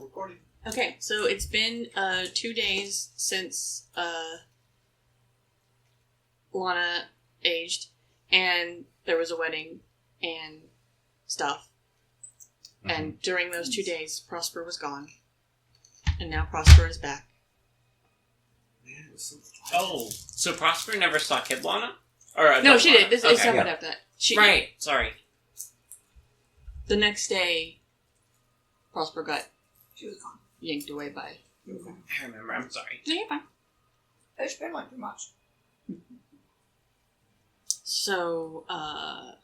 recording. Okay, so it's been 2 days since Lana aged, and there was a wedding and stuff. Mm-hmm. And during those 2 days, Prosper was gone, and now Prosper is back. Man, it was so so Prosper never saw Kid Lana? Or no, she Lana? did. This is separate after that. Right, sorry. The next day, Prosper got She was gone. yanked away by... Okay. I remember, I'm sorry. No, you're fine. It's been like too much. So, I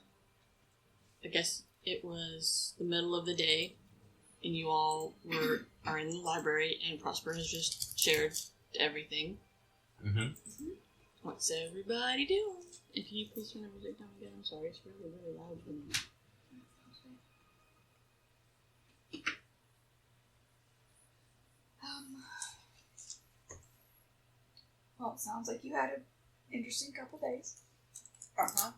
guess it was the middle of the day, and you all are in the library, and Prosper has just shared everything. Mm-hmm. What's everybody doing? If you please turn the music down again, I'm sorry, it's really, really loud for me. Well, it sounds like you had an interesting couple days. Uh-huh.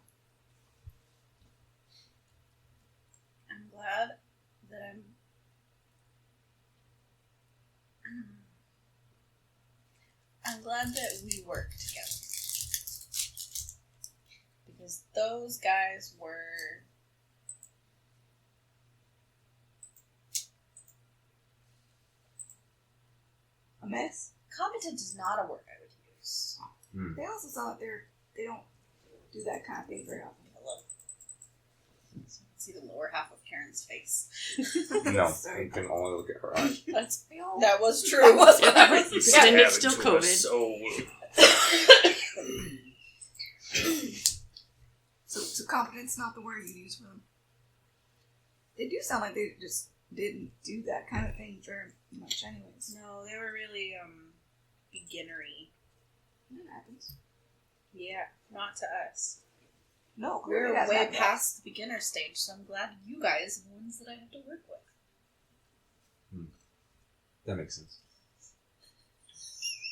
I'm glad that I'm glad that we work together. Because those guys were a mess. competent is not a word I would use. They also sound like they don't do that kind of thing very often. Look. See the lower half of Karen's face. No, Sorry. you can only look at her eyes. That was true. That was what I was Pretend it's still COVID. So competent's not the word you use for them. They do sound like they just didn't do that kind of thing very much anyways. No, they were really beginnery. That happens. Yeah, not to us. No, We're it has way happened. past the beginner stage, so I'm glad you guys are the ones that I have to work with. That makes sense.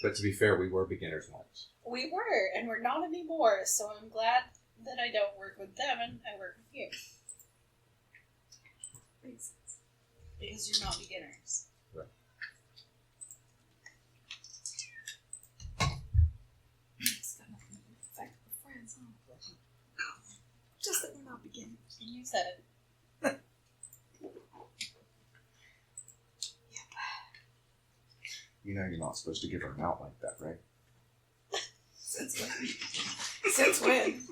But to be fair, we were beginners once. We were, and we're not anymore, so I'm glad that I don't work with them and I work with you. Makes sense. Because you're not beginners. Right. It's got nothing to do with the fact that we're friends, huh? Just that we're not beginners. And you said it. You know you're not supposed to give her an out like that, right? Since when? Since when?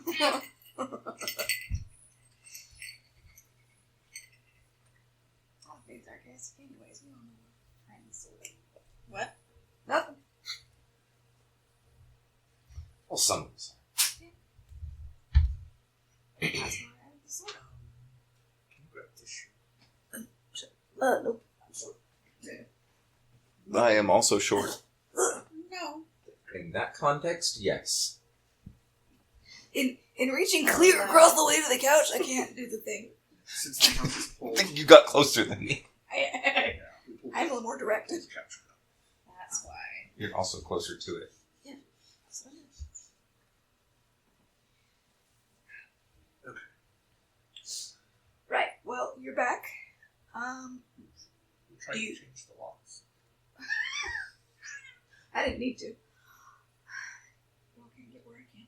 All being sarcastic anyways. We don't know we're friends. What? Nothing. Well, some of us. That's not right. So, Grab tissue. nope. I am also short. No. In that context, yes. In reaching clear across the way to the couch, I can't do the thing. Since the house is I full. think you got closer than me. I'm a little more directed. That's why. You're also closer to it. Yeah. Okay. Right. Well, you're back. I'm trying You- to change the locks. I didn't need to. Y'all can't get where I can.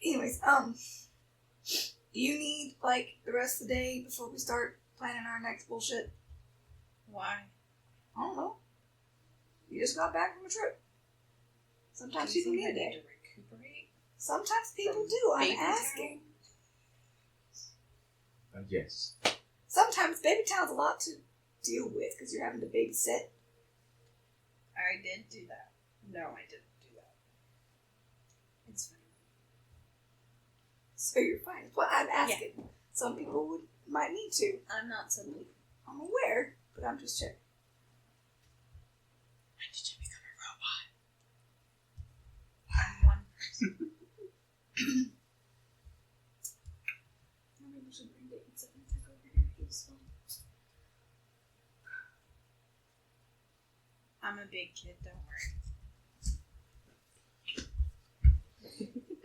Anyways, do you need like the rest of the day before we start planning our next bullshit? Why? I don't know. You just got back from a trip. Sometimes Do you people think I need a need day. to recuperate? Sometimes people from do. I'm Baby asking. Town? Yes. Sometimes Baby Town's a lot to deal with because you're having to babysit. I did do that. No, I didn't do that. It's fine. So you're fine. Well, I'm asking. Some people might need to. I'm not suddenly. I'm aware, but I'm just checking. When did you become a robot? I'm one person. Maybe we should bring David something back over here. He was fun. I'm a big kid, don't worry.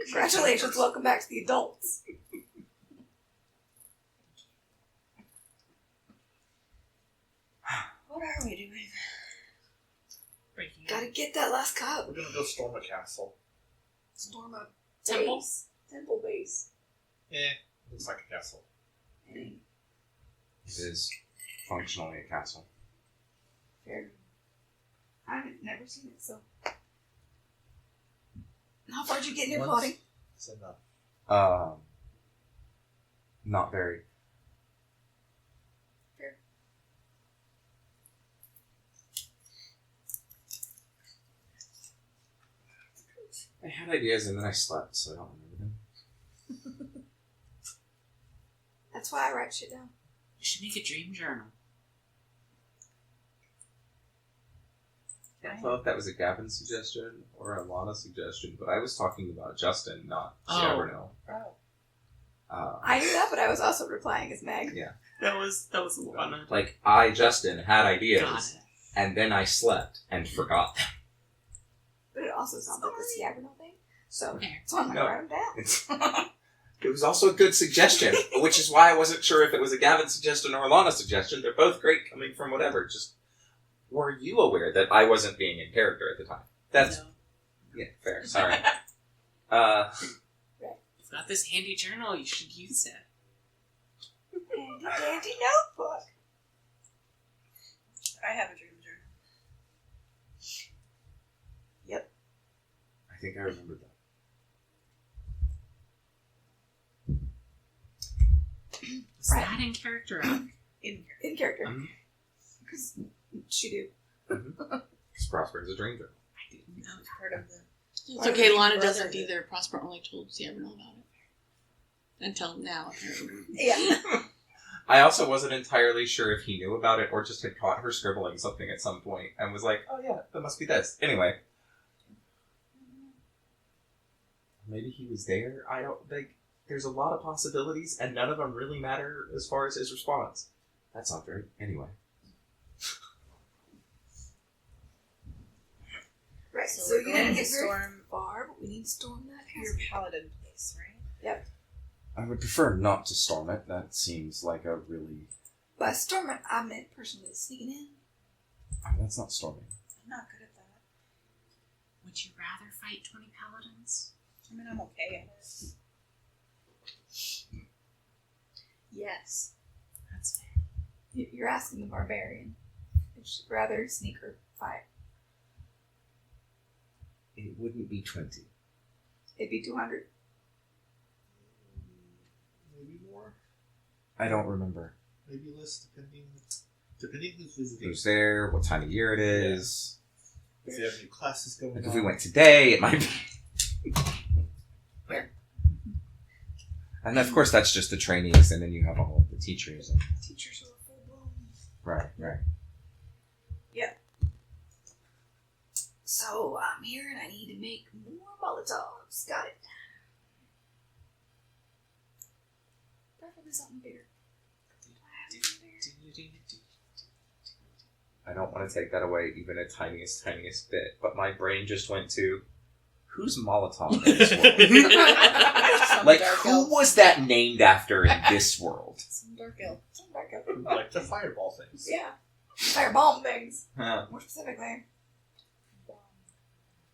Congratulations, welcome back to the adults. get that last cup. We're gonna go storm a castle. Storm a Temple? base. Temple base. Looks like a castle. It is functionally a castle. Fair. I've never seen it, so. How far did you get in your Once. plotting? It's enough. Not very. Fair. I had ideas and then I slept, so I don't remember them. That's why I write shit down. You should make a dream journal. I don't know if that was a Gavin suggestion or a Lana suggestion, but I was talking about Justin, not Sabrina. Oh. I knew that, but I was also replying as Meg. Yeah. That was Lana. Like, I, Justin, had Got ideas, it. and then I slept and forgot them. But it also sounds like the Scabrino thing. So, Fair. so I'm No. gonna write them down. It's- It was also a good suggestion, which is why I wasn't sure if it was a Gavin suggestion or a Lana suggestion. They're both great coming from whatever. Just, were you aware that I wasn't being in character at the time? That's, No. yeah, fair. Sorry. You've got this handy journal. You should use it. Handy dandy notebook. I have a dream journal. I think I remembered that. Is Right. that in character? Out? In here. In character. Mhm. Because she do. Because Prosper is a dream journal. I didn't know. It's part of the. It's okay, Lana Brother doesn't did. either. Prosper only told Sabrina about it. Until now, apparently. Yeah. I also wasn't entirely sure if he knew about it or just had caught her scribbling something at some point and was like, oh yeah, that must be this. Anyway. Maybe he was there? I don't think. There's a lot of possibilities and none of them really matter as far as his response. That's not very. Anyway. Right, So so we're you going didn't to get very storm far, but we need to storm that your castle. paladin place, right? I would prefer not to storm it. That seems like a really. By storming, I meant personally sneaking in. Oh, that's not storming. I'm not good at that. Would you rather fight 20 paladins? I mean, I'm okay at it. Yes. That's fair. You're asking the barbarian if she'd rather sneak or fight. It wouldn't be 20. It'd be 200. Maybe more. I don't remember. Maybe less, depending who's visiting. Who's there, what time of year it is. If they have new classes going Like on. if we went today, it might be. And of course, that's just the trainees, and then you have all of the teachers. And... Teachers are full blown. Right. So I'm here and I need to make more Molotovs. Got it. Preferably something bigger. I don't want to take that away even a tiniest bit, but my brain just went to, who's Molotov in this world? Some Like, dark who elf. was that named after in this world? Some dark elf. Some back up. Like the fireball things. Yeah. Firebomb things. Huh. More specifically.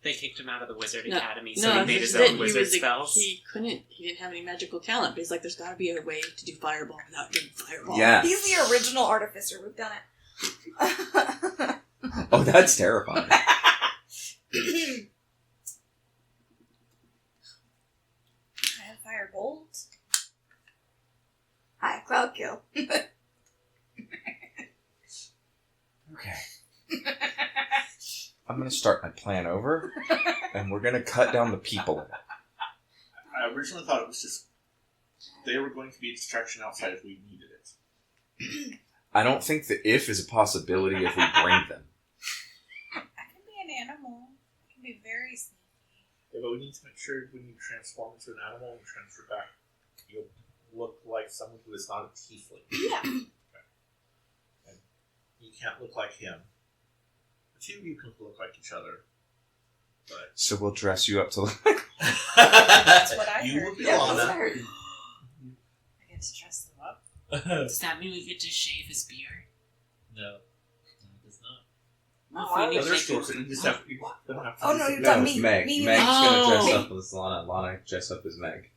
They kicked him out of the Wizard No. Academy, so No, he made it's his that own he wizard was spells. He didn't have any magical talent, but he's like, there's gotta be a way to do fireball without doing fireball. Yeah. He's the original artificer. We've done it. Oh, that's terrifying. I have firebolt. Hi, Cloud Kill. Okay. I'm going to start my plan over, and we're going to cut down the people in it. I originally thought it was just they were going to be a distraction outside if we needed it. I don't think the if is a possibility if we bring them. I can be an animal. I can be very sneaky. Yeah, but we need to make sure when you transform into an animal and transfer back, you'll look like someone who is not a tiefling. Yeah. And you can't look like him. The two of you can look like each other. But So we'll dress you up to look That's what I you heard. would be Yeah, that's what I Lana. heard. I get to dress them up. Does that mean we get to shave his beard? No, it does not. No, If we I need No, to there's make- stores that you just have. You don't have to. Oh, use no, it. you're No, talking it's me. Meg. Me, Meg's me. gonna dress Oh. up as Lana. Lana dress up as Meg.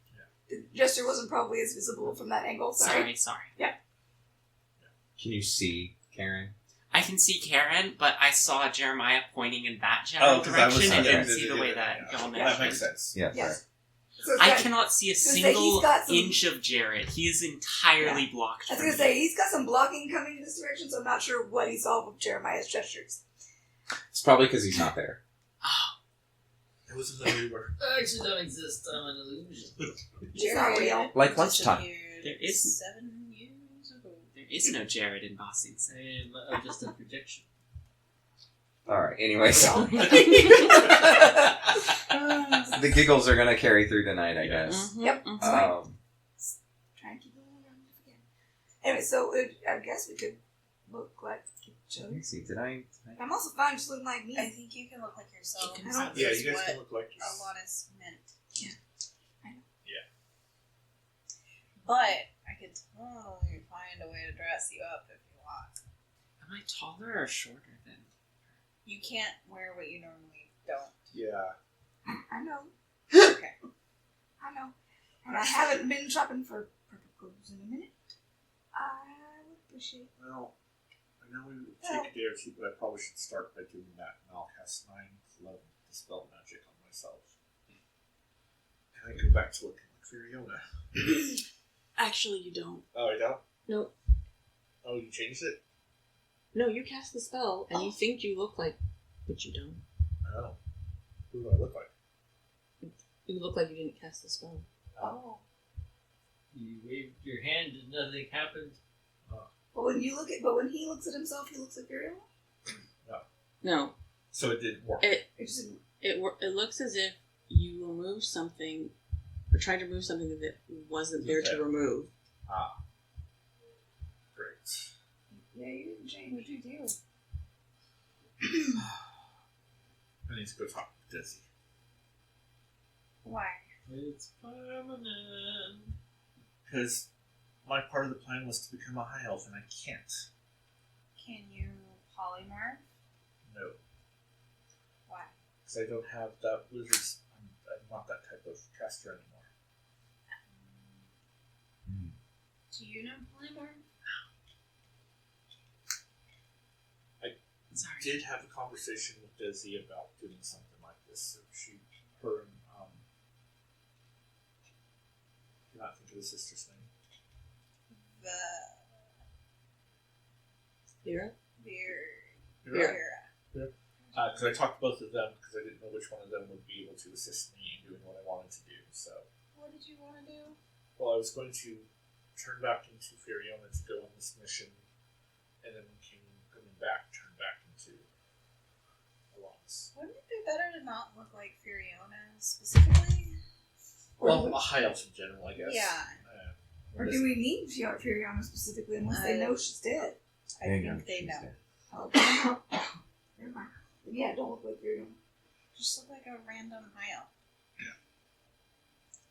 The gesture wasn't probably as visible from that angle. Sorry. Sorry. Can you see Karen? I can see Karen, but I saw Jeremiah pointing in that general 'cause I was direction and okay. didn't see the way that y'all That makes mentioned. sense. Yeah. Yes. So it's I got- cannot see a was gonna say, he's single got some- inch of Jared. He is entirely blocked I was from gonna me. say he's got some blocking coming in this direction, so I'm not sure what he saw with Jeremiah's gestures. It's probably because he's not there. Oh, It was an Uber. I actually don't exist. I'm an illusion. It's not real. Like lunchtime. disappeared There is- 7 years ago. there is no Jared in Bossing City. I'm just a projection. Alright, anyways. The giggles are gonna carry through tonight, I guess. Mhm, Yep. mhm. Try and keep it around again. Anyway, so I guess we could look like each Let other. me see, did I... I'm also fine just looking like me. I think you can look like yourself. You can I don't- Yeah, That's you guys what can look like. Alanis meant. Yeah. I know. Yeah. But I could totally find a way to dress you up if you want. Am I taller or shorter than? You can't wear what you normally don't. Yeah. I know. Okay. I know. And I haven't been shopping for purple clothes in a minute. I would appreciate it. Well, I know we would take a day or two, but I probably should start by doing that, and I'll cast 9 11 dispel magic on myself. And I go back to looking like Furiona. Actually, you don't. Oh, I don't? Nope. Oh, you changed it? No, you cast the spell, and you think you look like, but you don't. Oh. Who do I look like? You look like you didn't cast the spell. Oh. You waved your hand and nothing happened. But when he looks at himself, he looks like Ariel. No, So it didn't work. It just it looks as if you removed something, or tried to remove something that wasn't there to Okay. remove. Ah. Great. yeah, you didn't change. What did you do? I need to go talk to Dizzy. Why? It's permanent. Because my part of the plan was to become a high elf, and I can't. Can you polymorph? No. Why? Because I don't have that wizard's. I'm not that type of caster anymore. Do you know polymorph? Sorry. Did have a conversation with Dizzy about doing something like this. So her and I cannot think of the sister's name. Lyra? Vera. Because I talked to both of them because I didn't know which one of them would be able to assist me in doing what I wanted to do. So, What did you want to do? well, I was going to turn back into Furiona to go on this mission, and then coming back, turn back into Alon's. Wouldn't it be better to not look like Furiona specifically? Well, a high elf in general, I guess. Yeah. Or do we need Furiona specifically unless they know she's dead? I think they know. Oh, never mind. Yeah, don't look like Furiona. Just look like a random high elf.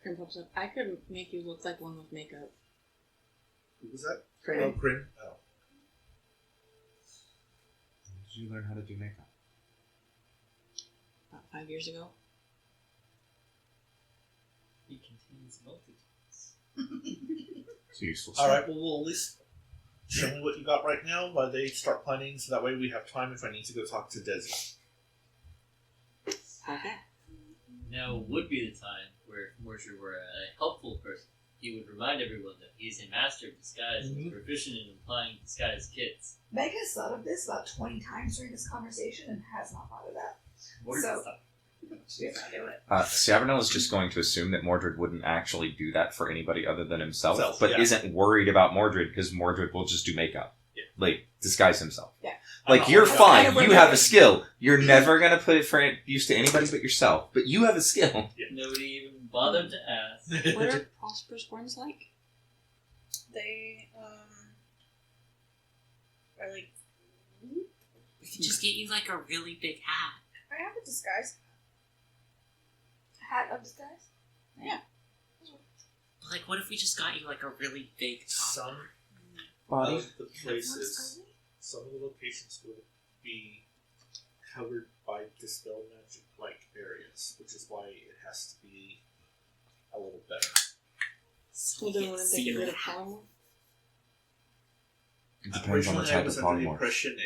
Grim pops up. I could make you look like one with makeup. Who was that? Grim. Oh, Grin. Oh. When did you learn how to do makeup? About 5 years ago. It contains multitudes. So you still Alright, well, we'll at least show me what you got right now while they start planning, so that way we have time if I need to go talk to Desi. Okay. Now would be the time where if Mordred were a helpful person, he would remind everyone that he is a master of disguise and is proficient in applying disguise kits. Meg has thought of this about 20 times during this conversation and has not thought of that. Mordred's So- stuff. She did not do it. Savernell is just going to assume that Mordred wouldn't actually do that for anybody other than himself, Self, but yeah. isn't worried about Mordred because Mordred will just do makeup. Yeah. Like, disguise himself. Yeah. Like, I'm you're not- fine. kind of You what have it a is. skill. You're never going to put it for use to anybody but yourself. But you have a skill. Nobody even bothered to ask. What are prosperous ones like? They are like. We could just get you like a really big hat. I have a disguise. Hat of disguise? But like, what if we just got you like a really big top? Some Body. of the places, some of the locations will be covered by dispel magic like areas, which is why it has to be a little better. Well, then wouldn't they get rid of polymorph? It depends on the type of I was under the polymorph. impression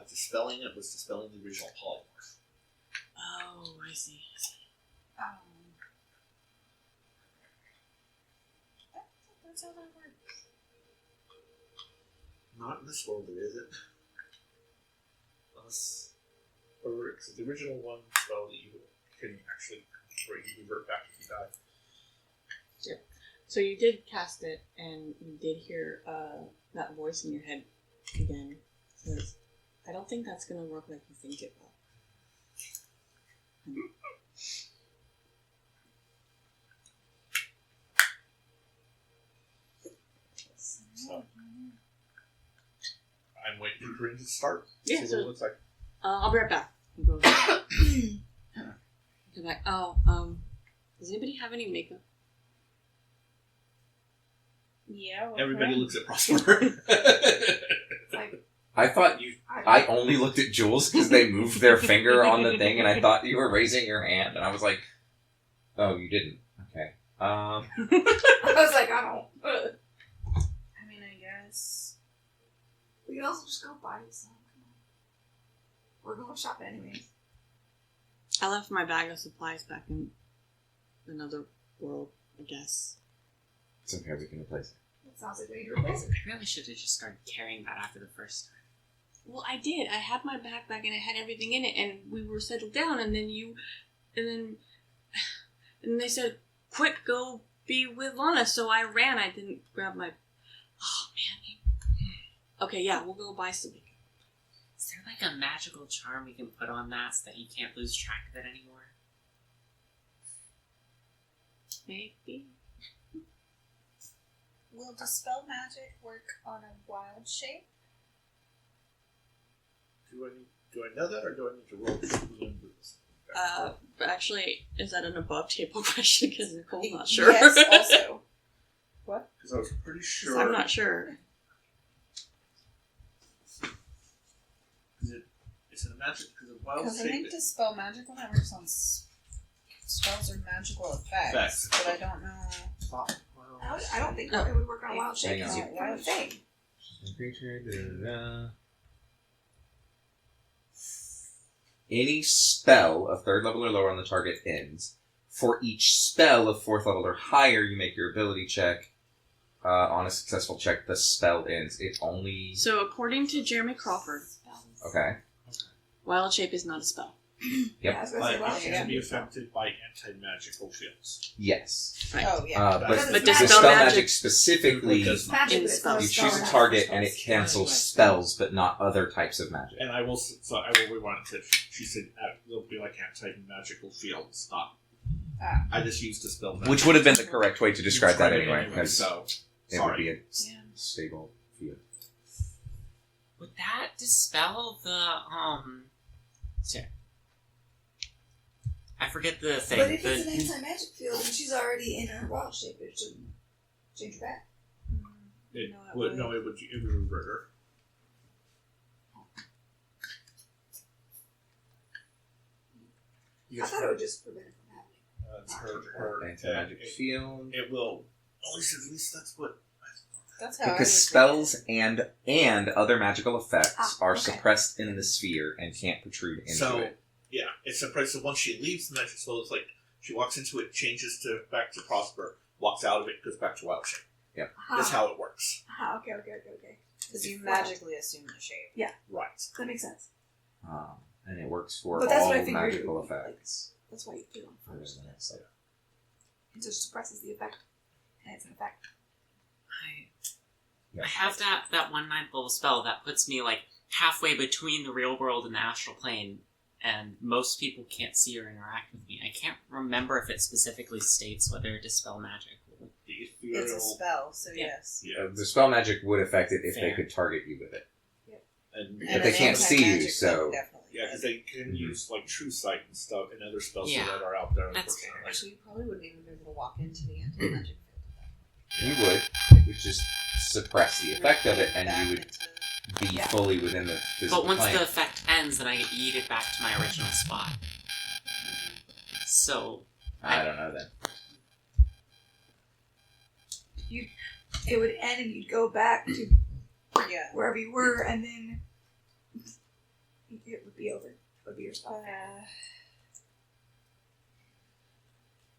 dispelling it was dispelling the original polymorph. Oh, I see. That's how that works. Not in this world, is it? Unless, or because the original one spell that you can actually revert back if you die. So you did cast it, and you did hear that voice in your head again. Says, I don't think that's going to work like you think it will. So I'm waiting for it to start. Yeah, See so- what it looks like. I'll be right back. Go back. Oh, does anybody have any makeup? Yeah. Everybody looks at Prosper. I thought I only looked at Jules because they moved their finger on the thing, and I thought you were raising your hand, and I was like, "Oh, you didn't." Okay. I was like, I don't. I mean, I guess. We can also just go buy some. We're going shopping anyways. I left my bag of supplies back in another world, I guess. It's okay. We can replace it. It sounds like we need to replace it. I really should have just started carrying that after the first time. Well, I did. I had my backpack and I had everything in it, and we were settled down. And then they said, "Quick, go be with Lana." So I ran. I didn't grab my. Oh man. Okay, yeah, we'll go buy some. Is there like a magical charm we can put on that so that you can't lose track of it anymore? Maybe. Will dispel magic work on a wild shape? Do I know that, or do I need to roll to remember this? But actually, is that an above table question? Because Nicole's not sure. Yes, also. What? Because I was pretty sure. I'm not sure. Is it a magic? Because a wild Because I shape. think dispel magic when it works on spells or magical effects, but I don't know. I don't think it would work on a wild shape. Hang on. It's kind of thing. Any spell of 3rd level or lower on the target ends. For each spell of 4th level or higher, you make your ability check. On a successful check, the spell ends. It only... So, according to Jeremy Crawford, Okay. wild shape is not a spell. Yep. Yeah, I was gonna say But wild it shape. can be affected by anti-magical fields. Yes. Right. Oh, yeah. But But the dispel spell magic- magic specifically, Does not. Magic, In but it's spell. not you spell choose a magic. target and it cancels spells, but not other types of magic. And I will rewind it. She said they'll be like anti-magical fields, not. I just used dispel magic. Which would have been the correct way to describe that anyway, because So, it would sorry. be a stable field. Would that dispel the sorry. I forget the thing. But if the, it's an anti-magic field and she's already in her wild shape, it shouldn't change her back. It No, it would would. no, it would revert her. I thought it would just prevent it from happening. It's her Anti-magic field. It will. At least that's what. That's how I would Because read spells and other magical effects are okay. suppressed in the sphere and can't protrude into So it. yeah, it's suppressed. So once she leaves the magic spell, it's like she walks into it, changes back to Prosper, walks out of it, goes back to wild shape. That's how it works. Okay. Because you magically assume the shape. Right. That makes sense. And it works for But that's all what I figured it magical would be, like, effects. That's why you put it on Other first. than that, so- It just suppresses the effect. And it's an effect. I have that 1/9 level spell that puts me like halfway between the real world and the astral plane, and most people can't see or interact with me. I can't remember if it specifically states whether dispel magic will. The It's a ethereal. spell, so Yeah. yes. Yeah. The spell magic would affect it if they Fair. could target you with it. And But they can't see you, anti-magic so- field definitely yeah, because does. they can use like true sight and stuff and other spells Yeah. that are out there. That's unfortunately. fair. Actually, you probably wouldn't even be able to walk into the anti-magic field. You would. It would just suppress the effect of it, and you would be Yeah. fully within the physical But once plane. the effect ends, then I get yeeted back to my original spot. So I don't know then. It would end and you'd go back to Yeah. wherever you were, and then it would be over. It would be your spot.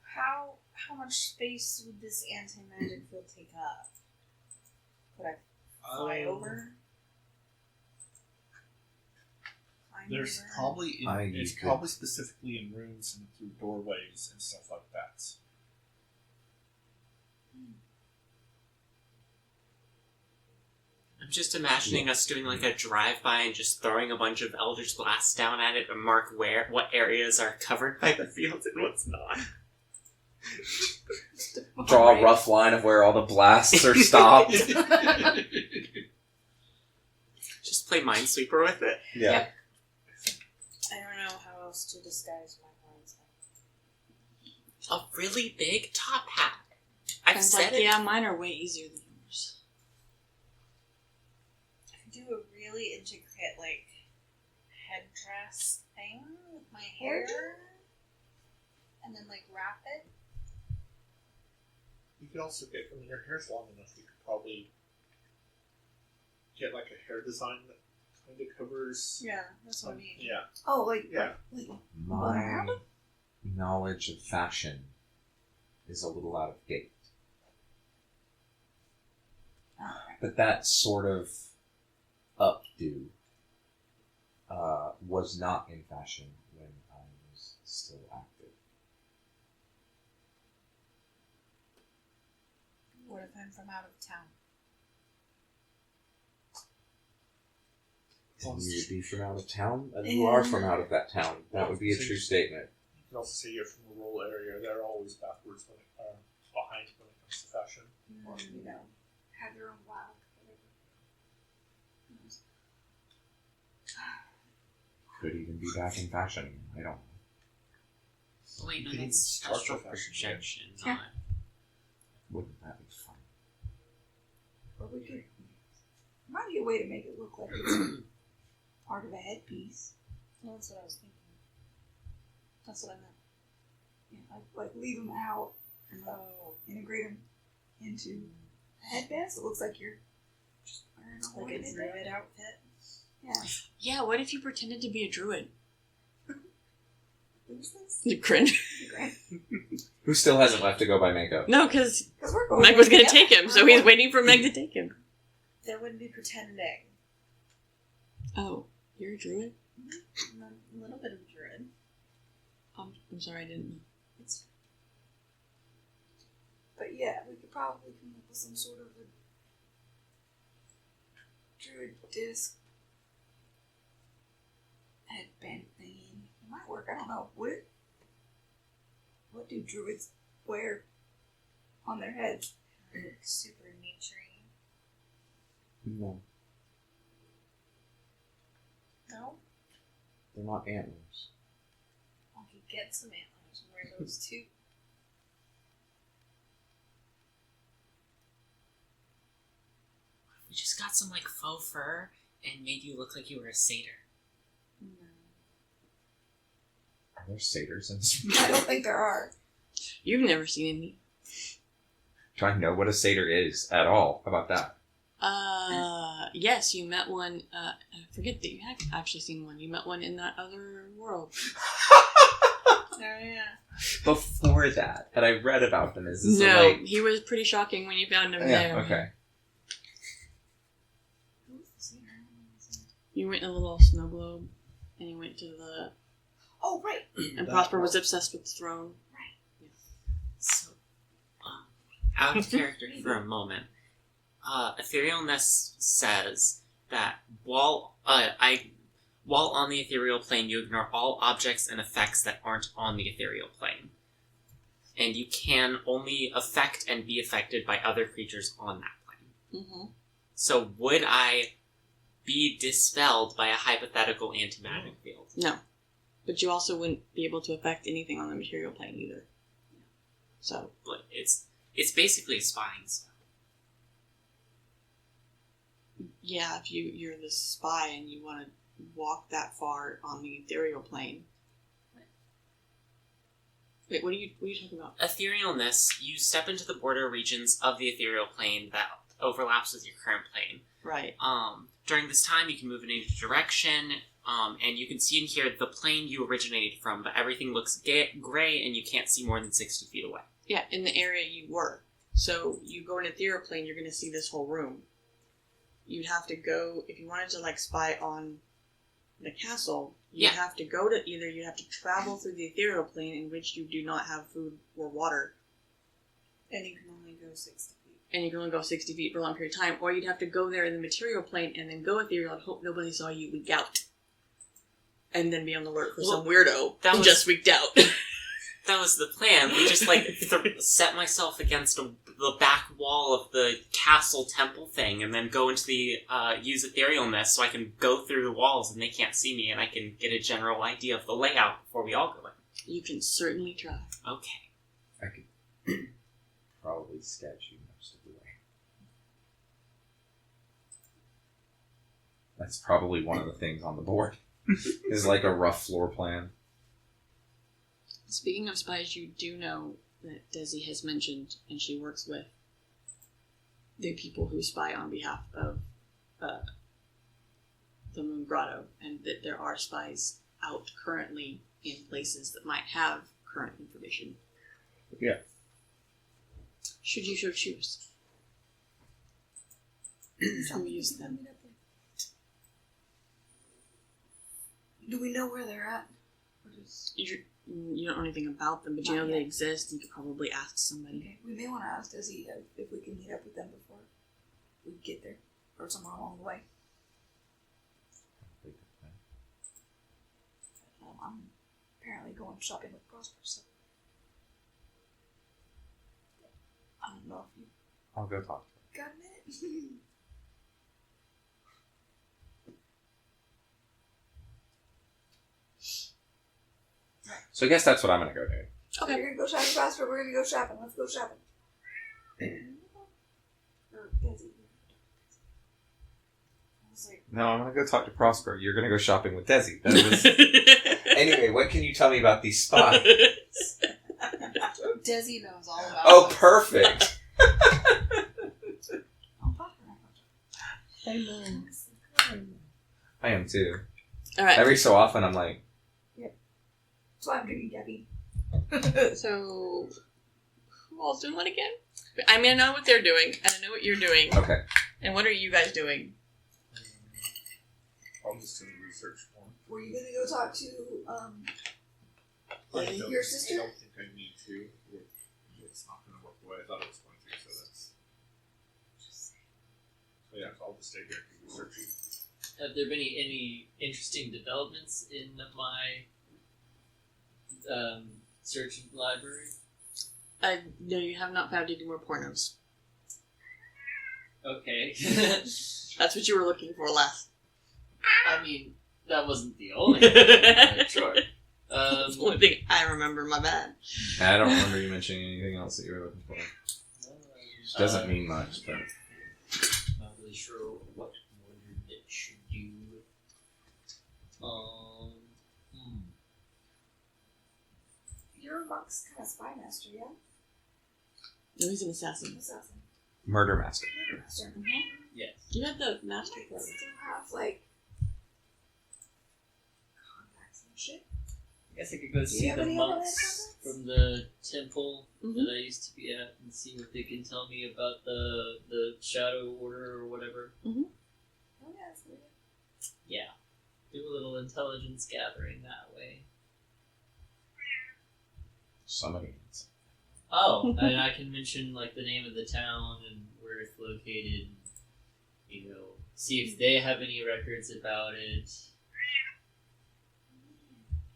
How much space would this anti-magic field take up? Could I fly over? Climb There's over? probably it's could- probably specifically in rooms and through doorways and stuff like that. I'm just imagining us doing like a drive-by and just throwing a bunch of Eldritch Blasts down at it and mark what areas are covered by the field and what's not. Draw a rough line of where all the blasts are stopped. Just play Minesweeper with it. Yeah. Yep. I don't know how else to disguise my horns. A really big top hat. I've Sounds said like, it. yeah, mine are way easier than yours. I could do a really intricate, like, headdress thing with my hair. And then, like, wrap it. You could also get, I mean, your hair's long enough, you could probably get like a hair design that kind of covers. Yeah, that's what I mean. Yeah. Oh, like Yeah. My knowledge of fashion is a little out of date. But that sort of updo was not in fashion when I was still active. What if I'm from out of town? You would be from out of town, and you are from out of that town. That would be a true statement. You can also say you're from a rural area. They're always backwards when it, behind when it comes to fashion. or, you know, have their own wild. Could even be back in fashion. I don't know. Wait, no, You can that's start astral with fashion, projection, yeah. not... Wouldn't that be fun? Or we could might be a way to make it look like it's part of a headpiece. Well, that's what I was thinking. That's what I meant. Yeah, like leave them out and integrate them into a headband so it looks like you're just wearing a whole Like a headband. druid outfit. Yeah. Yeah, what if you pretended to be a druid? Who's this? The cringe. Who still hasn't left to go buy makeup? No, because Because we're going. Meg was going to together. take him, so he's waiting for Meg to take him. There wouldn't be pretending. Oh, you're a druid? I'm a little bit of a druid. I'm sorry, I didn't know. It's But yeah, we could probably come up with some sort of a druid disc headband thingy. It might work. I don't know. Would it? What do druids wear on their heads? super naturey. No, No? they're not antlers. I could get some antlers and wear those too. We just got some, like, faux fur and made you look like you were a satyr. Are there satyrs in this? I don't think there are. You've never seen any. Do I know what a satyr is at all? How about that? Yes, you met one. I forget that you had actually seen one. You met one in that other world. Oh, yeah. Before that, had I read about them? Is this No, like? he was pretty shocking when you found him Yeah. there. Okay. You went in a little snow globe, and you went to the. Oh, right. And Prosper was obsessed with the throne. So, out of character for a moment, Etherealness says that while on the ethereal plane, you ignore all objects and effects that aren't on the ethereal plane. And you can only affect and be affected by other creatures on that plane. Mm-hmm. So would I be dispelled by a hypothetical anti-magic field? No. But you also wouldn't be able to affect anything on the material plane either. So. But it's basically a spying spell. Yeah, if you're the spy and you want to walk that far on the ethereal plane. Wait, what are you talking about? Etherealness, you step into the border regions of the ethereal plane that overlaps with your current plane. Right. During this time, you can move in any direction, and you can see and hear the plane you originated from, but everything looks gray, and you can't see more than 60 feet away. Yeah, in the area you were. So you go in ethereal plane, you're going to see this whole room. You'd have to go, if you wanted to, like, spy on the castle, you'd have to go to, either you'd have to travel through the ethereal plane, in which you do not have food or water. And you can only go 60 feet. And you can only go 60 feet for a long period of time, or you'd have to go there in the material plane and then go ethereal and hope nobody saw you leak out. And then be on the alert for some weirdo who just leaked out. That was the plan. We just, like, set myself against the back wall of the castle temple thing and then go into the, use etherealness so I can go through the walls and they can't see me and I can get a general idea of the layout before we all go in. You can certainly try. Okay. I could probably sketch you most of the way. That's probably one of the things on the board. Is like a rough floor plan. Speaking of spies, you do know that Desi has mentioned, and she works with the people who spy on behalf of the Moon Grotto, and that there are spies out currently in places that might have current information. Yeah. Should you so choose. Who use them? Do we know where they're at? Or just... You don't know anything about them, but you know they exist, and you could probably ask somebody. Okay, we may want to ask Desi if we can meet up with them before we get there, or somewhere along the way. I'm apparently going shopping with Prosper, so I don't know if you I'll go talk to got a minute. So I guess that's what I'm gonna go do. Okay, you're gonna go shopping, Prosper. We're gonna go shopping. Let's go shopping. Or Desi. I was like, No, I'm gonna go talk to Prosper. You're gonna go shopping with Desi. That was... Anyway, what can you tell me about these spies? Desi knows all about Oh, them. perfect. I am too. Alright. Every so often, I'm like, that's why I'm drinking caffeine. So, who all's doing what again? I mean, I know what they're doing, and I know what you're doing. okay. And what are you guys doing? I'm just doing research for him. Were you gonna go talk to your sister? I don't think I need to. It's not going to work the way I thought it was going to, so that's... So yeah, I'll just stay here and do research. Have there been any interesting developments in my search and library? No, you have not found any more pornos. Okay. That's what you were looking for last. I mean, that wasn't the only thing. Sure. That's the only thing I remember, my bad. I don't remember you mentioning anything else that you were looking for. Which doesn't mean much, but... Not really sure what more it should do. You're a Monk's kind of spy master, yeah? No, he's an assassin. Assassin. Murder Master. Murder master. Yes. You had the master I card. still have, like, contacts and shit. I guess I could go you see have the any other monks contacts? from the temple Mhm. that I used to be at and see what they can tell me about the Shadow Order or whatever. Oh, yeah, that's weird. Yeah. Do a little intelligence gathering that way. Somebody. Oh, and I can mention like the name of the town and where it's located. You know, see if they have any records about it.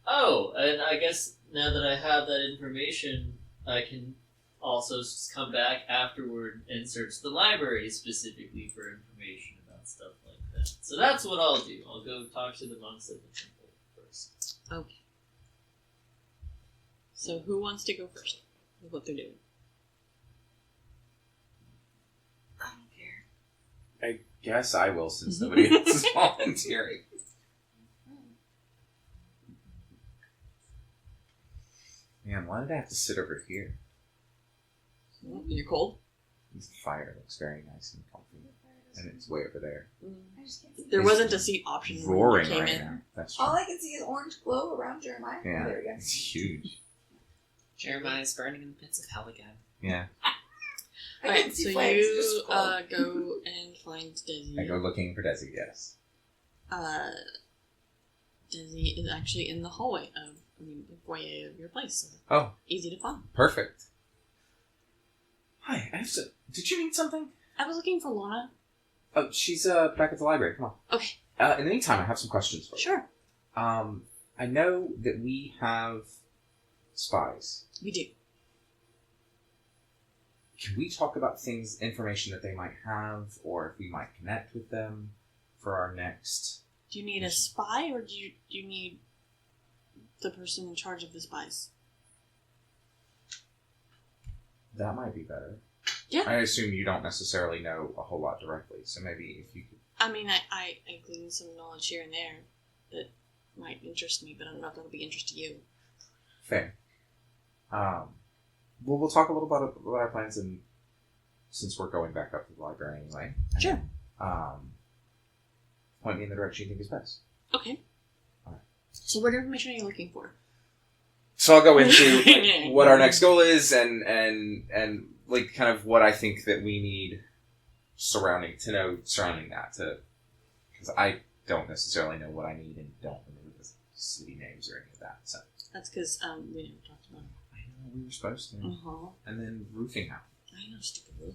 Oh, and I guess now that I have that information, I can also come back afterward and search the library specifically for information about stuff like that. So that's what I'll do. I'll go talk to the monks at the temple first. Okay. So who wants to go first with what they're doing? I don't care. I guess I will, since nobody else is volunteering. Man, why did I have to sit over here? You cold? The fire looks very nice and comfy. And it's way over there. I just can't see. There It's wasn't a seat option when you Roaring came right in. now. That's true. All I can see is orange glow around Jeremiah. Yeah, Oh, there we go. it's huge. Jeremiah's burning in the pits of hell again. Yeah. I Alright, can see so flames. you just glow. go and find Desi. I go looking for Desi, yes. Desi is actually in the hallway the foyer of your place. So Oh, easy to find. perfect. Hi, I have to... Did you need something? I was looking for Lana. Oh, she's back at the library. Come on. Okay. In the meantime, I have some questions for you. Sure. I know that we have spies. We do. Can we talk about information that they might have, or if we might connect with them for our next... Do you need a spy, or do you need the person in charge of the spies? That might be better. Yeah. I assume you don't necessarily know a whole lot directly, so maybe if you could... I mean, I glean some knowledge here and there that might interest me, but I don't know if that'll be interest to you. Fair. Well, we'll talk a little about our plans, and since we're going back up to the library anyway. Sure. Point me in the direction you think is best. Okay. Alright. So what information are you looking for? So I'll go into like, what our next goal is, and like kind of what I think that we need surrounding that, because I don't necessarily know what I need and don't remember the city names or any of that. So That's because we never talked about it. I know we were supposed to, Uh-huh. and then roofing happened. I know, stupid roof.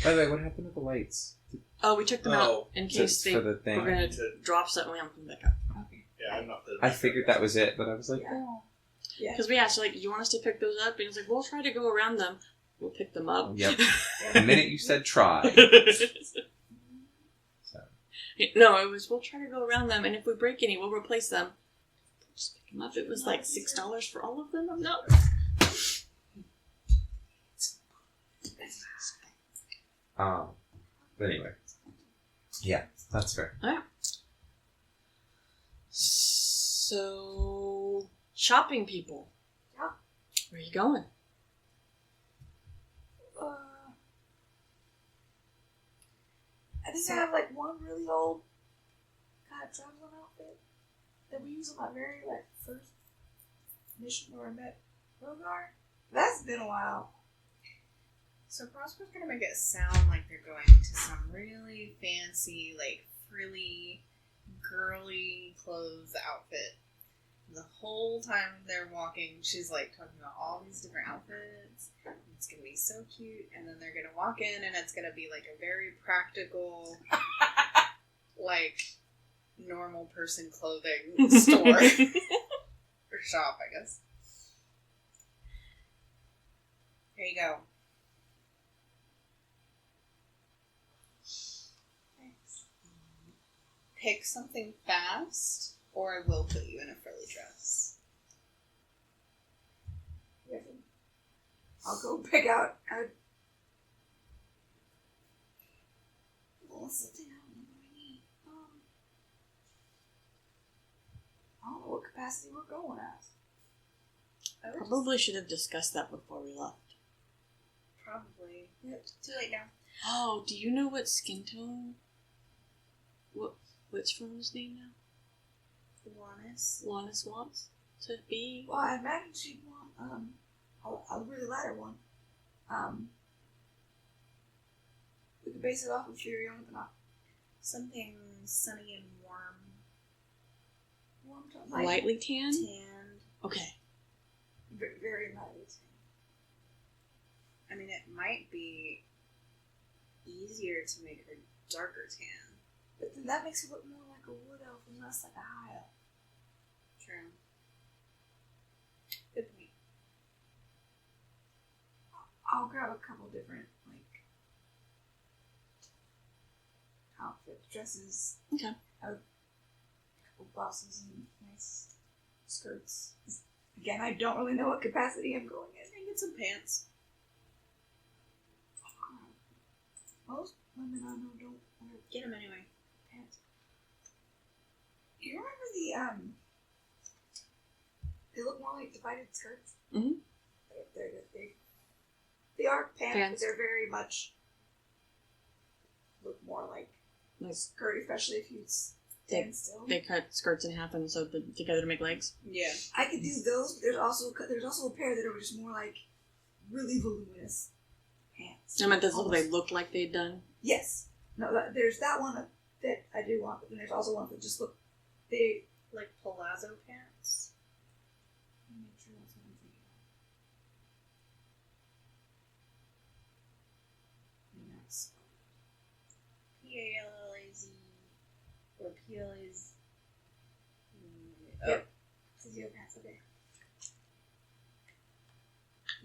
By the way, what happened with the lights? Oh, we took them out in case Just they for the were thing. going to drop something and we haven't come back up. Yeah, I'm not. I figured that was it, but I was like, Yeah. Because we asked, like, do you want us to pick those up? And he was like, we'll try to go around them. We'll pick them up. Yep. The minute you said try. So. No, it was, we'll try to go around them, and if we break any, we'll replace them. Just pick them up. It was like $6 for all of them. I'm not. But anyway. Yeah, that's fair. So, shopping people. Yeah. Where are you going? I think I have like one really old kind of traveling outfit that we used on my very like first mission where I met Rogar. That's been a while. So Prosper's gonna make it sound like they're going to some really fancy, like frilly, girly clothes outfit. The whole time they're walking, she's like talking about all these different outfits. It's gonna be so cute, and then they're gonna walk in, and it's gonna be like a very practical, like normal person clothing store or shop, I guess. Here you go. Thanks. Pick something fast, or I will put you in a frilly dress. I'll go pick out. What's the thing I don't know what I need? I don't know what capacity we're going at. Probably should have discussed that before we left. Probably. Yep. Too late now. Oh, do you know what skin tone? What's Fro's name now? Lannis wants to be? Well, I imagine she'd want a really lighter one. We could base it off of Furion, but not Something sunny and warm. warm tone. Light, Lightly tan? Tanned. Okay. very lightly tan. I mean, it might be easier to make her darker tan. But then that makes her look more like a wood elf and less like a high elf. True. Good point. I'll grab a couple different outfits, dresses. Okay. A couple blouses and nice skirts. Again, I don't really know what capacity I'm going in. And get some pants. Most women I know don't wear Get them anyway. pants. You remember They look more like divided skirts. Mhm. They are pants, Pants. but they're very much look more like Like skirt, especially if you stand still. they cut skirts in half and sewed them together to make legs. Yeah. I could do those, but there's also a pair that are just more like really voluminous pants. I meant that's what they Almost- looked like they'd done. Yes. No, there's that one that I do want, but then there's also ones that just look. They. Like palazzo pants. Let me make sure that's what I'm thinking of. Yes. PALAZ or PLAZ. Yep. Zero pants, okay.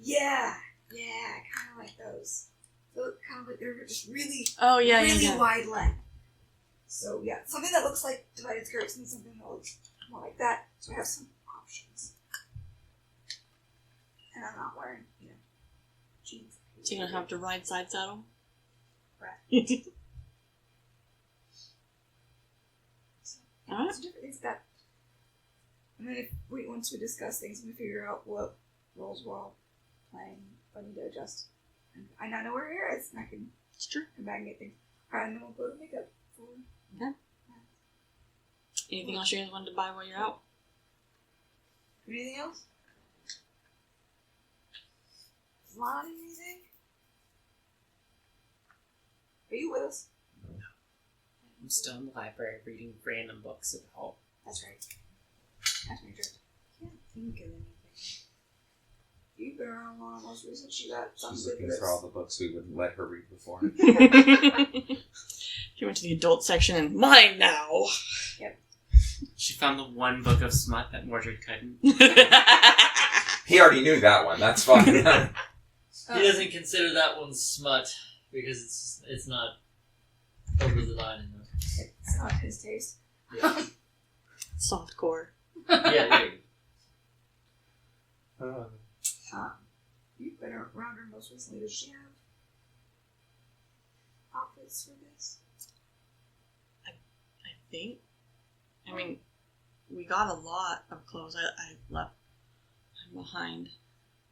Yeah, I kind of like those. They look kind of like they're just really, Oh yeah, really yeah. wide leg. So yeah, something that looks like divided skirts and something that looks more like that. So I have some options. And I'm not wearing, jeans. So you're gonna have to ride side saddle. Right. Alright. Some different things that. And then once we discuss things and we figure out what roles we're all playing, I need to adjust. And I now know where here is, and I can It's true. come back and get things. Alright, and then we'll go to makeup. Anything else you guys wanted to buy while you're out? Anything else? Lonnie, anything? Are you with us? I'm still in the library reading random books about. That's right. That's my jerk. Can't think of anything. You've been around long, most recent. She got She's something looking good for all the books we wouldn't let her read before. She went to the adult section and mine now. She found the one book of smut that Mordred couldn't. He already knew that one. That's fine. He doesn't consider that one smut because it's not over the line enough. It's not his taste. Yeah, Soft core. there you You've been around her most recently. Does she have outfits for this? I think. I mean, we got a lot of clothes. I left behind.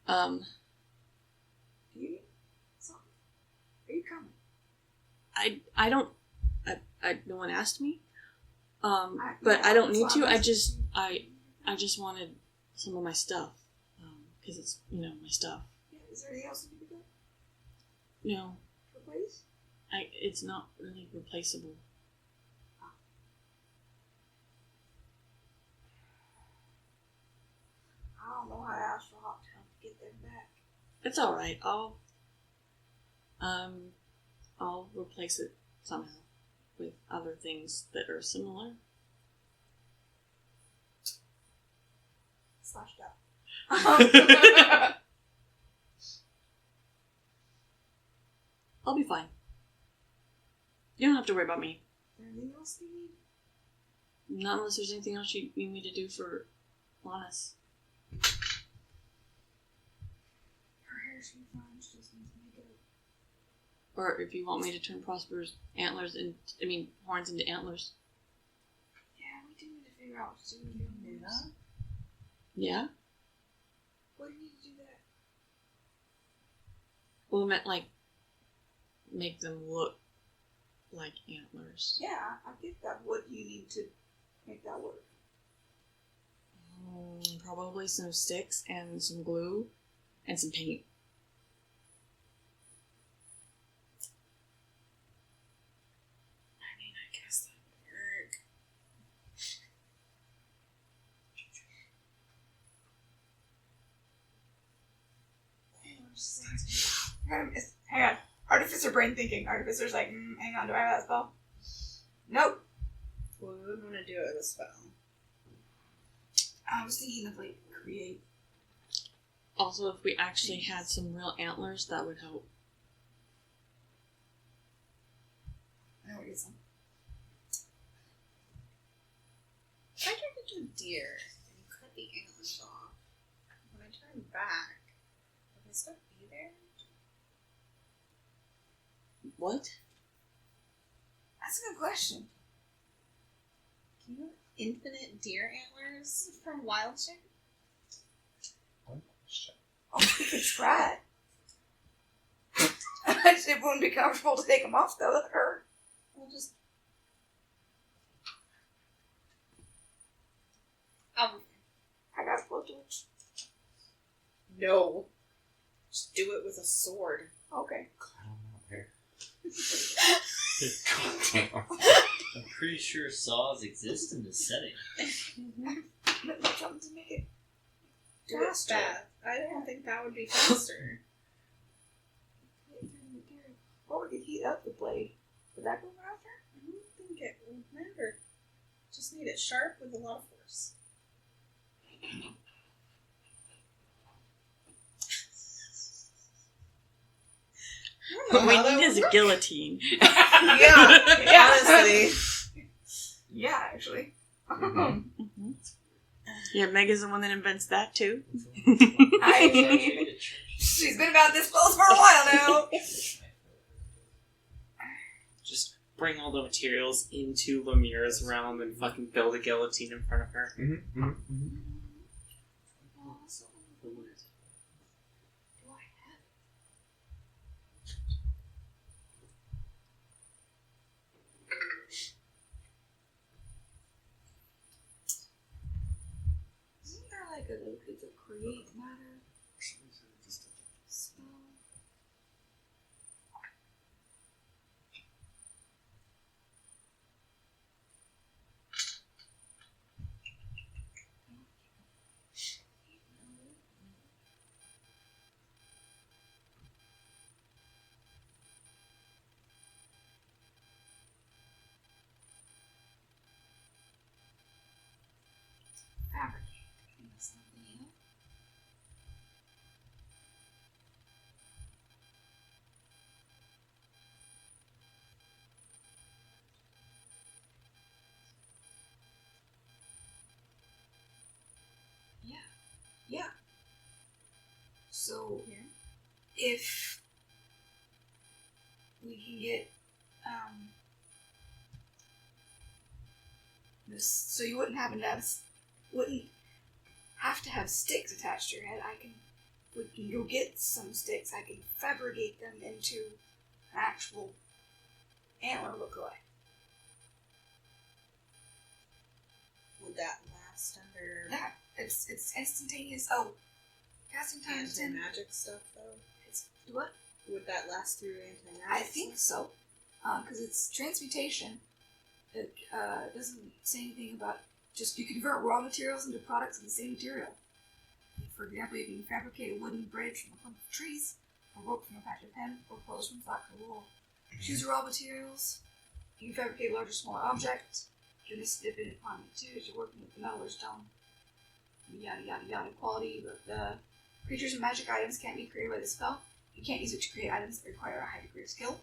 Do you need something? Are you coming? I don't. No one asked me. I But I don't need to. I I just wanted some of my stuff. Because it's my stuff. Yeah, is there anything else you need to go? No, Replace? it's not really replaceable. I don't know how to ask for Hot Town to get them back. It's all right. I'll replace it somehow with other things that are similar. Slashed out. I'll be fine. You don't have to worry about me. Is there anything else you need? Not unless there's anything else you need me to do for Lannis. Her hair should be fine. She just needs makeup. Or if you want me to turn Prosper's horns into antlers. Yeah, we do need to figure out what to do that. Yeah? What do you need to do that? Well, I meant make them look like antlers. Yeah, I get that. What do you need to make that work? Probably some sticks and some glue and some paint. I mean, I guess that would work. Hang on. Artificer brain thinking. Artificer's like, hang on, do I have that spell? Nope. Well, we wouldn't want to do it with a spell. I was thinking of create. Also, if we actually had some real antlers, that would help. I know what you're saying. If I turned into a deer and cut the antlers off, when I turn back, would they still be there? What? That's a good question. Can you have infinite deer antlers from Wildshare? We could try. It wouldn't be comfortable to take them off, though. That hurt. We'll just. I got a blowtorch. No. Just do it with a sword. Okay. Damn. I'm pretty sure saws exist in this setting. Something to make it Do it faster. fast. I don't think that would be faster. Or we could heat up the blade. Would that go faster? I don't think it would matter. Just need it sharp with a lot of force. What we need is a guillotine. Yeah, honestly. Yeah, actually. Mhm. Yeah, Mega's the one that invents that too. I mean, she's been about this close for a while now. Just bring all the materials into Lemira's realm and fucking build a guillotine in front of her. Isn't there like a create matter spell? Fabricate. That's something else. Yeah. So, if we can get this, so you wouldn't have wouldn't have to have sticks attached to your head. We can go get some sticks. I can fabricate them into an actual antler lookalike. Would that last under Yeah, it's instantaneous. Oh, casting time is 10. anti-magic stuff, though? It's what? Would that last through anti-magic? I think so, because it's transmutation. It doesn't say anything about just you can convert raw materials into products of the same material. For example, you can fabricate a wooden bridge from a clump of trees, a rope from a patch of hemp, or clothes from flax or wool. Choose your raw materials. You can fabricate a large or smaller object. You can just dip in it upon it too as you're working with the metal or stone. Yada yada yada quality, but the creatures and magic items can't be created by the spell. You can't use it to create items that require a high degree of skill,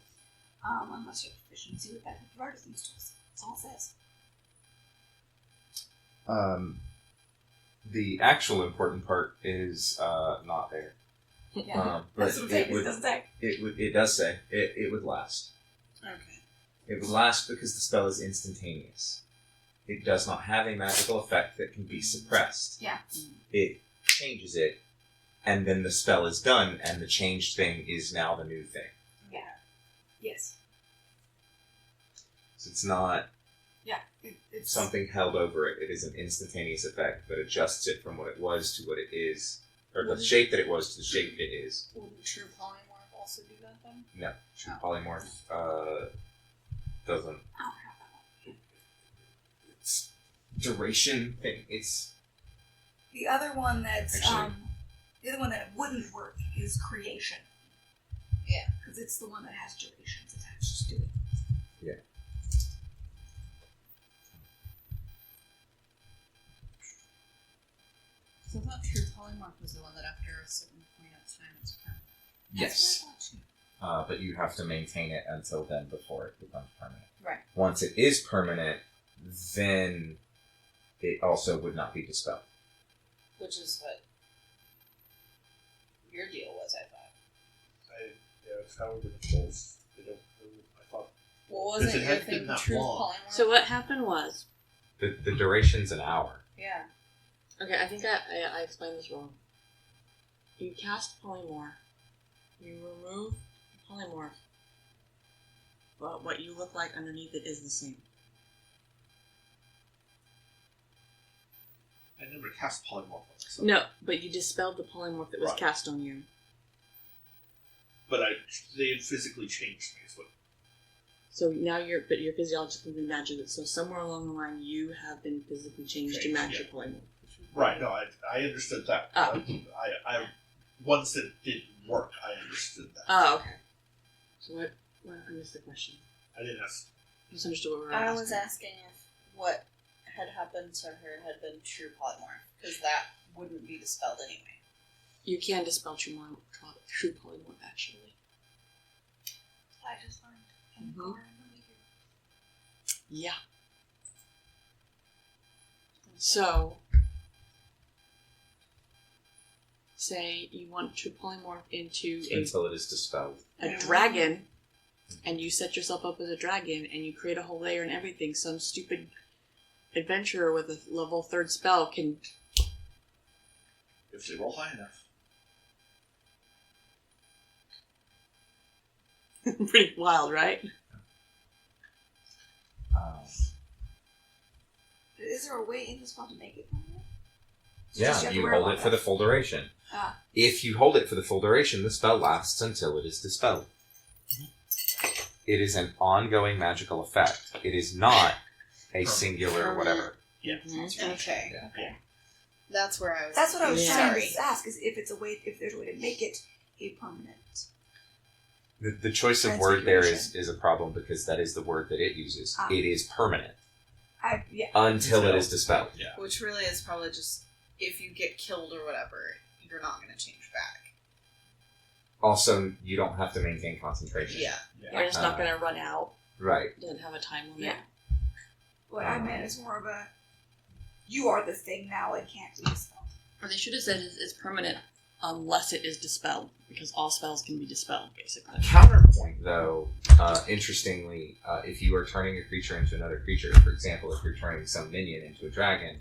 unless you have proficiency with that type of artisan's tools. That's all it says. The actual important part is not there. Yeah, But that's what I'm saying. It doesn't say. it does say it would last. Okay. It would last because the spell is instantaneous. It does not have a magical effect that can be suppressed. Yeah. It changes it, and then the spell is done, and the changed thing is now the new thing. Yeah. Yes. So it's not Yeah. It's something held over it. It is an instantaneous effect that adjusts it from what it was to what it is, or the shape that it was to the shape it is. Wouldn't true polymorph also do that then? No, true polymorph doesn't. I don't have that one. It's duration thing. It's The other one that's Actually- the other one that wouldn't work is creation. Yeah. Because it's the one that has durations attached to it. So I thought true polymorph was the one that after a certain point of time it's permanent. yes, That's what I thought too. but you have to maintain it until then before it becomes permanent. Right. Once it is permanent, then it also would not be dispelled. Which is what your deal was, I thought. It's how we're going to close. They don't. I thought. Well, Does wasn't it your have to be thing that true long? polymorph? So what happened was, The duration's an hour. Yeah. okay, I think I explained this wrong. You cast polymorph. You remove the polymorph. But what you look like underneath it is the same. I never cast polymorph on myself. No, but you dispelled the polymorph that was Right. cast on you. But they had physically changed me, is what. So now you're physiologically magic. So somewhere along the line, you have been physically changed to match your polymorph. Right, no, I understood that. Oh. I once it didn't work, I understood that. Oh, okay. So what I missed the question. I didn't ask. I just understood what we were I asking. was asking if what had happened to her had been true polymorph, because that wouldn't be dispelled anyway. You can dispel true polymorph, actually. I just learned. In the Mhm. car in the weekend. Yeah. So, say you want to polymorph into Until it is dispelled. a dragon, and you set yourself up as a dragon, and you create a whole layer and everything. Some stupid adventurer with a level 3rd spell can... If they roll high enough. Pretty wild, right? Is there a way in the spell to make it permanent? Yeah, Just have to you wear hold one it for the full duration. Ah. If you hold it for the full duration, the spell lasts until it is dispelled. It is an ongoing magical effect. It is not a singular whatever. Yeah. Mhm. Okay. Yeah. That's where I was. That's what I was Yeah. trying Sorry. to ask. Is if there's a way to make it a permanent. The choice of word there Transfiguration. is a problem because that is the word that it uses. Ah. It is permanent Yeah. until it is dispelled. Yeah. Which really is probably just if you get killed or whatever, you're not going to change back. Also, you don't have to maintain concentration. Yeah. You're just not going to run out. Right. It doesn't have a time limit. Yeah. What I meant is more of a. You are the thing now. It can't be dispelled. Or they should have said it's permanent unless it is dispelled, because all spells can be dispelled, basically. Counterpoint, though, interestingly, if you are turning a creature into another creature, for example, if you're turning some minion into a dragon,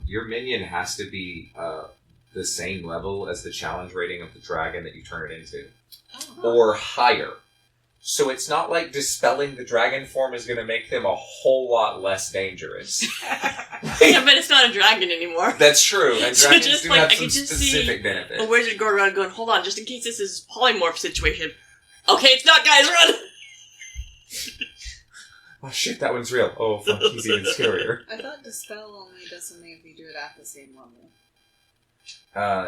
your minion has to be the same level as the challenge rating of the dragon that you turn it into, or higher. So it's not like dispelling the dragon form is going to make them a whole lot less dangerous. Yeah, but it's not a dragon anymore. That's true, and So dragons just do like, have I some could just specific see benefits. A wizard go around going, hold on, just in case this is polymorph situation. Okay, it's not, guys, run! Oh shit, that one's real. Oh fuck, he's even scarier. I thought dispel only does something if you do it at the same level.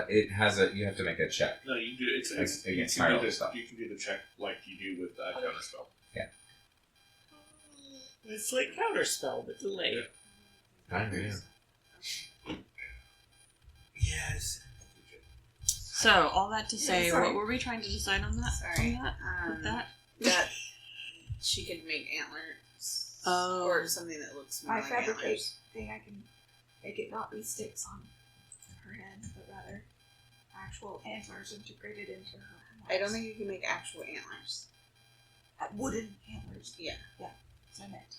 It has you have to make a check. No, you do. It's Against you can higher do this stuff. You can do the check like you do with counterspell. It's like counterspell, but delayed. Kind of, yeah. Yes. So, all that to say, sorry. what were we trying to decide on that? Sorry. On that? With that? That she could make antlers. Oh. Or something that looks more My like fabricate antlers. thing, I can make it not be sticks on her head, but rather actual antlers integrated into her. I don't think you can make actual antlers. Wooden antlers. Yeah. Yeah, that's what I meant.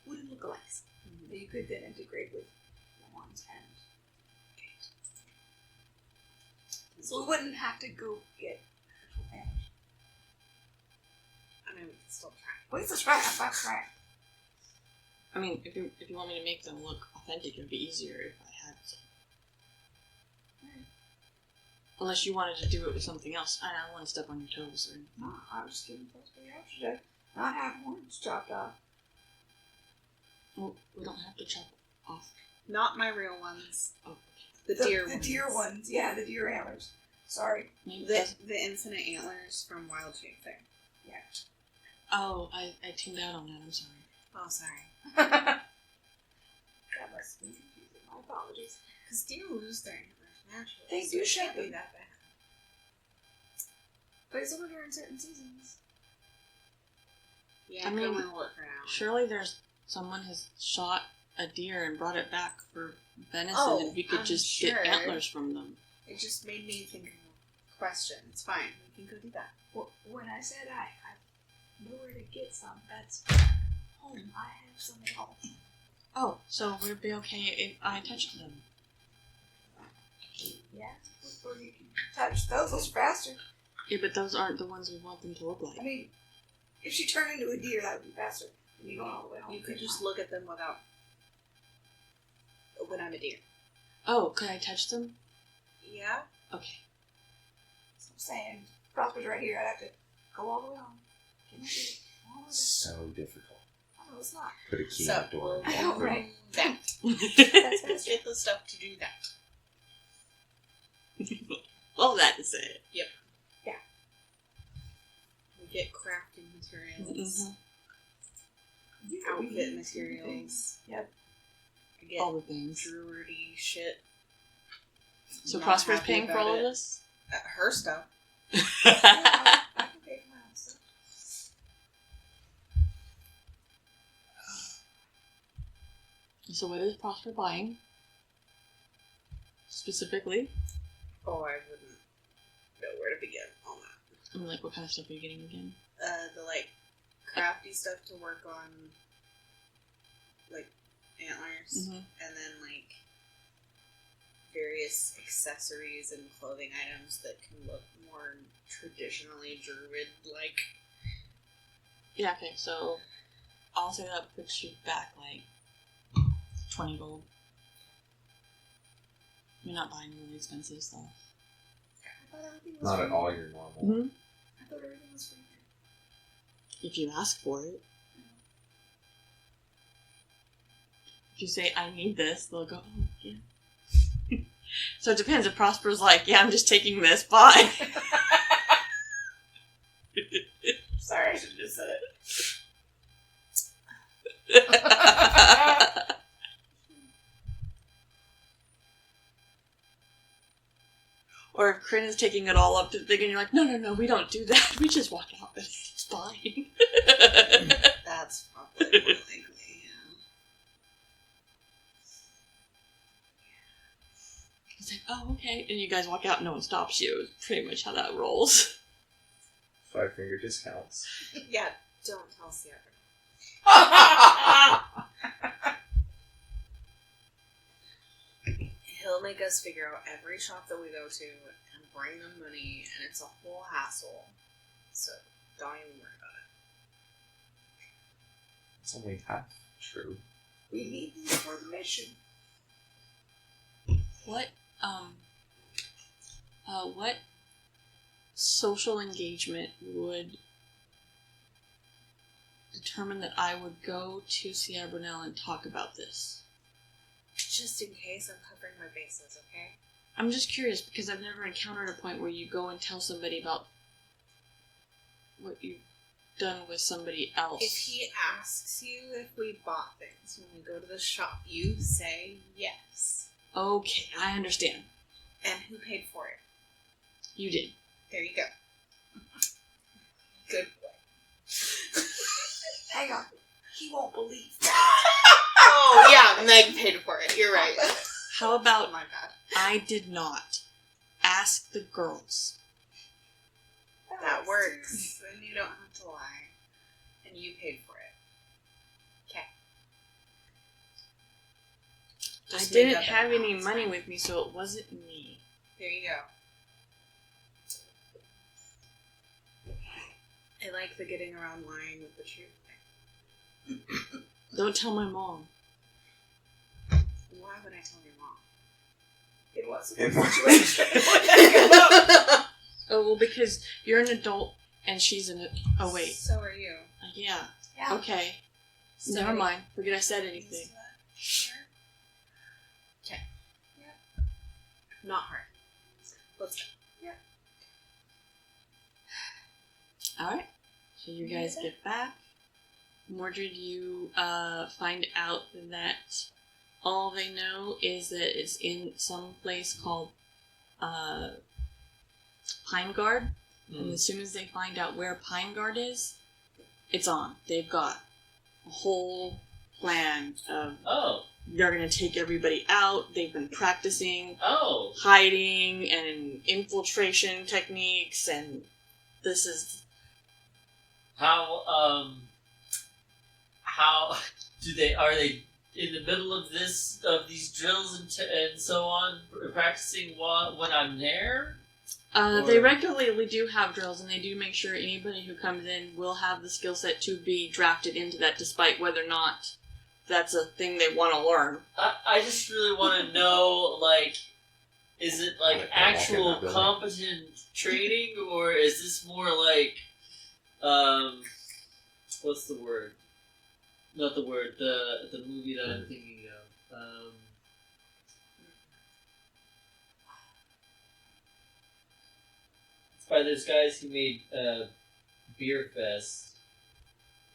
Wooden lookalikes that you could then integrate with horns and gate. So we wouldn't have to go get actual antlers. I mean, we can still try. Wait, let's try it. I'm about to try it. I mean, if you want me to make them look authentic, it would be easier if I had some. Unless you wanted to do it with something else. I don't want to step on your toes or anything. No, I was just giving folks the option to not have horns chopped off. Well, we don't have to chop off. Not my real ones. Oh, The deer ones. The deer ones. Yeah, the deer antlers. Sorry. maybe it The, doesn't- the infinite antlers from Wild Shape thing. Oh, I tuned out on that. I'm sorry. Oh, sorry. That must be confusing. My apologies. Because deer lose their antlers naturally. They so do it shed can't be them. that bad. But it's only during certain seasons. Yeah, I I mean, mean, look for now. Surely there's someone has shot a deer and brought it back for venison, Oh, and we could I'm just sure. get antlers from them. It just made me think of a question. It's fine. We can go do that. Well, when I said I know where to get some, that's home. I have some at home. Oh, so we'd be okay if I touched them. Yeah. Or you can touch those. Those are faster. Yeah, but those aren't the ones we want them to look like. I mean, if she turned into a deer, that would be faster than you going all the way home. You could just look at them without. When I'm a deer. Oh, could I touch them? Yeah. Okay. That's what I'm saying. Prosper's right here. I'd have to go all the way home. Get my deer. All the way back. So difficult. Oh, it's not. Put a key So, in the door. I know, right? That. That's faster. Get the stuff to do that. All that to say. We get crafting materials, Mm-hmm. outfit materials. Yep. I get All the things. druidy shit. So Not Prosper's happy paying for about all it. of this? Her stuff. I can pay for my own stuff. So what is Prosper buying? Specifically? Oh, I wouldn't know where to begin on that. I mean, like, what kind of stuff are you getting again? The like crafty stuff to work on, like antlers, Mm-hmm. and then like various accessories and clothing items that can look more traditionally druid-like. Yeah, okay, so I'll say that puts you back, like, 20 gold. You're not buying really expensive stuff. I thought everything was Not free. at all your normal. Mm-hmm. I thought everything was free. If you ask for it. If you say, I need this, they'll go, oh, yeah. So it depends. If Prosper's like, yeah, I'm just taking this, bye. Sorry, I should have just said it. Or if Kryn is taking it all up to the thing and you're like, no, we don't do that. We just walk out. It's fine. That's probably more likely. It's like, oh, okay. And you guys walk out and no one stops you. It's pretty much how that rolls. 5-finger discounts. Yeah, don't tell Sierra. He'll make us figure out every shop that we go to and bring them money, and it's a whole hassle. So don't even worry about it. It's only half true. We need these for the mission. What social engagement would determine that I would go to Sierra Brunel and talk about this? Just in case, I'm covering my bases, okay? I'm just curious because I've never encountered a point where you go and tell somebody about what you've done with somebody else. If he asks you if we bought things when we go to the shop, you say yes. Okay, I understand. And who paid for it? You did. There you go. Good boy. Hang on. He won't believe. Oh, yeah, Meg paid for it. You're right. How about Oh, my bad. I did not ask the girls? That works. Then you don't have to lie. And you paid for it. Okay. I didn't have any money with me, so it wasn't me. There you go. I like the getting around lying with the truth thing. Don't tell my mom. Why would I tell your mom? It was In a what situation. Oh, well, because you're an adult and she's an... Oh, wait. So are you. Yeah. Yeah. Okay. So Never mind. Forget I said anything. Okay. Yeah. Not hard. Let's go. Alright. So you guys get back. Mordred, you find out that all they know is that it's in some place called Pine Guard. And as soon as they find out where Pine Guard is, it's on. They've got a whole plan of Oh. they're going to take everybody out. They've been practicing Oh. hiding and infiltration techniques, and this is... How do they, are they in the middle of these drills and so on, practicing when I'm there? They regularly do have drills, and they do make sure anybody who comes in will have the skill set to be drafted into that, despite whether or not that's a thing they want to learn. I just really want to know, like, is it like actual competent training, or is this more like, what's the word? Not the word, the movie that I'm thinking of. It's by those guys who made Beer Fest.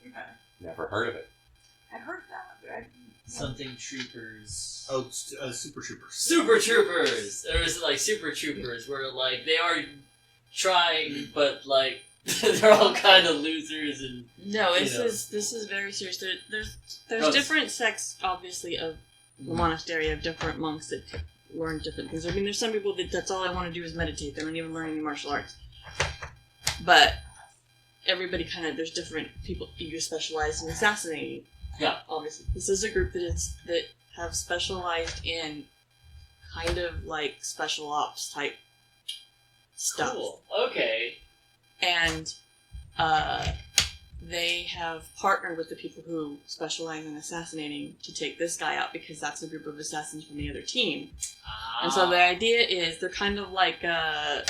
Okay. Never heard of it. I heard that, but I didn't. Something Troopers. Oh, Super Troopers. Super Troopers! There was like Super Troopers where like they are trying, but like they're all kind of losers and. No, this is very serious. There's different sects, obviously, of the monastery, of different monks that learn different things. I mean, there's some people that's all I want to do is meditate. They don't even learn any martial arts. But everybody there's different people. You specialize in assassinating. Yeah. Obviously, this is a group that have specialized in kind of like special ops type stuff. Cool. Okay. And they have partnered with the people who specialize in assassinating to take this guy out, because that's a group of assassins from the other team. And so the idea is they're kind of like the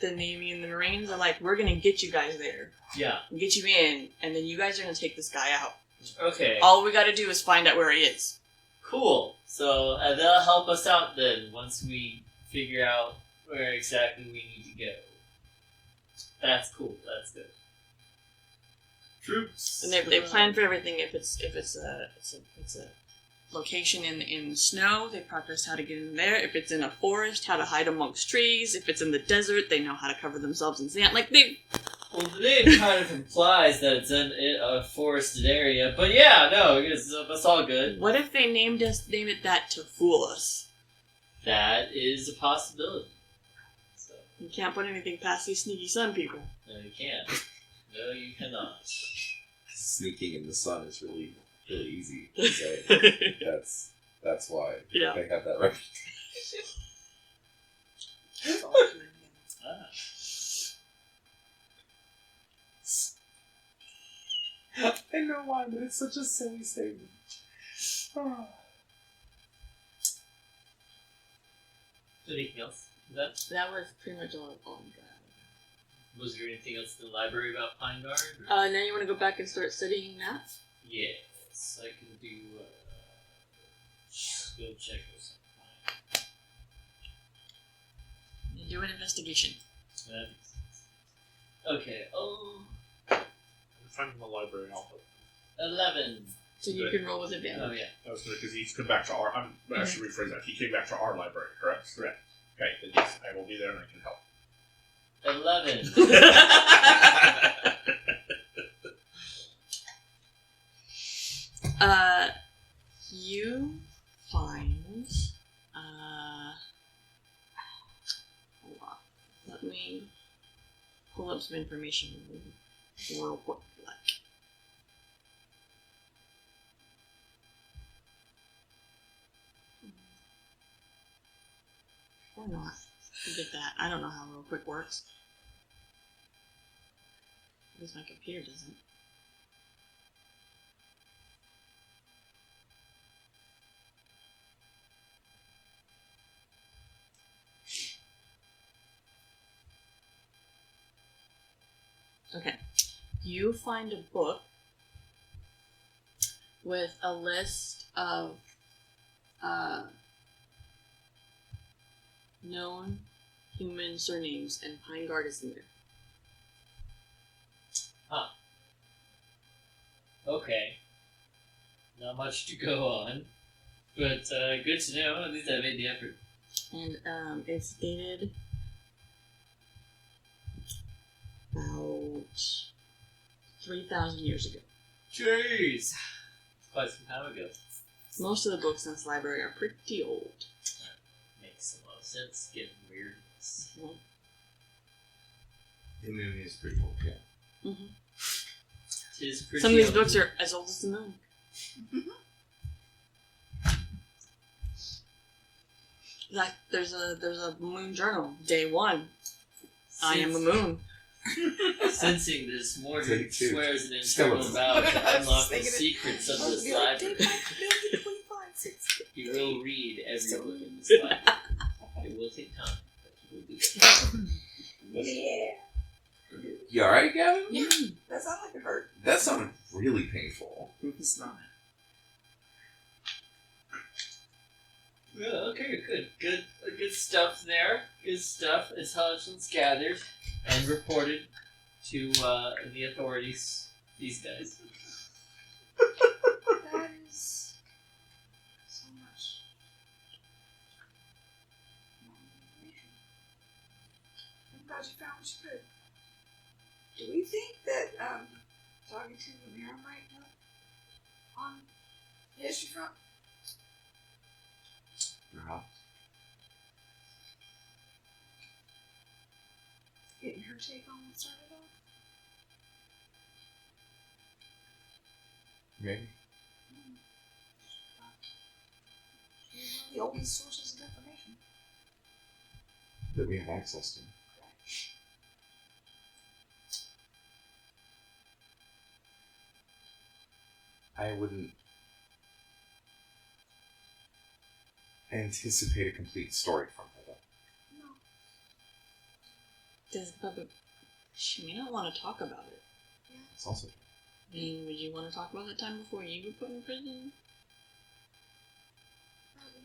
Navy and the Marines are like, we're gonna get you guys there. Yeah. Get you in, and then you guys are gonna take this guy out. Okay. All we gotta do is find out where he is. Cool. So they'll help us out then once we figure out where exactly we need to go. That's cool. That's good. Troops. And they plan for everything. If it's a location in snow, they practice how to get in there. If it's in a forest, how to hide amongst trees. If it's in the desert, they know how to cover themselves in sand. Like they. Well, the name kind of implies that it's in a forested area, but yeah, no, that's all good. What if they named it that to fool us? That is a possibility. So, You can't put anything past these sneaky sun people. no, you can't. No, you cannot. Sneaking in the sun is really, really easy to say. That's why Yeah. they have that reputation. It's all good, yeah. Ah. I know why, but it's such a silly statement. Oh. Anything else? That was pretty much all I'm got. Was there anything else in the library about Pine Guard? Now you want to go back and start studying that? Yes, I can do skill check or something. You do an investigation. That makes sense. Okay, Find him in the library and I'll help. 11. So you Good. can roll with advantage. Oh, yeah. That was good because he's come back to our. I should rephrase that. He came back to our library, correct? Correct. Okay, then yes, I will be there and I can help. 11. You find, hold on. Let me pull up some information real quick. Or not. Forget that. I don't know how real quick works. At least my computer doesn't. Okay. You find a book with a list of known human surnames, and Pine Guard is in there. Okay. Not much to go on, but good to know. At least I made the effort. And it's dated about 3,000 years ago. Jeez! Quite some time ago. Most of the books in this library are pretty old. Makes a lot of sense, given weirdness. The movie is pretty old, yeah. Tis pretty Some of these old. books are as old as the moon. Like, there's a moon journal. Day 1. I am a moon. Sensing this, Mordred Take two. swears an Still internal a- vow to I was unlock the thinking it- secrets of I was this gonna be like, library. take my 25, He will read every Still- book in this library. It will take time, but he will do it. Yeah. You alright, Gavin? Yeah. That sounds like it hurt. That sounded really painful. It's not. Yeah, okay, good stuff there. Good stuff. Intelligence gathered and reported to the authorities. These guys. That is so much. I'm glad you found what you could. Do we think that talking to Mira might help on the history front? Perhaps. Getting her take on what started off? Maybe. She's one of the oldest sources of information. That we have access to. I wouldn't anticipate a complete story from her, though. No. Does Bubba... She may not want to talk about it. It's also true. I mean, would you want to talk about that time before you were put in prison? Probably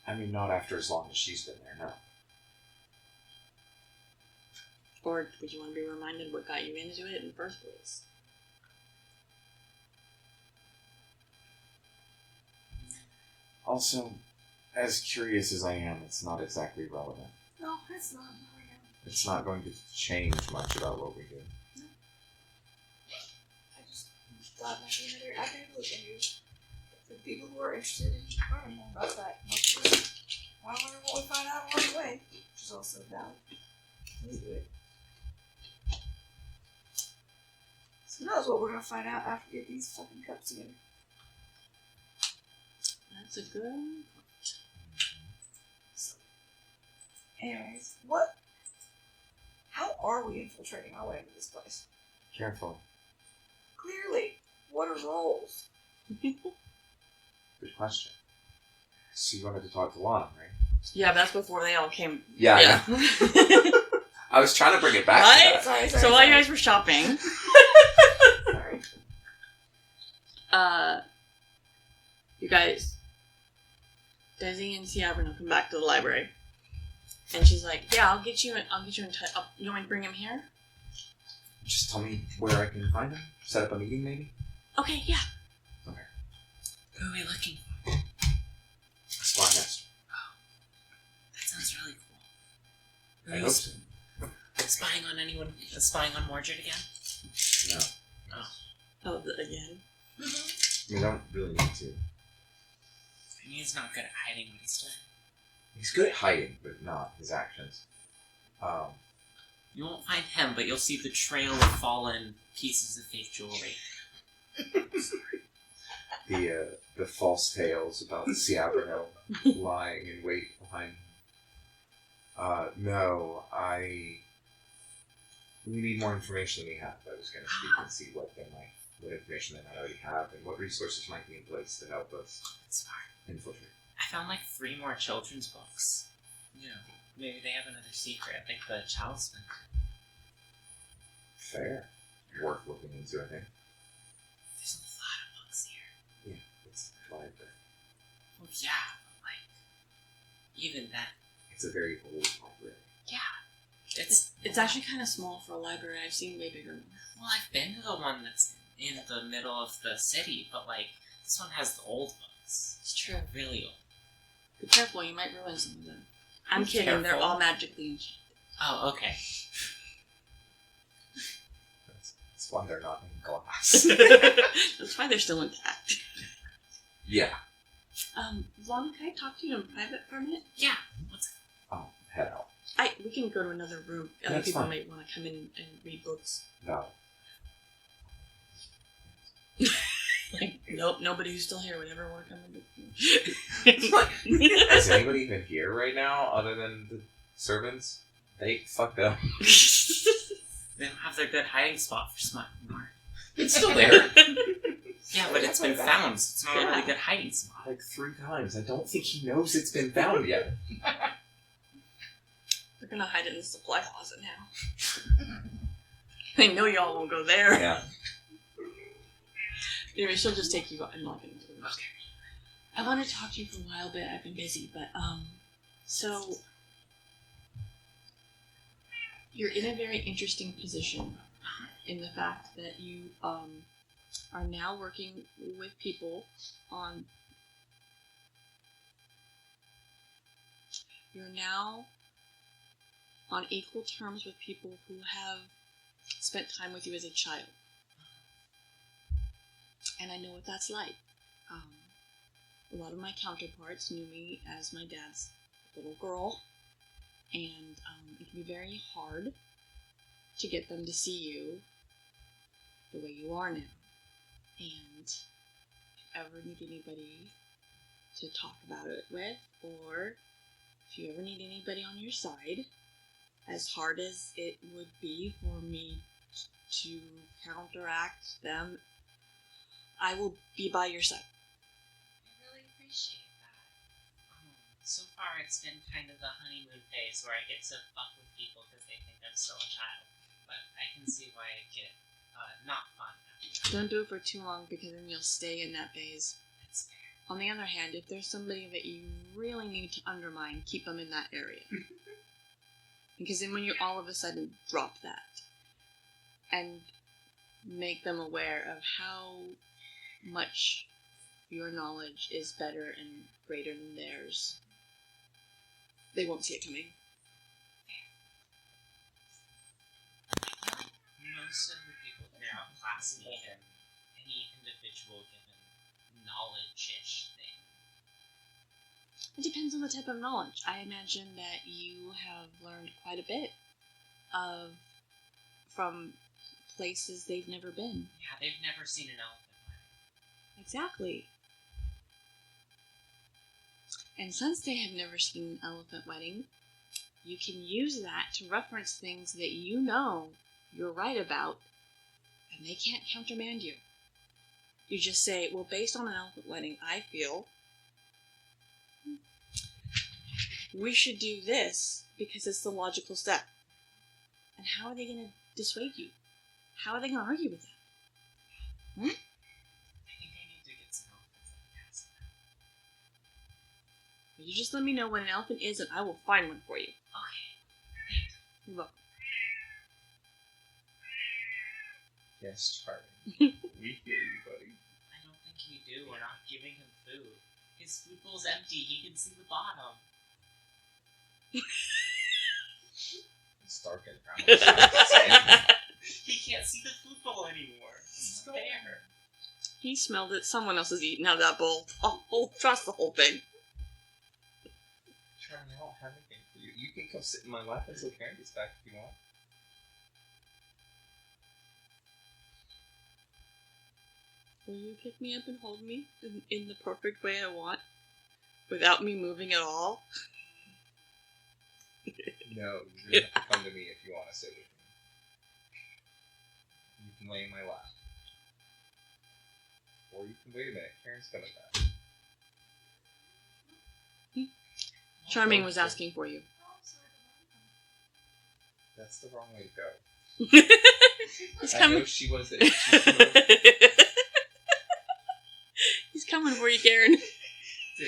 not. I mean, not after as long as she's been there, no. Or would you want to be reminded what got you into it in the first place? Also, as curious as I am, it's not exactly relevant. No, it's not. No, I know. It's not going to change much about what we do. I just thought maybe another avenue to look into for people who are interested in learning more about that. Most of us want to learn what we find out along the way, which is also valid. We do it. So who knows what we're gonna find out after we get these fucking cups together. That's a good... So, anyways, how are we infiltrating our way into this place? Careful. Clearly, what are roles? Good question. So you wanted to talk to Lana, right? Yeah, but that's before they all came. Yeah, Yeah. I was trying to bring it back Right? to that. Sorry. So while you guys were shopping, Sorry. you guys, Desi and Ciabrino come back to the library, and she's like, "Yeah, I'll get you in touch. You want me to bring him here? Just tell me where I can find him. Set up a meeting, maybe? Okay, yeah. Okay. Who are we looking for? A spy master. That sounds really cool. I hope so. Spying on anyone? Spying on Mordred again? No. Oh, again. We don't really need to. I mean, he's not good at hiding what he's doing. He's good at hiding, but not his actions. You won't find him, but you'll see the trail of fallen pieces of fake jewelry. The false tales about Ciabrino lying in wait behind him. No, we need more information than we have. I was going to speak and see what information they might already have and what resources might be in place to help us That's smart. infiltrate. I found like 3 more children's books. Yeah. Maybe they have another secret, like the Child Spender. Fair. Worth looking into, I think. There's a lot of books here. Yeah, it's a library. Well, yeah, but like, even that. It's a very old library. Yeah. It's actually kind of small for a library. I've seen way bigger ones. Well, I've been to the one that's in the middle of the city, but like, this one has the old books. It's true. They're really old. Be careful, you might ruin some of them. I'm Be kidding. They're careful. all magically enchanted. Oh, okay. That's why they're not in glass. That's why they're still intact. Yeah. Lana, can I talk to you in private for a minute? Yeah. What's Oh, head out. We can go to another room. Other That's people fine. might want to come in and read books. No. Like, no. Nope, nobody who's still here would ever work on the Is anybody even here right now other than the servants? They fucked up. They don't have their good hiding spot for smut anymore. It's still there. Yeah, but it's been found. So it's not a really good hiding spot. Like 3 times. I don't think he knows it's been found yet. They're gonna hide it in the supply closet now. They know y'all won't go there. Yeah. Anyway, she'll just take you out and lock it into the room. Okay. I wanted to talk to you for a while, but I've been busy. But, so... You're in a very interesting position in the fact that you, are now working with people on... You're now on equal terms with people who have spent time with you as a child. And I know what that's like. A lot of my counterparts knew me as my dad's little girl, and it can be very hard to get them to see you the way you are now. And if you ever need anybody to talk about it with, or if you ever need anybody on your side, as hard as it would be for me to counteract them, I will be by your side. I really appreciate that. So far, it's been kind of the honeymoon phase where I get to fuck with people because they think I'm still a child. But I can see why it get not fun after that. Don't do it for too long because then you'll stay in that phase. That's fair. On the other hand, if there's somebody that you really need to undermine, keep them in that area. Because then when you all of a sudden drop that and make them aware of how much your knowledge is better and greater than theirs, they won't see it coming. Most of the people here outclass me in any individual given knowledge-ish thing. It depends on the type of knowledge. I imagine that you have learned quite a bit from places they've never been. Yeah, they've never seen an elephant. Exactly. And since they have never seen an elephant wedding, you can use that to reference things that you know you're right about, and they can't countermand you. You just say, well, based on an elephant wedding, I feel we should do this because it's the logical step. And how are they going to dissuade you? How are they going to argue with that? I think I need to get some elephants at the castle now. You just let me know what an elephant is, and I will find one for you. Okay. You're welcome. Yes, Charlie. We hear you, buddy. I don't think you do. We're not giving him food. His food bowl's empty. He can see the bottom. It's dark and brown. He can't see the food bowl anymore. It's not there. He smelled it. Someone else is eating out of that bowl. Oh, trust the whole thing. Charlie, I don't have anything for you. You can come sit in my lap until Karen gets back if you want. Will you pick me up and hold me in the perfect way I want? Without me moving at all? No, you have to come to me if you want to sit with me. You can lay in my lap. Or you can wait a minute. Karen's coming back. Charming was asking for you. That's the wrong way to go. He's I coming. know she was there. She's coming over. He's coming for you, Karen. I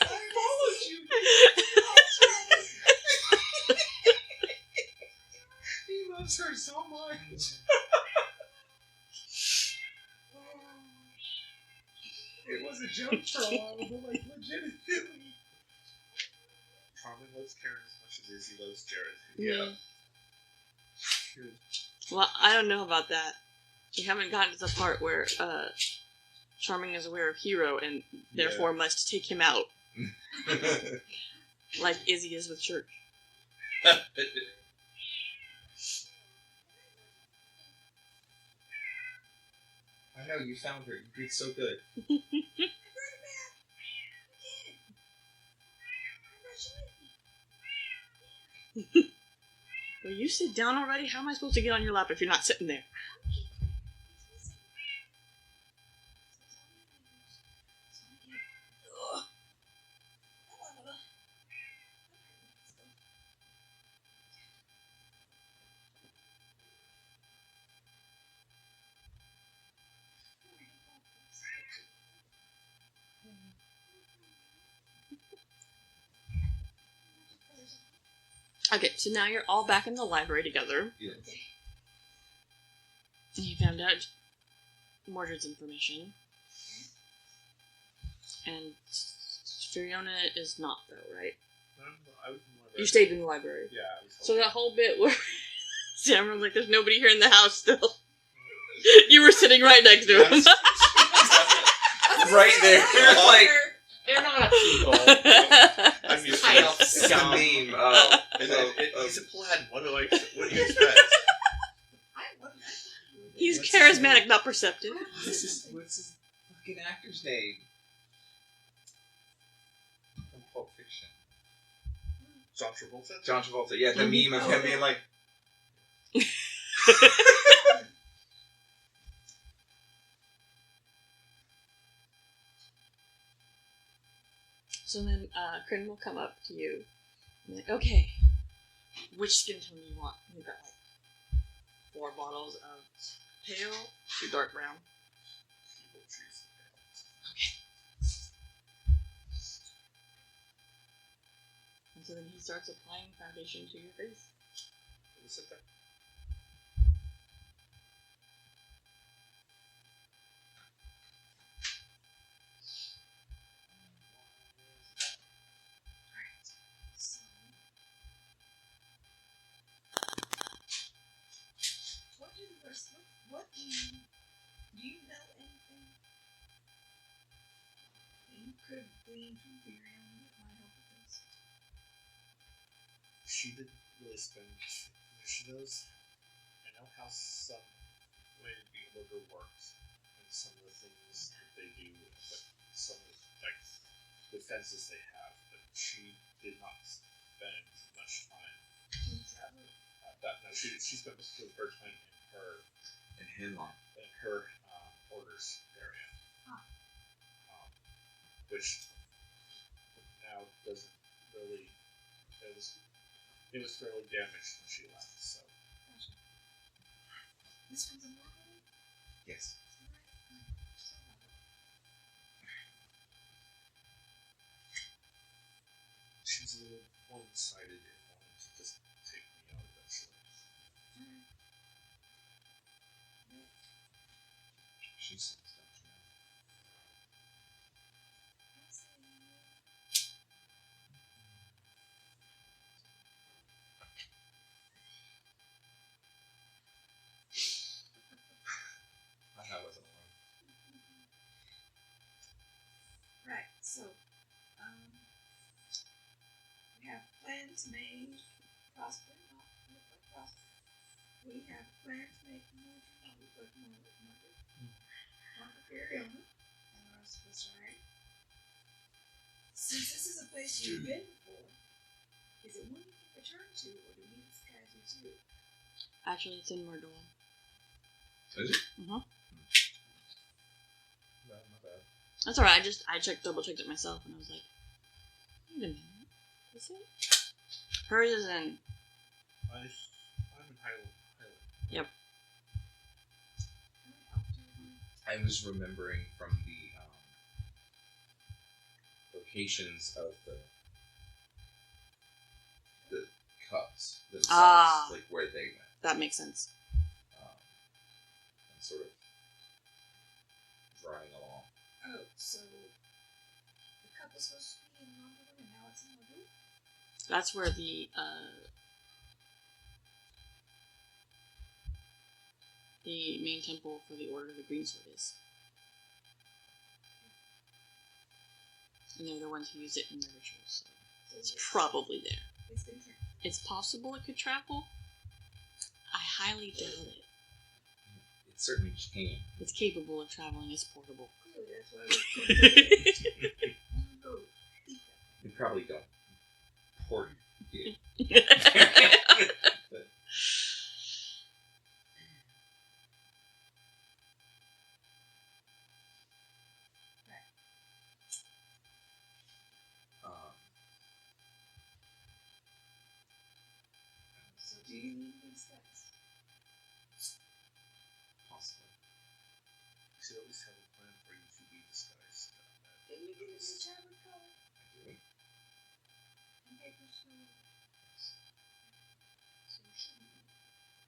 followed you. He loves her so much. It was a joke for a while, but like legitimately. Charming loves Karen as much as Izzy loves Jared. Yeah. Good. Well, I don't know about that. We haven't gotten to the part where Charming is aware of Hero and therefore must take him out, like Izzy is with Church. I know, you found her. You did so good. I brought her back. I did. I brought you with me. Will you sit down already? How am I supposed to get on your lap if you're not sitting there? Okay, so now you're all back in the library together. Yes. And you found out Mordred's information. And Fiona is not, though, right? I was in the library. You stayed in the library. Yeah. I was So that whole bit where Sam was like, there's nobody here in the house still. You were sitting right next to him. Right there. Like, They're not people. I'm used Kind to of it. it's the scum. meme. He's a plaid. What do you expect? He's What's his charismatic, name? not perceptive. What's his fucking actor's name? From Pulp Fiction. John Travolta? John Travolta. Yeah, the meme of him being like, So then Kryn will come up to you and be like, okay, which skin tone do you want? We've got like 4 bottles of pale to dark brown. Okay. And so then he starts applying foundation to your face. We'll sit there. So, what do you know anything that you could glean from Virion that might help with this? She didn't really spend initiatives. I know how some way the order works and some of the things that they do, but some of the like defenses they have. But she did not spend much time at that. No, she spent most of her time in Hinlock. in her orders area, which now doesn't really. It was fairly damaged when she left. So Gotcha. This one's a mortal? Yes. she was a little one-sided and wanted to just take me out eventually. She sings, don't you know? I wasn't alone. Right, so, we have a plan to make Prosper not look like Prosper. We have a plan to make Mordred not look like Mordred. One for Furiona, and the rest of us, right? Since this is a place you've been before, is it one you can return to, or do we need to guide you to? Actually, it's in Mordor. Is it? Uh-huh. No, not bad. That's alright, I double checked it myself, and I was like, wait a minute, is it? Hers is in. I'm in Highland. I was remembering from the locations of the cups themselves, like where they went, That makes sense. and sort of drawing along. Oh, so the cup was supposed to be in London and now it's in Mordor? That's where the main temple for the Order of the Greensword is. And they're the ones who use it in their rituals, so it's probably there. It's been turned. It's possible it could travel. I highly doubt it. certainly can. It's capable of traveling. It's portable. That's why we They probably don't port it. But, So do you need these guys? possibly. You should always have a plan for you to be disguised. Didn't you get a new tablet color? I do. And paper smooth? So you shouldn't be.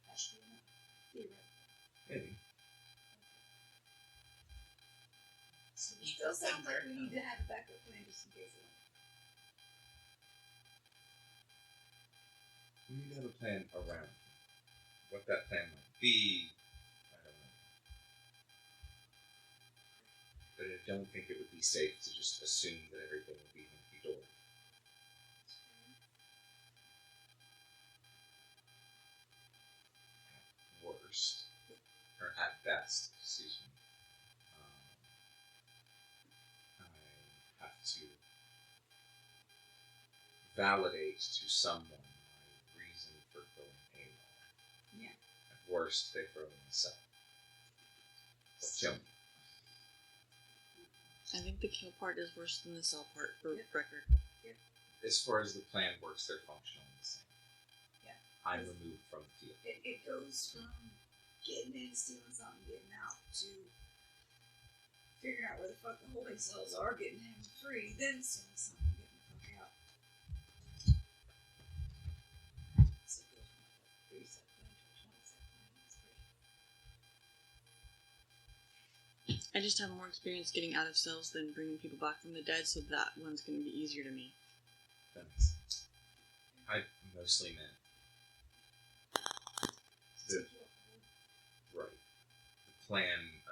That should be enough. Theoretically. Maybe. So it still sounds like we need to have a backup plan just in case. We need to have a plan around it. What that plan might be, I don't know. But I don't think it would be safe to just assume that everything will be hunky-dory. At worst, or at best, excuse me, I have to validate to someone my reason for going AWOL. Yeah. At worst, they throw in the cell. Or kill me. I think the kill part is worse than the sell part, for record. As far as the plan works, they're functionally the same. Yeah. I'm removed from the field. It goes from getting in, stealing something, getting out, to figuring out where the fuck the holding cells are, getting him free, then stealing something, getting the fuck out. So it goes from like a 3-set plan to a 20-set plan. It's pretty. I just have more experience getting out of cells than bringing people back from the dead, so that one's going to be easier to me. That makes sense. I mostly meant the right. The plan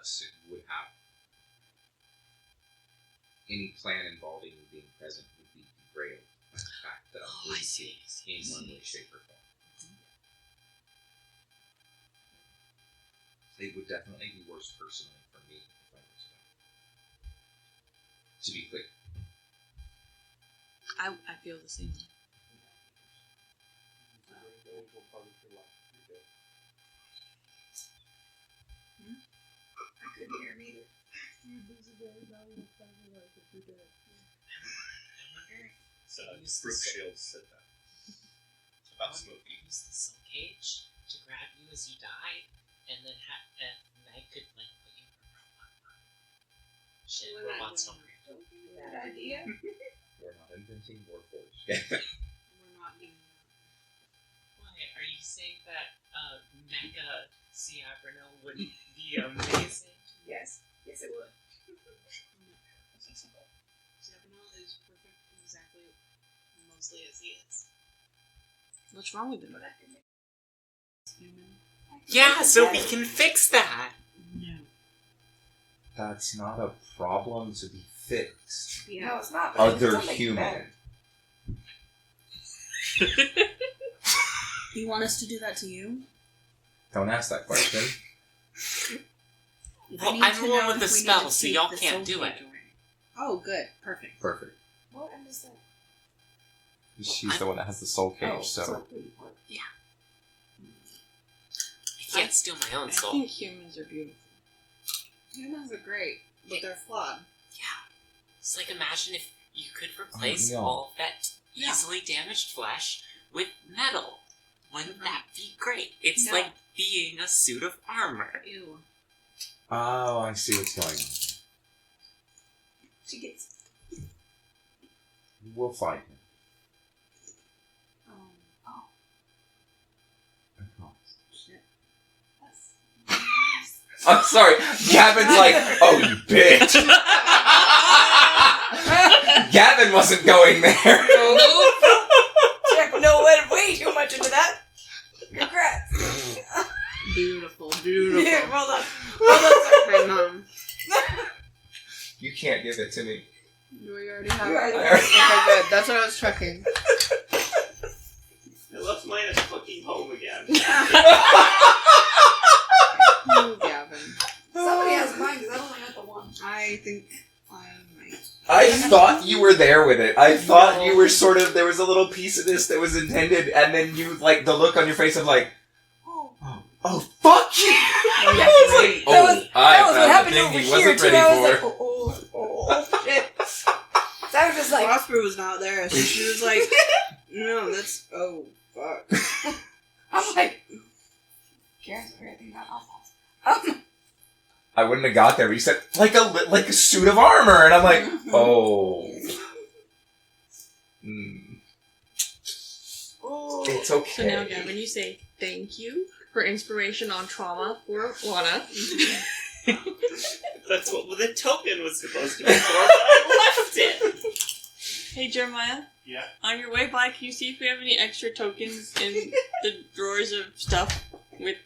would have any plan involving you being present would be derailed by the fact that I'm I see. in one way, shape, or form. It would definitely be worse personally for me if I were to die. To be clear. I feel the same way. I couldn't hear him either. So Brooke Shields said that. About Smokey. Use the soul cage to grab you as you die, and then Meg could like put you in a robot. Shit, We're not robots doing don't Don't give me that idea. We're not inventing Warforged. We're not doing that. Why are you saying that Mecha Ciabrino would be amazing? Yes. Yes, it would. Zabinal is perfect exactly mostly as he is. What's wrong with them? But I can make Human. Yeah, so we can fix that. No. That's not a problem to be fixed. Yeah. No, it's not. But Other it's something better. human. You want us to do that to you? Don't ask that question. Well, I need I'm to the know one with if the we need spell, to so take y'all the can't soul do it. cage away. Oh, good. Perfect. Perfect. What? I missed that. She's the one that has the soul cage, Oh, so. I can't steal my own I soul. think humans are beautiful. Humans are great, but they're flawed. Yeah. It's like imagine if you could replace yeah. all of that Yeah. easily damaged flesh with metal. Wouldn't that be great? It's No. like being a suit of armor. Ew. Oh, I see what's going on. She gets. We'll find him. Oh. I promise. Shit. That's. I'm sorry. Gavin's like, oh, you bitch. Gavin wasn't going there. Jack, no, went way too much into that. Congrats. Beautiful, beautiful. Yeah, well done. Well done, sir. Hey, Mom. You can't give it to me. We already have You it. already have Okay, it. good. That's what I was checking. I left mine at fucking home again. Oh, Gavin. mine because I only got the one. I think I might. I thought you were there with it. I thought you were sort of, there was a little piece of this that was intended, and then you, like, the look on your face of like, oh, fuck you! That was what happened thing over he here, wasn't too. I was ready like, oh, shit. So I was just like, Prosper was not there, so she was like, no, that's, oh, fuck. I'm like, Karen's over here, I think got awful. I wouldn't have got there, but you said, like a suit of armor, and I'm like, oh. It's okay. So now, Gavin, you say thank you for inspiration on trauma for Lana. That's what the token was supposed to be for, but I left it. Hey, Jeremiah. Yeah. On your way by, can you see if we have any extra tokens in the drawers of stuff with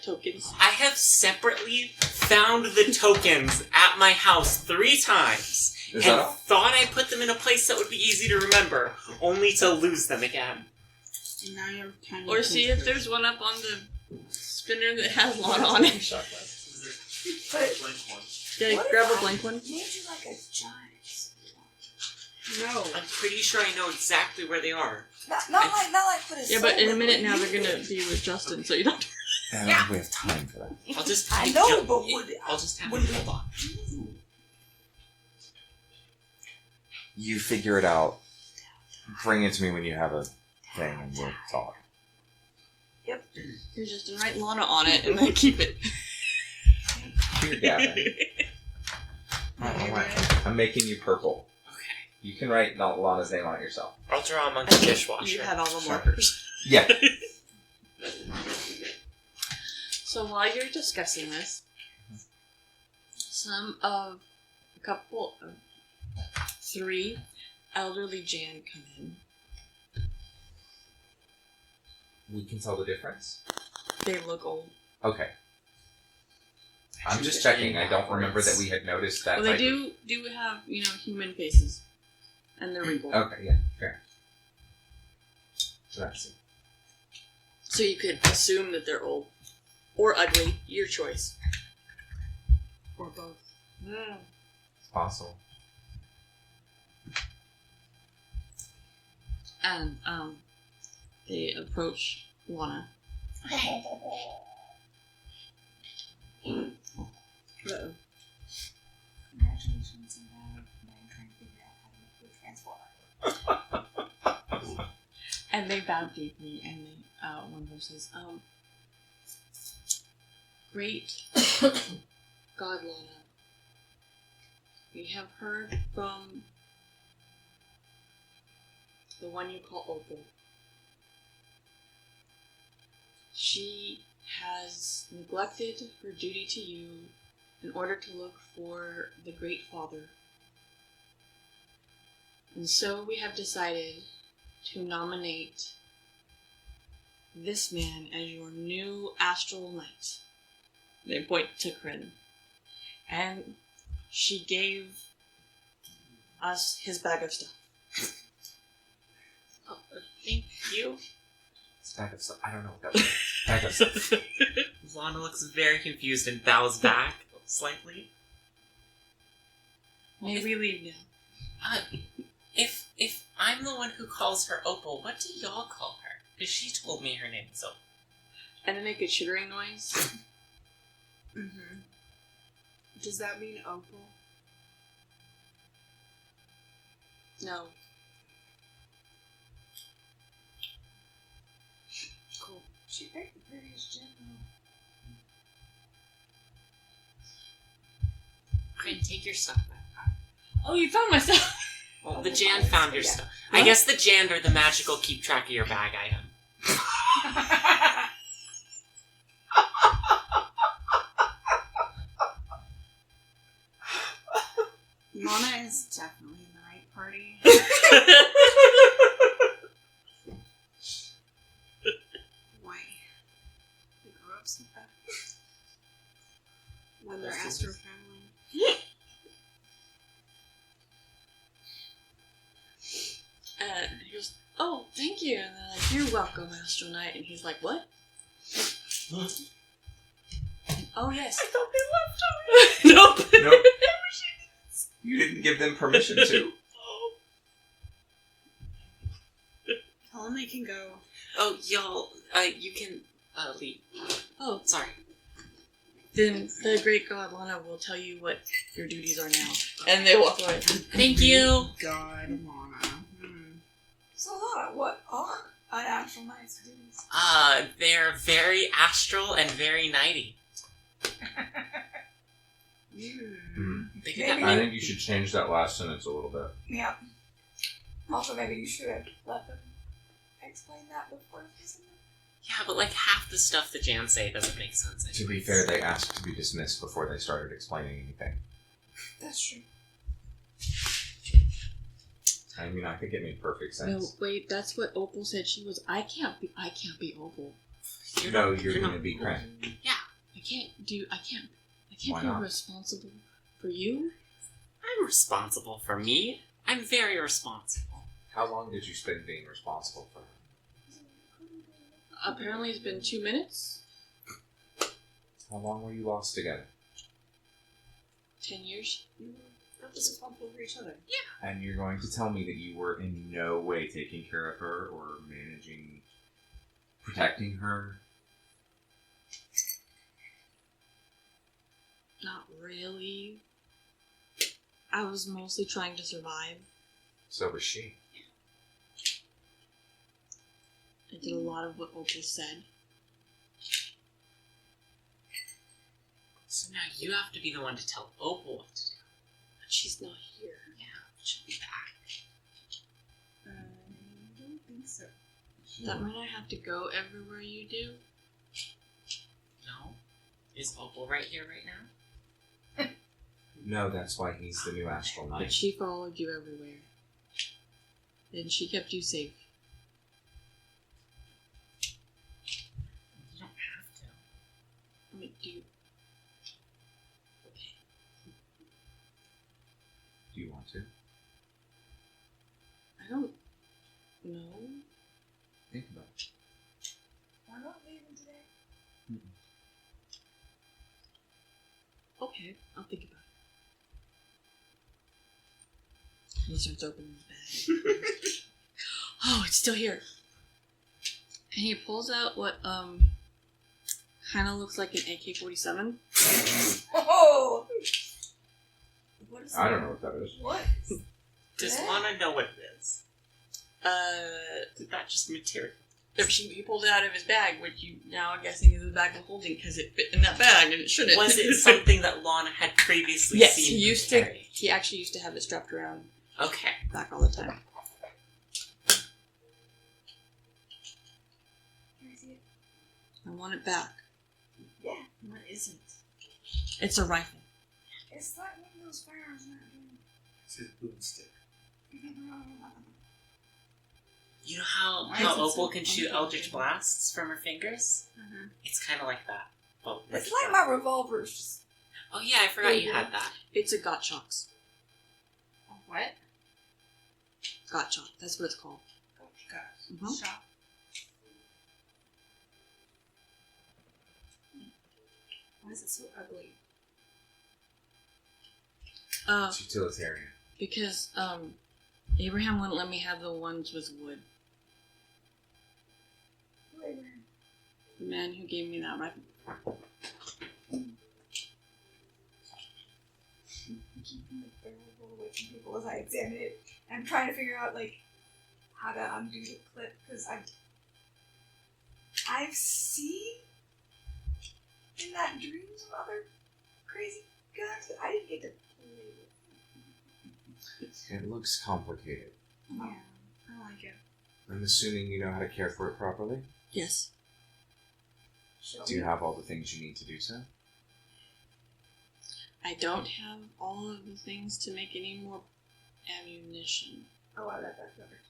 tokens? I have separately found the tokens at my house 3 times Is that and all? thought I put them in a place that would be easy to remember, only to lose them again. Now you're tiny. Or see if there's one up on the spinner that has Lana on it. Shot glass. But Blank one. Yeah, what grab if a blank one. made you like a giant. No. I'm pretty sure I know exactly where they are. Not like put a Yeah, but in a soul minute in now it. they're gonna be with Justin, so you don't. I don't think we have time for that. I'll just. I know, but would I'll just have would it. we- Hold on. You figure it out. Bring it to me when you have a thing, and we'll talk. You're just to write Lana on it and then keep it. Dear Gavin. I'm making you purple. Okay. You can write Lana's name on it yourself. I'll draw a monkey dishwasher. You had all the Sure. markers. Yeah. So while you're discussing this, a couple of 3 elderly Jan come in. We can tell the difference? They look old. Okay. I'm just checking. I don't remember that we had noticed that. Well, they type do have, human faces. And they're wrinkled. Okay, yeah, fair. Let's see. So you could assume that they're old. Or ugly. Your choice. Or both. It's possible. And, they approach Lana. Uh-oh. Congratulations on that. I'm trying to figure out how to make you transform. And they bow deeply, and they, one of them says, Great God, Lana, we have heard from the one you call Opal. She has neglected her duty to you in order to look for the Great Father. And so we have decided to nominate this man as your new astral knight. They point to Kryn. And she gave us his bag of stuff. Oh, thank you. Stack of stuff. I don't know what that was. Stack of stuff. Lana looks very confused and bows back slightly. May we leave now? If I'm the one who calls her Opal, what do y'all call her? Because she told me her name is Opal. And then make a chittering noise. Mm-hmm. Does that mean opal? No. Cool. She picked the prettiest gem Kryn, take your stuff back. Oh, you found my stuff! Well, the Jan found your stuff. I guess the Jan or the magical keep track of your bag item. Lana is definitely in the right party. Why? They grew up so fast. When they're astro traveling. And he goes, oh, thank you. And they're like, you're welcome, Astral Knight. And he's like, what? Oh, yes. I thought they left No. give them permission to. Tell them they can go. Oh, y'all, you can leave. Oh, Sorry. then the great god Lana will tell you what your duties are now. And they walk away. Thank you. God, Lana. So, Lana, what are an actual knight's duties? They're very astral and very nighty. They could Maybe. I think you should change that last sentence a little bit. Yeah. Also, maybe you should have let them explain that before. Yeah, but like half the stuff that Jan say doesn't make sense. To be fair, they asked to be dismissed before they started explaining anything. That's true. I mean, I think it made perfect sense. No, wait, that's what Opal said she was. I can't be Opal. You're not going to Opal. be Cran. I can't Why be not? responsible for you. I'm responsible for me. I'm very responsible. How long did you spend being responsible for her? Apparently it's been 2 minutes. How long were you lost together? 10 years. They're just responsible for each other. And you're going to tell me that you were in no way taking care of her or managing, protecting her? Not really. I was mostly trying to survive. So was she. I did a lot of what Opal said. So now you have to be the one to tell Opal what to do. But she's not here. Yeah, but she'll be back. I don't think so. That mean I have to go everywhere you do? No? Is Opal right here right now? No, that's why he's the new Astral But Knight. she followed you everywhere. And she kept you safe. You don't have to. I mean, do you... Okay. Do you want to? I don't know. Think about it. We're not leaving today. Okay, I'll think about it. He starts opening his bag. Oh, it's still here. And he pulls out what, kind of looks like an AK-47. Oh! What is I don't know what that is. What? Does Yeah. Lana know what it is? Did that just material? He pulled it out of his bag, which you now are guessing is the bag of holding because it fit in that bag and it shouldn't. Was it something that Lana had previously Yes, seen? he him used to. carry? He actually used to have it strapped around Okay. back all the time. Can I see it? I want it back. Yeah. What is it? It's a rifle. It's like one of those firearms not It's his boomstick. You know how Why is it Opal so can shoot uncomfortable? eldritch blasts from her fingers? Uh-huh. It's kind of like that. But It's with like that. my revolvers. Oh yeah, I forgot you had that. It's a Gottschalks. What? Gottschalk. That's what it's called. Oh, gosh. Mhm. Shop. Why is it so ugly? It's utilitarian. Because Abraham wouldn't let me have the ones with wood. The man who gave me that rifle. Keeping the barrel away from people as I examine it. I'm trying to figure out like how to undo the clip because I've seen in that dreams of other crazy guns, but I didn't get to play with. It looks complicated. Yeah, I don't like it. I'm assuming you know how to care for it properly? Yes. Do you have all the things you need to do so? I don't have all of the things to make any more ammunition. Oh, I got that covered.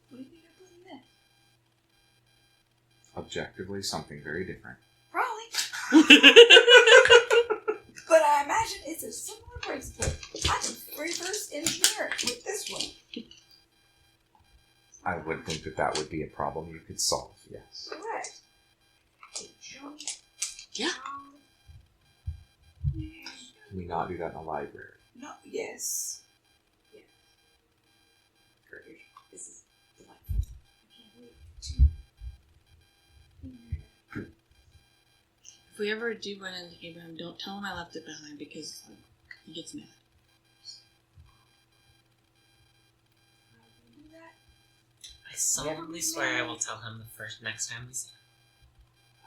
What do you think I put in there? Objectively, something very different. Probably. But I imagine it's a similar principle. I can reverse engineer it with this one. I would think that that would be a problem you could solve, yes. Correct. Yeah. Can we not do that in a library? No, yes. Great. This is delightful. I can't wait to. If we ever do run into Abraham, don't tell him I left it behind because he gets mad. Do that. I solemnly swear I will tell him the next time we see him.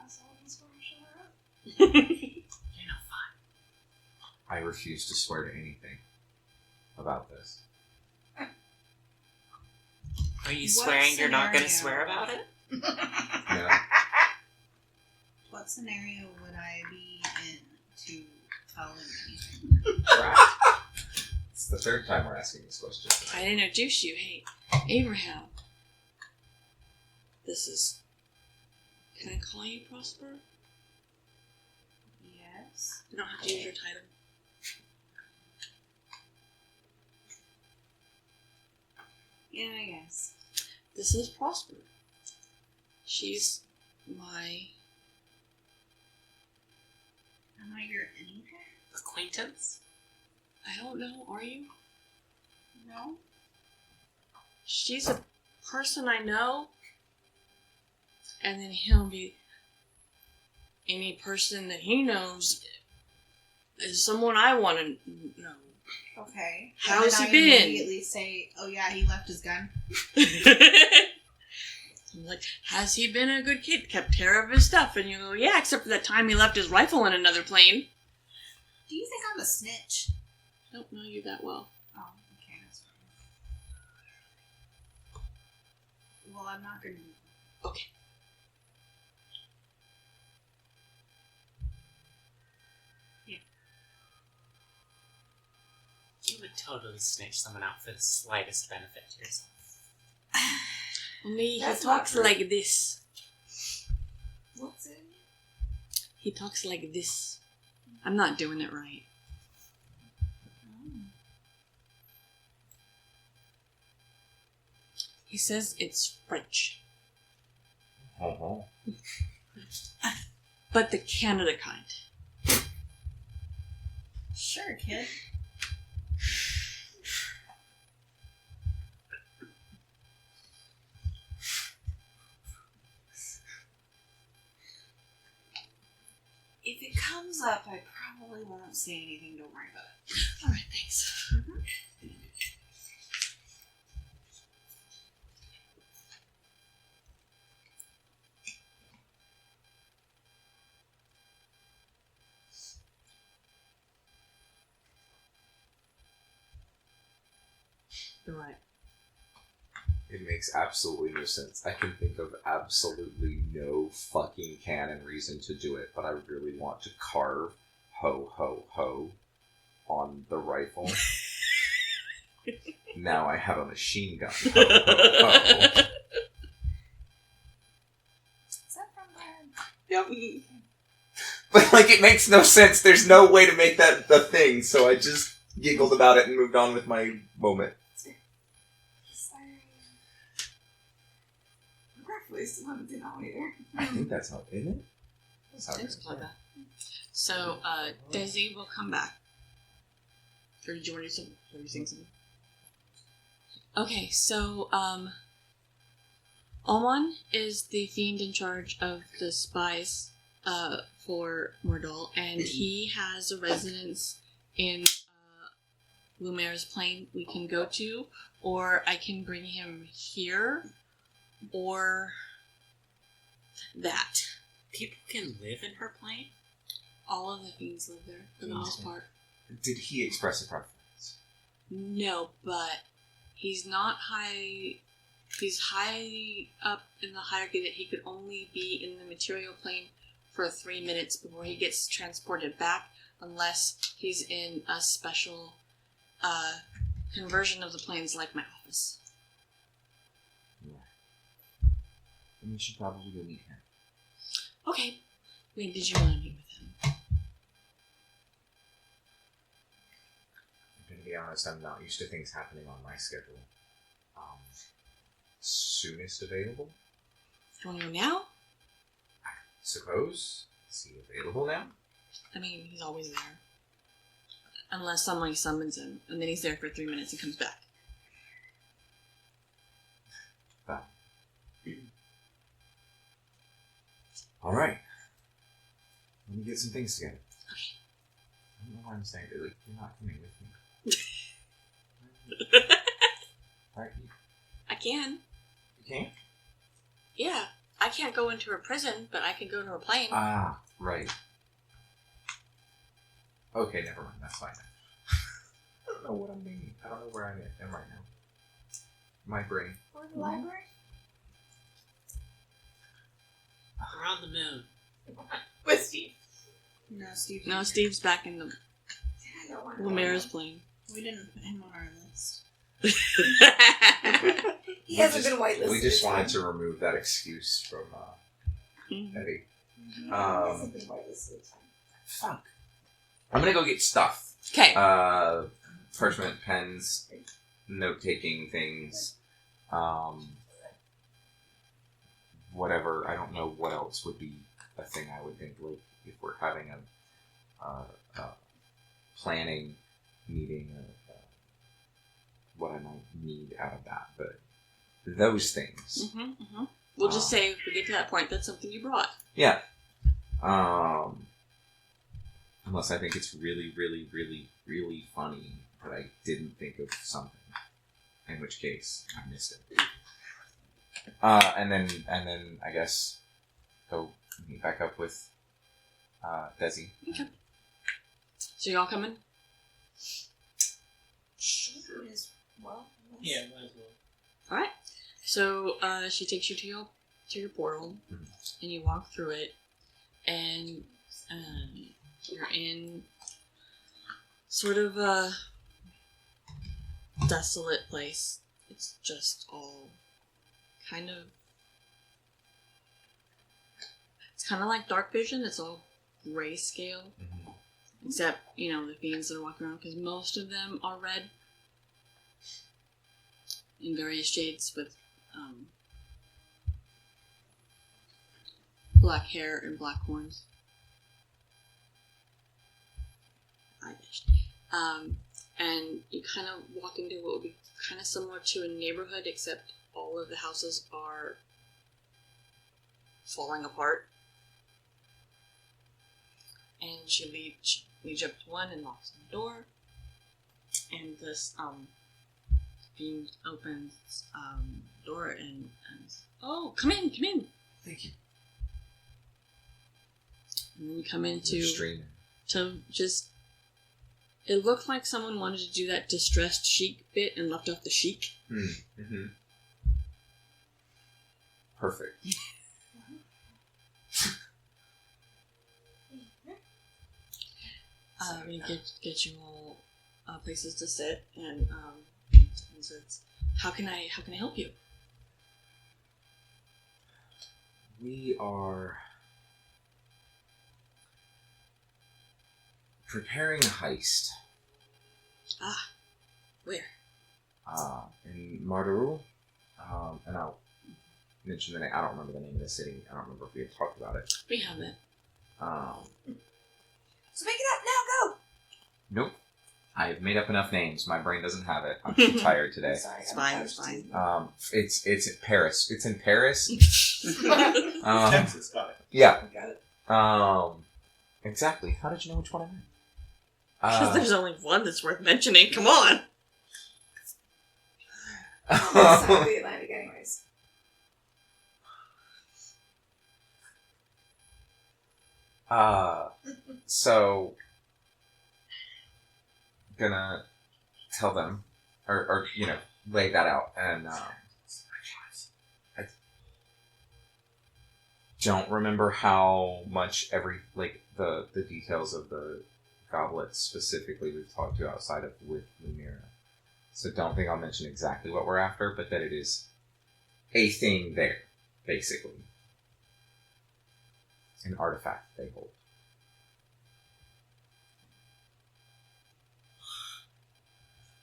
I saw this one show her up. You're no fun. I refuse to swear to anything about this. Are you What swearing you're not going to scenario? swear about it? Yeah. What scenario would I be in to tell him anything? Right. It's the third time we're asking this question. I introduce you. Hey, Abraham. This is. Can I call you Prosper? Yes. You don't have to use your title. Yeah, I guess. This is Prosper. She's my. Am I your anything? Acquaintance? I don't know. Are you? No. She's a person I know. And then he'll be. Any person that he knows is someone I want to know. Okay. How's And he then I been? immediately say, "Oh yeah, he left his gun." I'm like, has he been a good kid? Kept care of his stuff? And you go, yeah, except for that time he left his rifle in another plane. Do you think I'm a snitch? I don't know you that well. Oh, okay, that's fine. Well, I'm not gonna. Okay. You would totally snitch someone out for the slightest benefit to yourself. Only he That's talks not true. like this. What's it? He talks like this. I'm not doing it right. He says it's French. Uh-huh. But the Canada kind. Sure, kid. If it comes up, I probably won't say anything. Don't worry about it. Alright, thanks. You're right. It makes absolutely no sense. I can think of absolutely no fucking canon reason to do it, but I really want to carve ho ho ho on the rifle. Now I have a machine gun. Ho, ho, ho. Is that from Yep. But like, it makes no sense. There's no way to make that the thing, so I just giggled about it and moved on with my moment. Regretfully, still haven't seen that one either. I think that's how, isn't it? That's how it It's is. like that. So, Desi will come back. Or did you want to do something? Are you saying something? Okay, so, Almon is the fiend in charge of the spies, for Mordor, and he has a residence in, Lumaire's plane we can go to, or I can bring him here, or that. People can live in her plane? All of the fiends live there, for the most part. Did he express a preference? No, but he's not high. He's high up in the hierarchy that he could only be in the material plane for 3 minutes before he gets transported back, unless he's in a special conversion of the planes like my office. And we should probably go meet him. Okay. Wait, did you want to meet with him? I'm gonna be honest, I'm not used to things happening on my schedule. Soonest available? Do you want to go now? Suppose? Is he available now? I mean, he's always there. unless somebody summons him, and then he's there for 3 minutes and comes back. All right. Let me get some things together. I don't know why I'm saying it. Like, you're not coming with me. Right? I can. You can't? Yeah. I can't go into a prison, but I can go to a plane. Ah, right. Okay, never mind. That's fine. I don't know what I'm doing. I don't know where I am right now. My brain. Or the library? We're on the moon. With Steve. No, Steve. No, Steve's back in the I don't want to. Lumera's plane. We didn't put him on our list. He hasn't been whitelisted. We just wanted to remove that excuse from Eddie. He hasn't been whitelisted. Fuck. I'm gonna go get stuff. Okay. Parchment, pens, note-taking things, whatever. I don't know what else would be a thing I would think, like, if we're having a planning meeting, what I might need out of that, but those things. We'll just say if we get to that point, that's something you brought. Yeah. Unless I think it's really, really, really, really funny that I didn't think of something. In which case, I missed it. And then I guess go meet back up with Desi. Okay. So y'all coming? Sure as well. Yeah, might as well. All right. So she takes you to your portal, and you walk through it, and you're in sort of a desolate place. It's just all kind of. It's kind of like dark vision. It's all grayscale, except the fiends that are walking around, because most of them are red in various shades with black hair and black horns. And you kind of walk into what would be kind of similar to a neighborhood, except all of the houses are falling apart. And she leads you up to one and locks on the door. And this fiend opens the door and oh, come in. Thank you. And then you come into Streaming. to just. It looked like someone wanted to do that distressed chic bit and left off the chic. Mm-hmm. Perfect. We get you all places to sit, and says, "How can I help you?" We are preparing a heist. Ah, where? In Mardarul. And I'll mention the name. I don't remember the name of the city. I don't remember if we had talked about it. We have it. So make it up now. Go. Nope. I've made up enough names. My brain doesn't have it. I'm too tired today. I'm sorry. It's fine. It's fine. It's in Paris. It's in Paris. Texas, got it. Yeah. Got it. Exactly. How did you know which one I meant? Because there's only one that's worth mentioning. Come on. That's not the Atlantic, anyways. So gonna tell them, or lay that out, and I don't remember how much the details of the goblets specifically we've talked to outside of with Lumira. So don't think I'll mention exactly what we're after, but that it is a thing there, basically. An artifact they hold.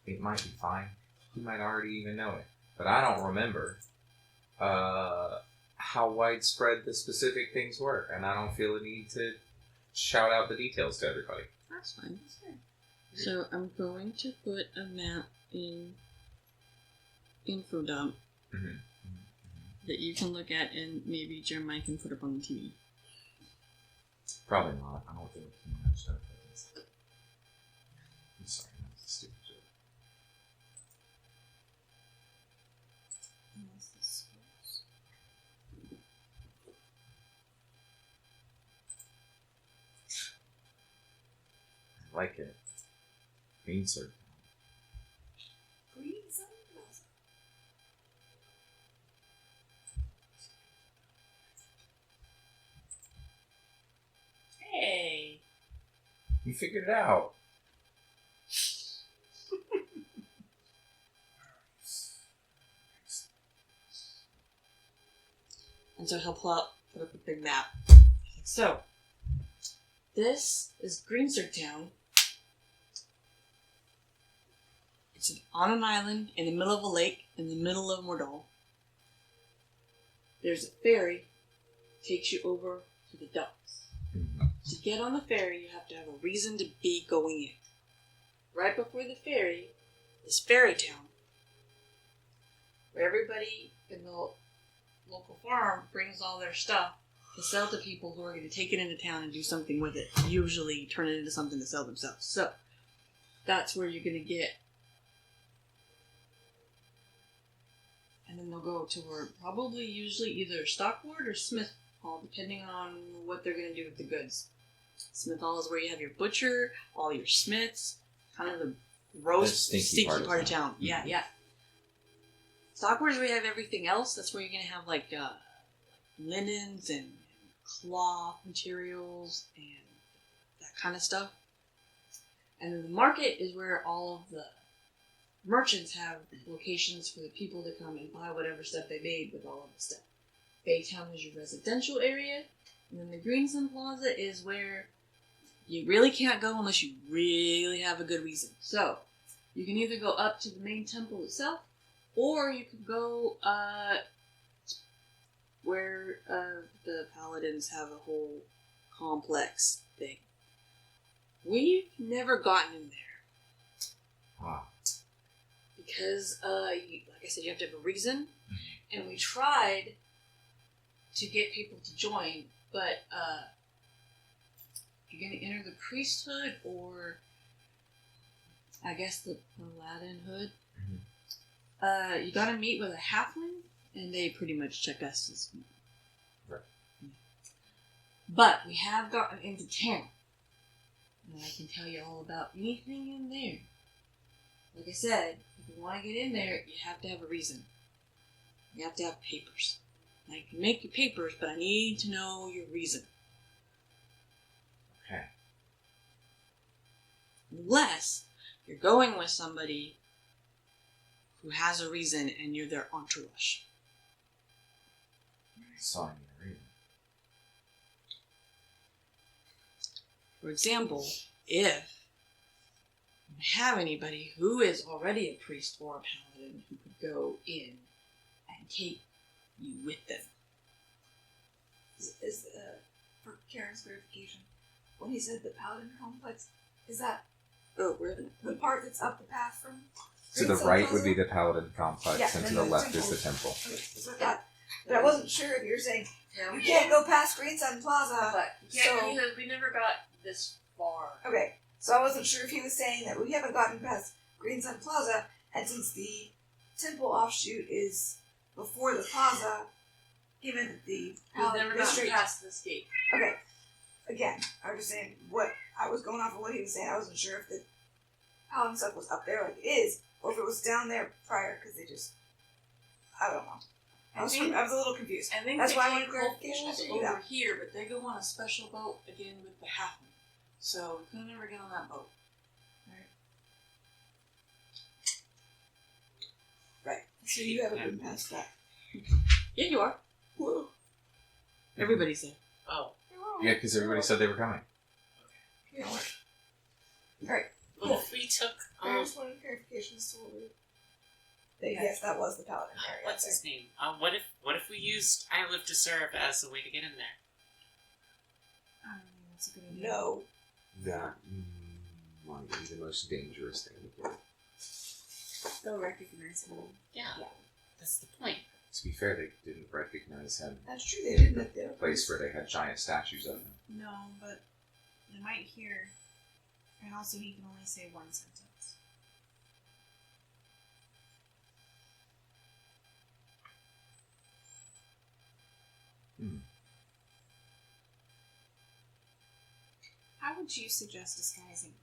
It might be fine. You might already even know it. But I don't remember how widespread the specific things were, and I don't feel a need to shout out the details to everybody. That's fine. So I'm going to put a map in info dump Mhm. that you can look at, and maybe Jeremiah can put up on the TV. Probably not. I don't think we can manage that. I'm sorry, that's a stupid joke. I like it. Green circle. Green Sun Plaza. Hey! You figured it out. And so he'll put up a big map. So, this is Greensirt Town. It's on an island in the middle of a lake in the middle of Mordor. There's a ferry that takes you over to the docks. To get on the ferry, you have to have a reason to be going in. Right before the ferry is Ferry Town, where everybody in the local farm brings all their stuff to sell to people who are going to take it into town and do something with it. Usually turn it into something to sell themselves. So, that's where you're going to get. And then they'll go to where probably usually either Stockport or Smith Hall, depending on what they're going to do with the goods. Smith Hall is where you have your butcher, all your smiths, kind of the gross, The stinky part of town. Mm-hmm. Yeah, yeah. Stockport is where you have everything else. That's where you're going to have like linens and cloth materials and that kind of stuff. And then the market is where all of the merchants have locations for the people to come and buy whatever stuff they made with all of the stuff. Baytown is your residential area, and then the Green Sun Plaza is where you really can't go unless you really have a good reason. So, you can either go up to the main temple itself, or you can go where the paladins have a whole complex thing. We've never gotten in there. Wow. Because, like I said, you have to have a reason. And we tried to get people to join, but if you're going to enter the priesthood or, I guess, the Paladin hood, you got to meet with a halfling, and they pretty much check us as. Right. But we have gotten into town, and I can tell you all about anything in there. Like I said, if you want to get in there, you have to have a reason. You have to have papers. I can make you papers, but I need to know your reason. Okay. Unless you're going with somebody who has a reason and you're their entourage. I saw you reading. For example, if you have anybody who is already a priest or a paladin who could go in and take you with them. Is for Karen's verification, when he said the Paladin Complex, is that Oh, we're the part that's up the path from? To the Green Sun right Plaza? would be the Paladin Complex, Yeah, and then to the the left temple. is the temple. Okay, that's what I thought. But I wasn't sure if you were saying you can't go past Green Sun Plaza. But So- because we never got this far. Okay, so I wasn't sure if he was saying that we haven't gotten past Green Sun Plaza, and since the temple offshoot is before the plaza, given that the We've never gotten district. past this gate. Okay, again, I was just saying what I was going off of what he was saying. I wasn't sure if the Paladin stuff was up there like it is, or if it was down there prior because they just. I don't know. I was a little confused. I think That's they why I take wanted clarification. I locals figured it over out. here, but they go on a special boat again with the halfling. So we could never get on that boat. Right. So you haven't been past that. Yeah, you are. Whoa. Everybody's there. Oh. Yeah, because everybody said they were coming. Yeah. Alright. What if we took I just wanted clarification as to what we. Yes, that was the Paladin area. what's his name? What if we used I Live to Serve as a way to get in there? That's a good idea. No. That might be the most dangerous thing to do. They'll recognize him. Yeah. That's the point. To be fair, they didn't recognize him. That's true. They didn't at A place where they had giant statues of him. No, but they might hear. And also, he can only say one sentence. How would you suggest disguising me?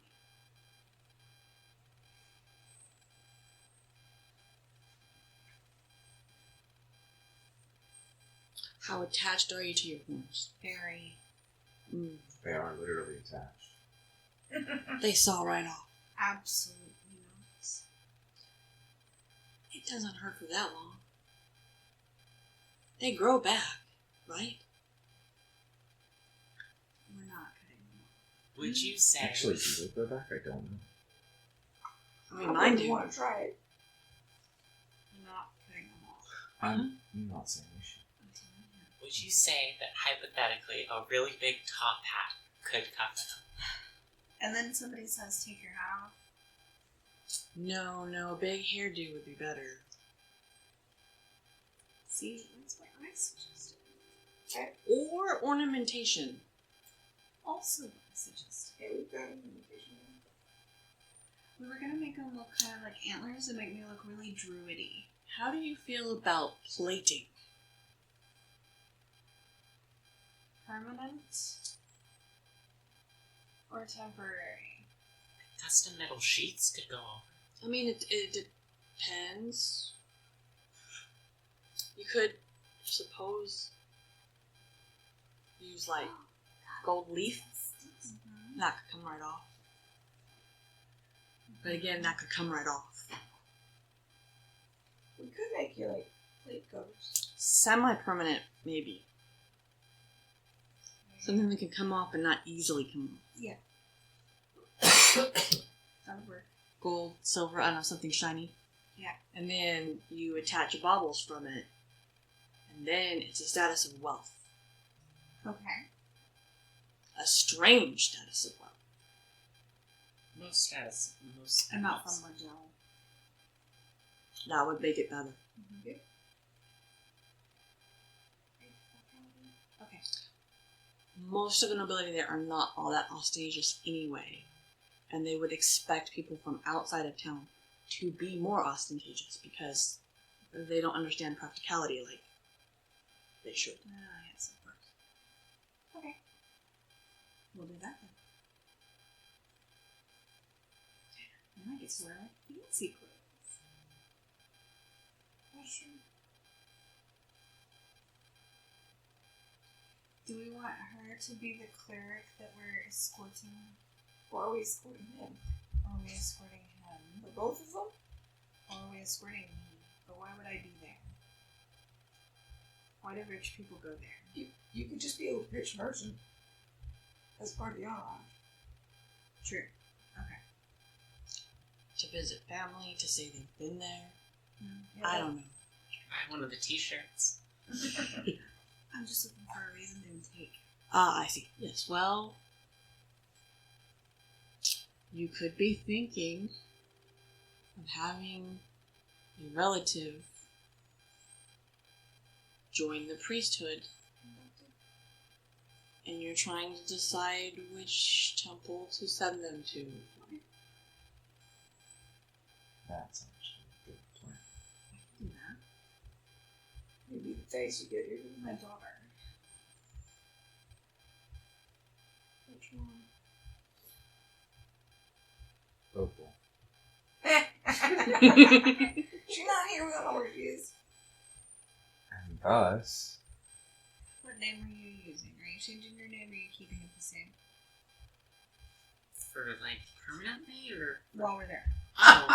How attached are you to your horns? Very. They are literally attached. They saw right off. Absolutely not. It doesn't hurt for that long. They grow back, right? We're not cutting them off. Would you say... Actually, do they go back? I don't know. I mean, mine do. want to try it. We're not cutting them off. I'm not saying we should. Would you say that hypothetically a really big top hat could cover them? And then somebody says, take your hat off. No, a big hairdo would be better. See, that's what I suggested. Or ornamentation. Also what I suggested. Hey, we've got an invitation. We were gonna make them look kind of like antlers and make me look really druidy. How do you feel about plating? Permanent? Or temporary? Custom metal sheets could go over. I mean, it depends. You could, I suppose, use like gold leaf. Mm-hmm. That could come right off. But again, that could come right off. We could make you like plate covers. Semi-permanent, maybe. Something that can come off and not easily come off. Yeah. That would work. Gold, silver, I don't know, something shiny. Yeah. And then you attach baubles from it. And then it's a status of wealth. Okay. A strange status of wealth. Most status. Most. I'm not from Margell. That would make it better. Okay. Most of the nobility there are not all that ostentatious anyway. And they would expect people from outside of town to be more ostentatious because they don't understand practicality like they should. Yes, of course. Okay. We'll do that then. And I get to wear like fancy clothes. That's true. Do we want her to be the cleric that we're escorting? Or are we escorting him? Or are we escorting him? The both of them? Or are we escorting me? But why would I be there? Why do rich people go there? You could just be a rich merchant as part of the entourage. True. Okay. To visit family, to say they've been there. Yeah. I don't know. Buy one of the t-shirts. I'm just looking for a reason to take. Ah, I see. Yes, well, you could be thinking of having a relative join the priesthood. And you're trying to decide which temple to send them to. That's actually a good plan. Do that. Maybe the face you get here to My daughter. which one? Opal. She's not here, we don't know where she is. And thus, What name are you using? Are you changing your name or are you keeping it the same? For, like, permanently, or... While we're there. Oh.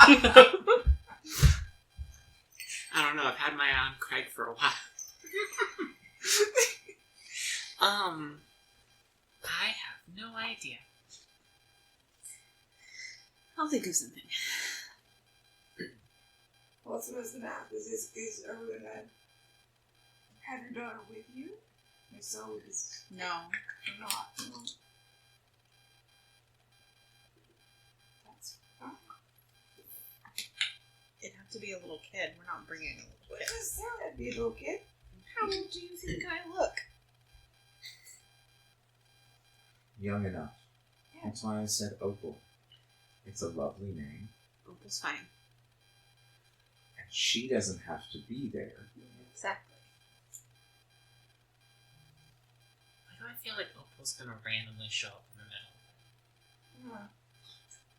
I don't know, I've had my eye on Craig for a while. I have no idea. I'll think of something. What's the math? Is are we gonna have your daughter with you? If so, is No. or not? No. to be a little kid. We're not bringing a little kid. Just sound like be a little kid. How old do you think I look? Young enough. That's why I said Opal. It's a lovely name. Opal's fine. And she doesn't have to be there. Exactly. Why do I feel like Opal's gonna randomly show up in the middle? Yeah.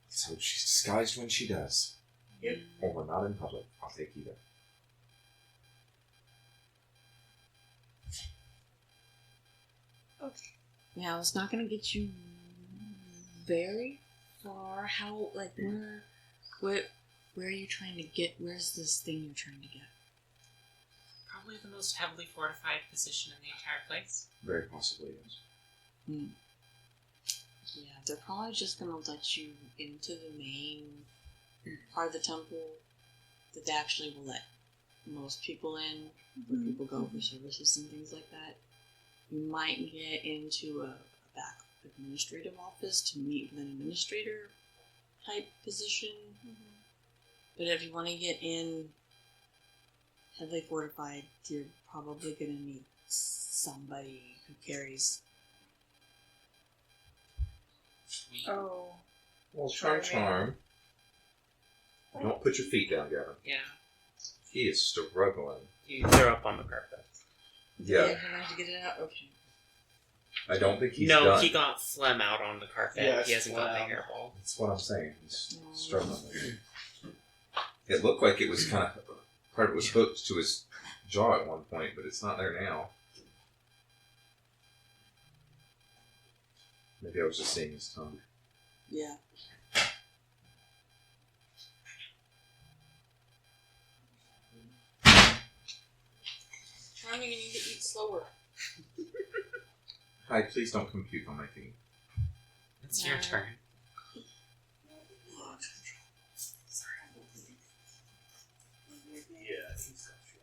So she's disguised when she does. Yep. Or we're not in public. I'll take either. Okay. Yeah, it's not gonna get you very far. How, like, where are you trying to get? Where's this thing you're trying to get? Probably the most heavily fortified position in the entire place. Very possibly, yes. Yeah, they're probably just gonna let you into the main part of the temple that they actually will let most people in, where people go for services and things like that. You might get into a back administrative office to meet with an administrator type position. But if you want to get in heavily fortified, you're probably going to need somebody who carries. Oh. Well, charm. Don't put your feet down, Gavin. Yeah. He is struggling. They're up on the carpet. Yeah. You managed to get it out? Okay. I don't think he's no, done. he got phlegm out on the carpet. Yeah, he hasn't got the phlegm. hairball. That's what I'm saying. He's struggling with it. It looked like it was kind of part of it was hooked to his jaw at one point, but it's not there now. Maybe I was just seeing his tongue. Yeah. Charming, you need to eat slower. Hi, please don't compute on my feet. It's your turn. Yeah, he's got you.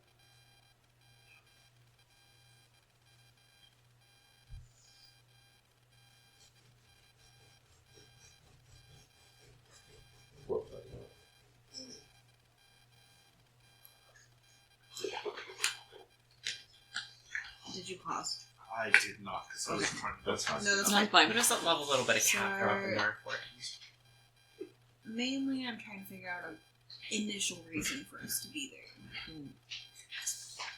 Did you pause? I did not, because I was trying to. That's fine. No, that's Not fine. fine. Put us up level a little bit of cap up in our fort. Mainly, I'm trying to figure out an initial reason for us to be there.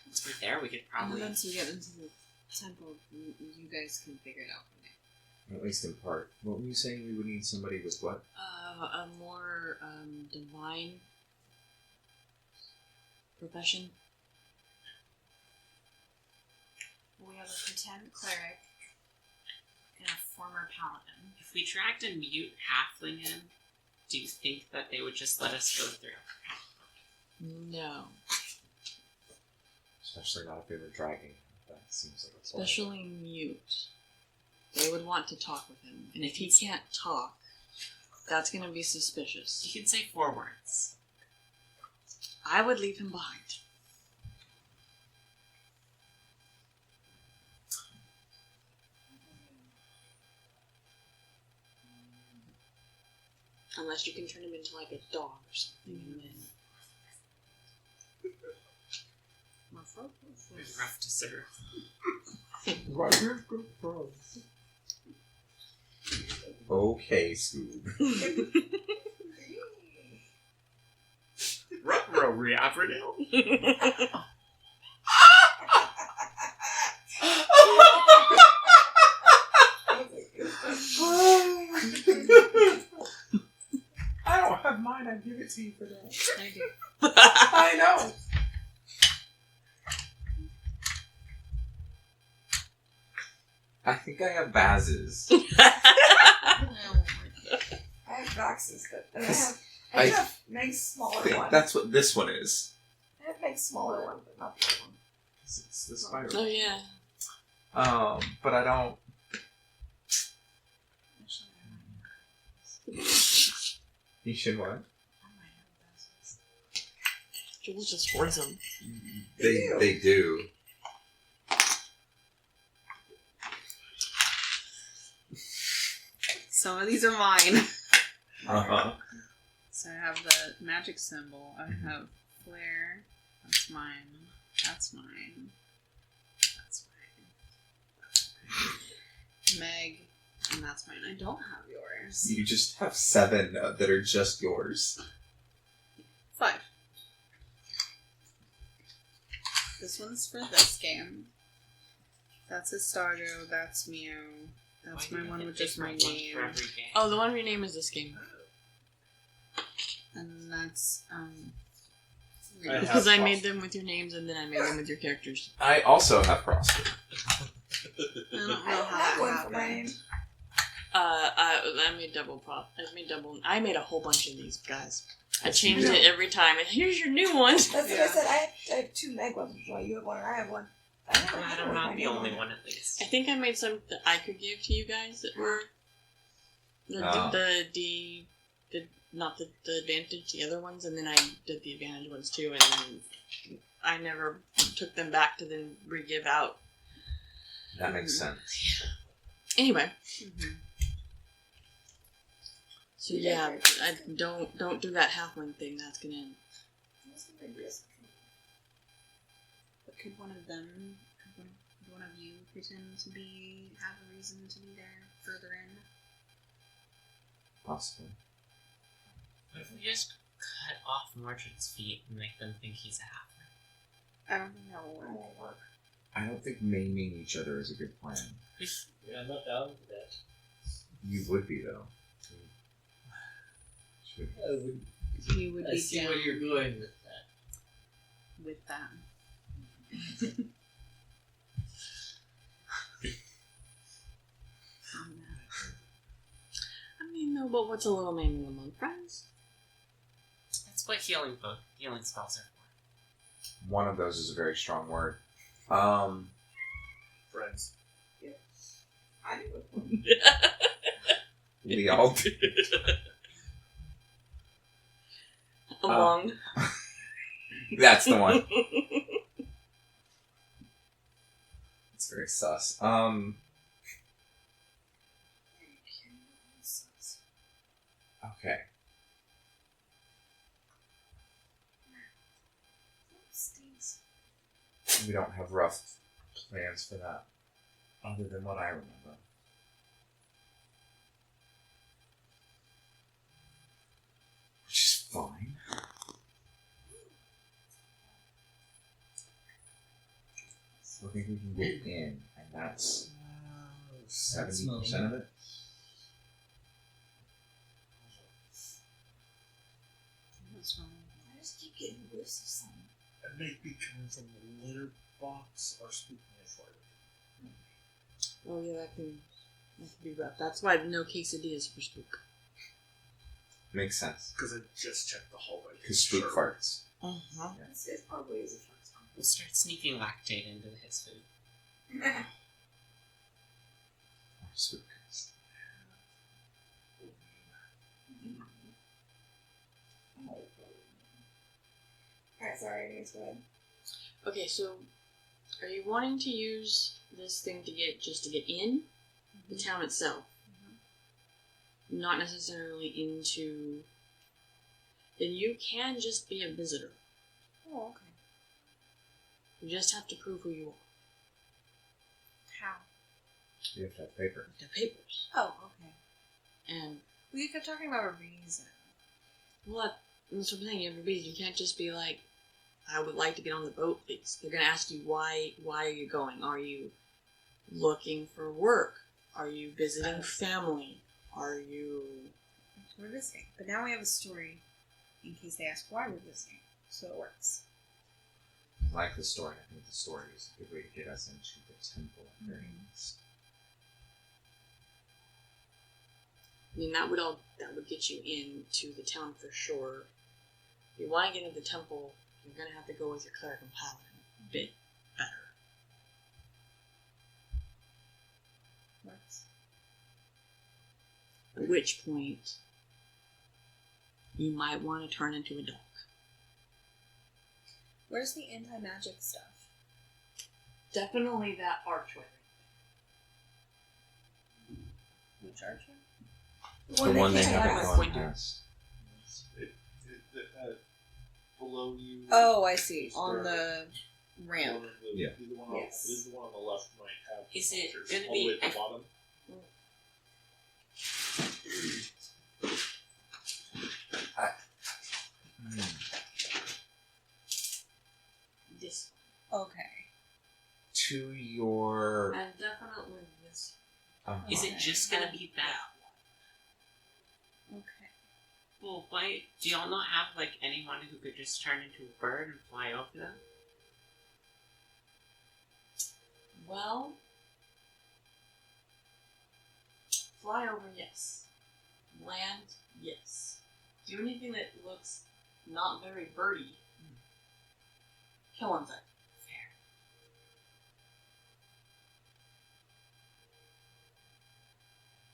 Once we're there, we could probably. And once we get into the temple, you guys can figure it out from there. At least in part. What were you saying? We would need somebody with what? A more divine profession. We have a pretend cleric and a former paladin. If we dragged a mute halfling in, do you think that they would just let us go through? No. Especially not if they were dragging. That seems like a Especially mute. They would want to talk with him. And if he can't talk, that's going to be suspicious. You can say 4 words. I would leave him behind. Unless you can turn him into like a dog or something and then... It's rough to serve. Right here, good bro. Okay, Scoob. Ruh-roh, Riaverdale? I don't have mine. I give it to you for that. I do. I know. I think I have Baz's. I have boxes, but I have Meg's smaller one. That's what this one is. I have Meg's smaller one, but not that one. It's the spiral. Oh yeah. But I don't. You should what? Jules just hoards them. They do. Some of these are mine. Uh huh. So I have the magic symbol. I have flare. That's mine. That's mine. That's mine. Meg. And that's mine. I don't have yours. You just have 7 that are just yours. 5. This one's for this game. That's Estardo. That's Mew. That's Why my do you one have with to just pick my one name. for every game? Oh, the one where your name is this game. And that's I have Because I made Prosper. them with your names and then I made them with your characters. I also have Prosper. I don't know I don't how have that one for happened. mine. I made double prop. I made a whole bunch of these guys. I changed it every time. And here's your new one. That's what I said. I have 2 Meg ones. Which one you have one and I have one. I never had Glad I'm one with not my the name only on it. one at least. I think I made some that I could give to you guys that were not the advantage, the other ones, and then I did the advantage ones too, and then I never took them back to then re-give out. That makes sense. Anyway, Mm-hmm. so yeah, I don't do that half one thing. That's gonna. But could one of them, could one of you pretend to have a reason to be there further in? Possibly. What if we just cut off Mordred's feet and make them think he's a halfling? I don't think that will work. I don't think maiming each other is a good plan. Yeah, I'm not down for that. You would be, though. Should. You would I be see down where you're going with that. with that. I mean, no, but what's a little maiming among friends? That's what healing spells are for. One of those is a very strong word. Friends. I did with one. We all do. Among. That's the one. It's very sus. Okay. We don't have rough plans for that, other than what I remember. Which is fine. So I think we can get in, and that's 70% of it. What's wrong? I just keep getting whiffs of something. It may be coming from the litter box or speaking of fire. Oh yeah, that can be rough. That's why no quesadillas for spook. Makes sense. Because I just checked the hallway. Because spook farts. Uh-huh. It probably is a first We'll start sneaking lactate into his food. one. Or spook. Alright, sorry, anyways, go ahead. Okay, so are you wanting to use this thing to get in the town itself? Not necessarily into. Then you can just be a visitor. Oh, okay. You just have to prove who you are. How? You have to have paper. The papers. Oh, okay. And Well, you kept talking about a reason. well, that's what I'm saying. You have to be. You can't just be like, I would like to get on the boat, please. They're gonna ask you why are you going? Are you looking for work? Are you visiting family? Are you We're visiting. But now we have a story in case they ask why we're visiting. So it works. I like the story. I think the story is a good way to get us into the temple at very least. I mean, that would get you into the town for sure. If you want to get into the temple, you're gonna have to go with your cleric and paladin a bit better. Works. At which point, you might want to turn into a dog. Where's the anti-magic stuff? Definitely that archway. Which archer? The one they came haven't out gone pointed. past. below you. Oh, I see. Is On there- the ramp. One of the, Yeah. The one Yes. the one on the left might have. Is it pictures gonna all the way be- at the bottom? This Okay. To your. and definitely this. Is it Okay. just gonna be that? Okay. Well, why do y'all not have like anyone who could just turn into a bird and fly over them? Well, fly over, yes. Land, yes. Do anything that looks not very birdy. Kill insect.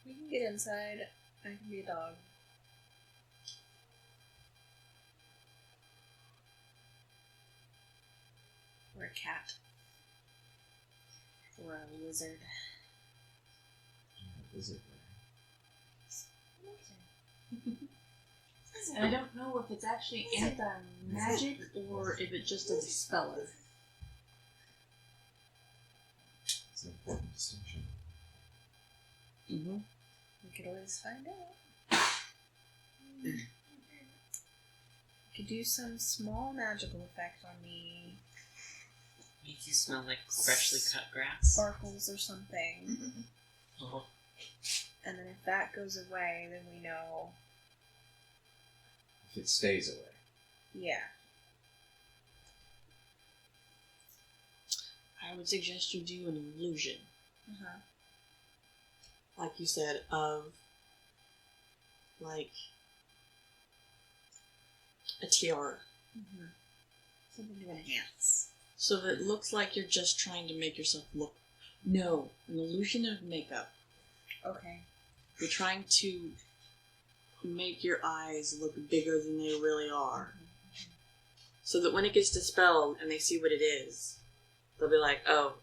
We can get inside. I can be a dog. Or a cat. Or a lizard. Is it? And I don't know if it's actually anti-magic or if it just is a speller. It's an important distinction. Mm-hmm. We could always find out. Could do some small magical effect on me. Make you smell like freshly cut grass. Sparkles or something. Oh. And then if that goes away, then we know. If it stays away. Yeah. I would suggest you do an illusion, Uh-huh. like you said, of like a tiara. Mm-hmm. Something to enhance. So that it looks like you're just trying to make yourself look. No, an illusion of makeup. Okay. You're trying to make your eyes look bigger than they really are. So that when it gets dispelled and they see what it is, they'll be like, oh,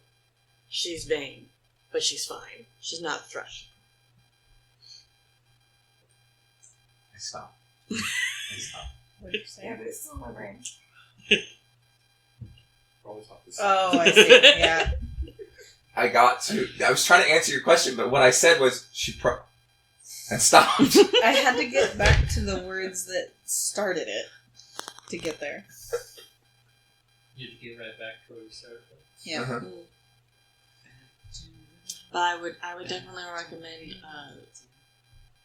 she's vain, but she's fine. She's not a thrush. I stop. I stop. What did you say? Yeah, but it's still in my brain. Probably thought this. Oh, I see. Yeah. I was trying to answer your question, but what I said was, and stopped. I had to get back to the words that started it to get there. You have to get right back to where we started. Yeah. Uh-huh. But I would definitely recommend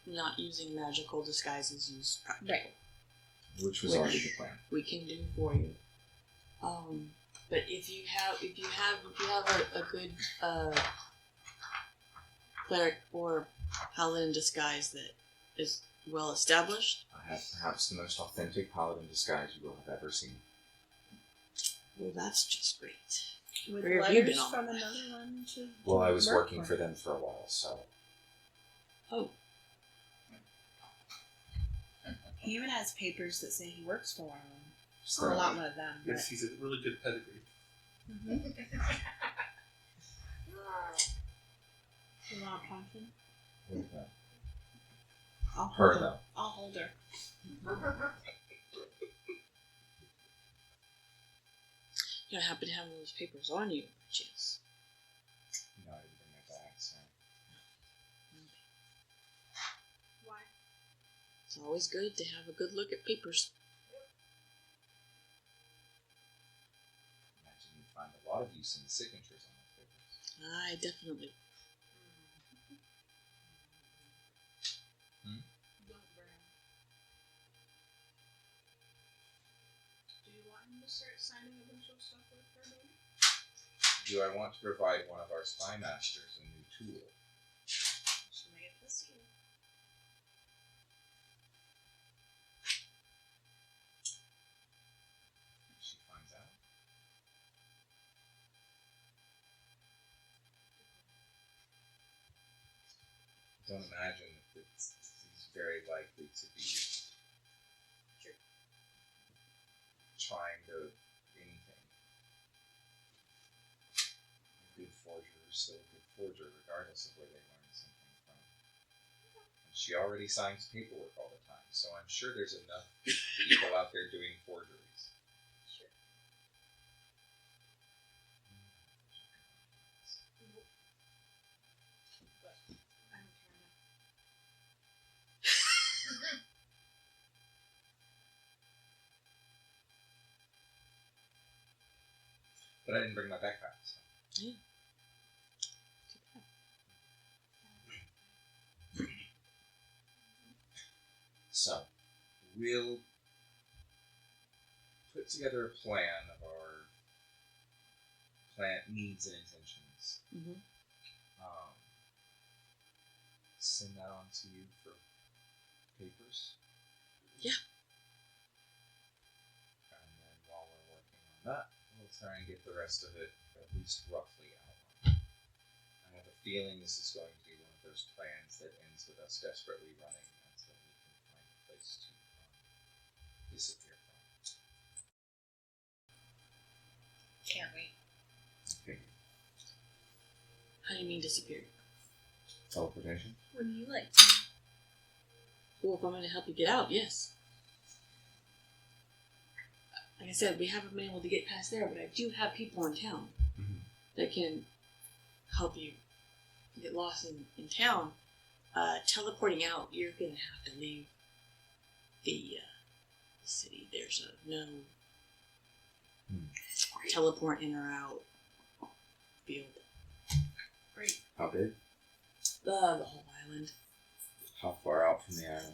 not using magical disguises. Use practical. Right. Which was already the plan. We can do for you. But if you have a good cleric or paladin disguise that is well established, I have perhaps the most authentic paladin disguise you will have ever seen. well, that's just great. With Where have you letters been all from my life? another one to Well, I was work working for them for a while, so. Oh, He even has papers that say he works for one of them. So Well, not one of them. But... Yes, he's a really good pedigree. You want a pumpkin? I'll Her, hold though. I'll hold her. you don't happen to have those papers on you, by chance? No, I didn't bring my bag, so. Why? It's always good to have a good look at papers. Imagine you find a lot of use in the signatures on those papers. I definitely. Don't burn. Do you want him to start signing a bunch of stuff with her, baby? Do I want to provide one of our spy masters a new tool? She'll make it this year. If she finds out? I don't imagine that he's very likely to be trying to anything. A good forger is still a good forger, regardless of where they learned something from. And she already signs paperwork all the time, so I'm sure there's enough people out there doing forgeries. But I didn't bring my backpack. So. Yeah. So, we'll put together a plan of our plant needs and intentions. Mm-hmm. Send that on to you for papers. Yeah. And then while we're working on that, we'll try and get the rest of it at least roughly outlined. I have a feeling this is going to be one of those plans that ends with us desperately running until we can find a place to disappear from. Can't wait. Okay. How do you mean disappear? Teleportation? Would you like to? Well, if I'm going to help you get out, yes. Like I said, we haven't been able to get past there, but I do have people in town that can help you get lost in town. Teleporting out, you're going to have to leave the city. There's no teleport in or out field. Great. How big? The whole island. How far out from the island?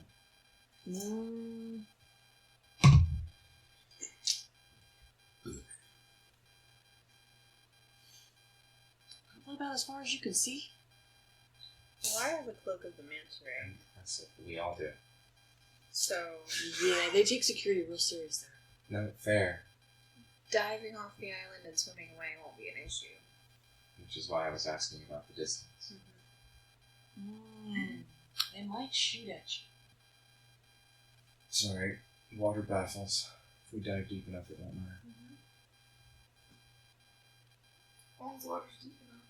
About as far as you can see. Well, I have a cloak of the manta ray. That's what we all do. So, Yeah, they take security real serious there. No, fair. diving off the island and swimming away won't be an issue. Which is why I was asking about the distance. They might shoot at you. It's alright. Water baffles. If we dive deep enough, it won't matter. As long as the water's deep enough.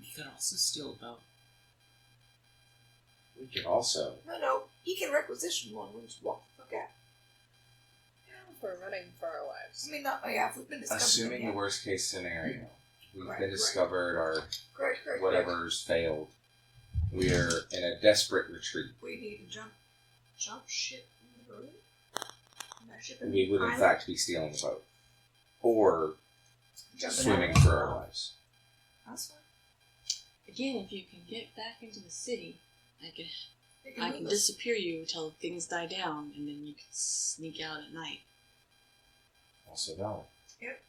We could also steal a boat. We could also... No, he can requisition one. We'll just walk the fuck out. Yeah, we're running for our lives. I mean, not, yeah, if we've been discovered. Assuming the worst case scenario, we've Right, been discovered, our Great. whatever's failed. We're in a desperate retreat. We need to jump ship in the boat. That ship in We would, the in island. fact, be stealing a boat. Or Jumping swimming out. for our lives. That's fine. Again, if you can get back into the city, I They can move us. disappear you until things die down, and then you can sneak out at night. Also valid. Yep.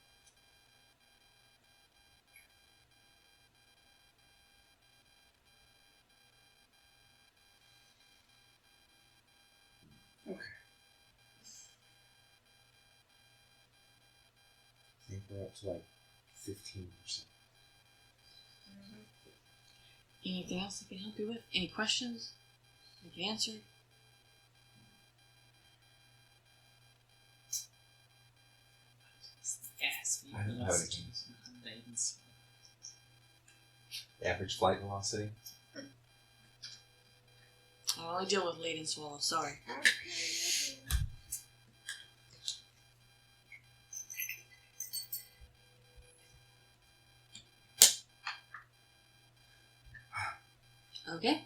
Okay. I think we're up to like 15%. Anything else I can help you with? Any questions I can answer? I don't have anything. Average flight velocity? I only deal with laden swallow, sorry. Okay,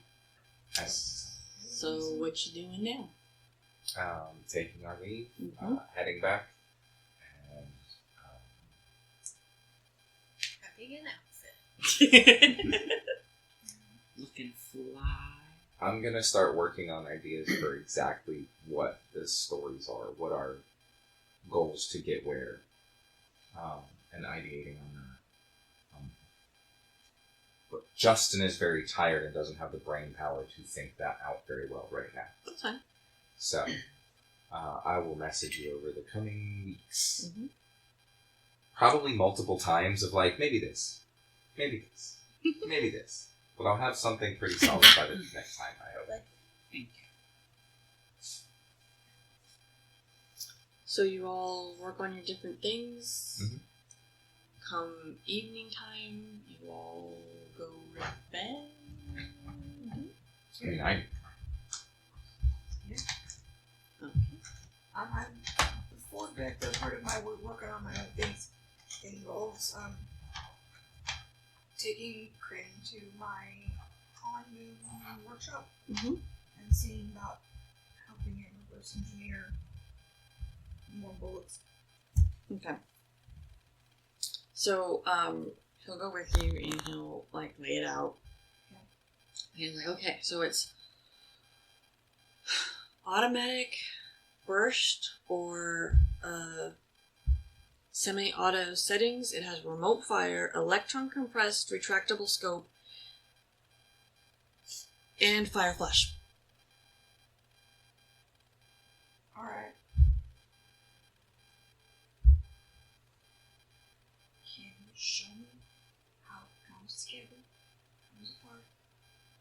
Nice. so what you doing now? Taking our leave, Mhm. heading back, and Having an outfit. Looking fly. I'm gonna start working on ideas for exactly what the stories are, what our goals to get where, and ideating on that. But Justin is very tired and doesn't have the brain power to think that out very well right now. That's fine. So, I will message you over the coming weeks. Mhm. Probably multiple times of like, maybe this, maybe this, maybe this. But I'll have something pretty solid by the next time, I hope. Thank you. So you all work on your different things. Mhm. Come evening time, you all go to bed. I mean, I Okay. Before bed, the part of my work working on my own things involves taking Kryn to my on-moon workshop Mm-hmm. and seeing about helping him reverse engineer more bullets. Okay. So, he'll go with you and he'll, like, lay it out. He's like, okay, so it's automatic burst or semi-auto settings. It has remote fire, electron compressed, retractable scope, and fire flash. Alright. Can you show me how it comes together, comes apart,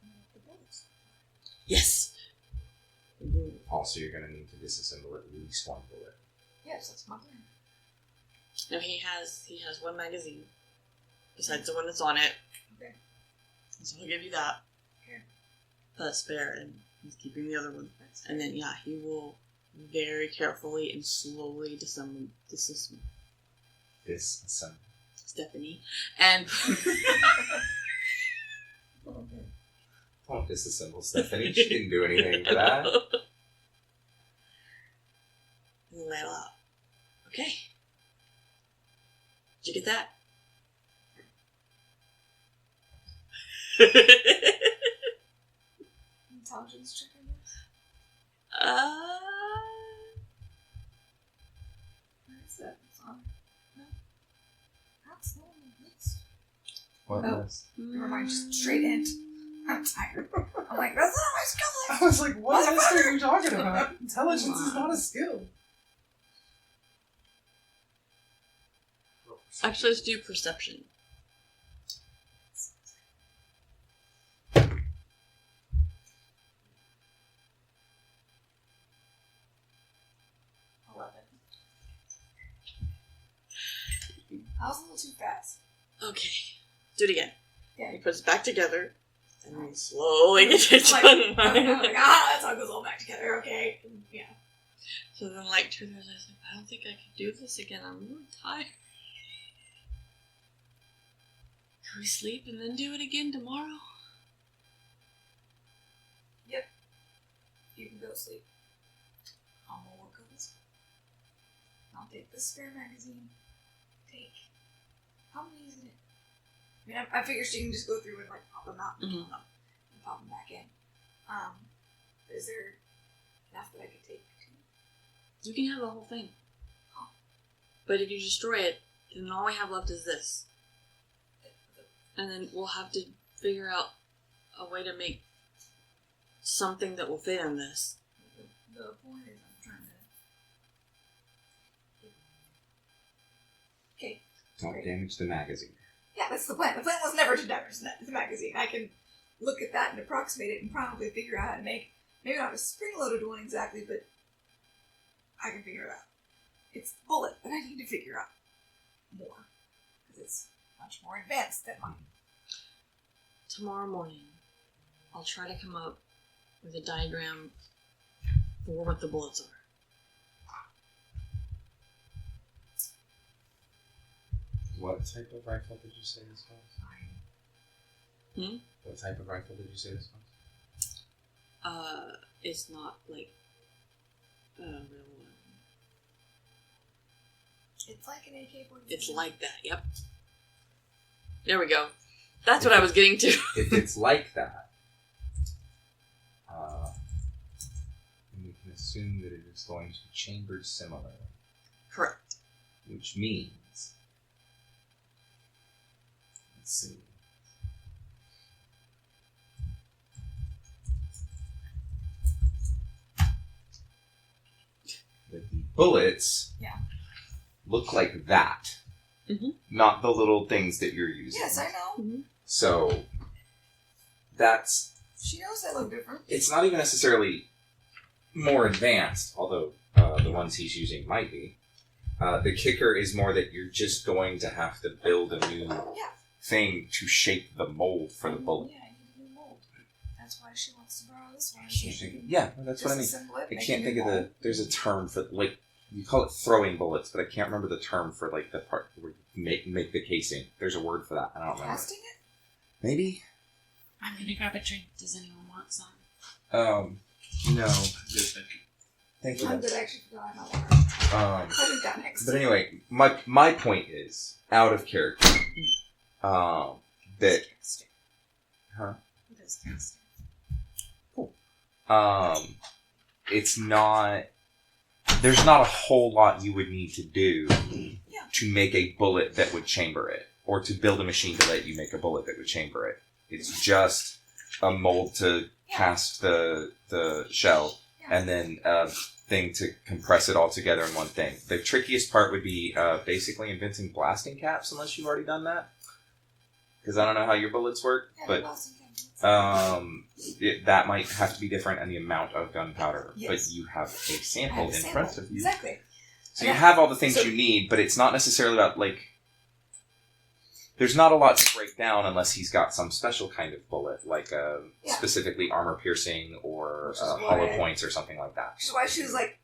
and what the bullets look like? Yes. Also, you're going to need to disassemble at least one bullet. Yes, that's my plan. No, he has one magazine besides the one that's on it. Okay. So he'll give you that. Okay. The spare, and he's keeping the other one. And then, yeah, he will very carefully and slowly disassemble Stephanie. And Don't disassemble Stephanie. She didn't do anything for that. And lay it out. Okay. Did you get that? Intelligence check, I guess. Where is that? It's on. No. That's not on the list. What Oh. was? Never mind, just straight in. I'm tired. I'm like, that's not my skill list. I was like, what list Motherfucker! are you talking about? Intelligence is not a skill. Actually, let's do perception. I was a little too fast. Okay. Do it again. Yeah. He puts it back together, and then slowly gets it Like, done. I'm like, that's how it goes all back together, okay? Yeah. So then, like, 2 hours, I was like, I don't think I could do this again. I'm really tired. Can we sleep and then do it again tomorrow? You can go sleep. I'm gonna work on this. I'll take the spare magazine. How many is in it? I mean, I figure she can just go through and like pop them out and Mhm. pull them up and pop them back in. But is there enough that I could take too? You can have the whole thing. But if you destroy it, then all we have left is this. And then we'll have to figure out a way to make something that will fit in this. The point is, I'm trying to. Okay. Don't Great. damage the magazine. Yeah, that's the plan. The plan was never to damage the magazine. I can look at that and approximate it and probably figure out how to make, maybe not a spring-loaded one exactly, but I can figure it out. It's the bullet that I need to figure out more, because it's much more advanced than mine. Tomorrow morning, I'll try to come up with a diagram for what the bullets are. What type of rifle did you say this was? Hmm? What type of rifle did you say this was? It's not like real. It's like an AK-47. It's like that. Yep. There we go. That's what I was getting to. If it's like that, then we can assume that it is going to be chambered similarly, Correct. which means, let's see. That the bullets look like that. Mhm. Not the little things that you're using. Yes, I know. So, that's... She knows they look different. It's not even necessarily more advanced, although the ones he's using might be. The kicker is more that you're just going to have to build a new thing to shape the mold for the bullet. Yeah, I need a new mold. That's why she wants to borrow this one. Yeah, that's what I mean. I can't think of the... There's a term for, like, you call it throwing bullets, but I can't remember the term for, like, the part where you make the casing. There's a word for that. I don't remember. Casting it? Maybe? I'm gonna grab a drink. Does anyone want some? No. Good thinking. Thank you. I'm good, I actually forgot I have water. Put it down next But to anyway, my point is, out of character, that, huh? It is casting. It's not, there's not a whole lot you would need to do to make a bullet that would chamber it, or to build a machine to let you make a bullet that would chamber it. It's just a mold to cast the shell, and then a thing to compress it all together in one thing. The trickiest part would be basically inventing blasting caps, unless you've already done that. Because I don't know how your bullets work, but that might have to be different, and the amount of gunpowder. Yes. But you have a sample in front of you. Exactly. So you have all the things you need, but it's not necessarily about, like... There's not a lot to break down unless he's got some special kind of bullet, like specifically armor-piercing or hollow points or something like that. Which is why she was like,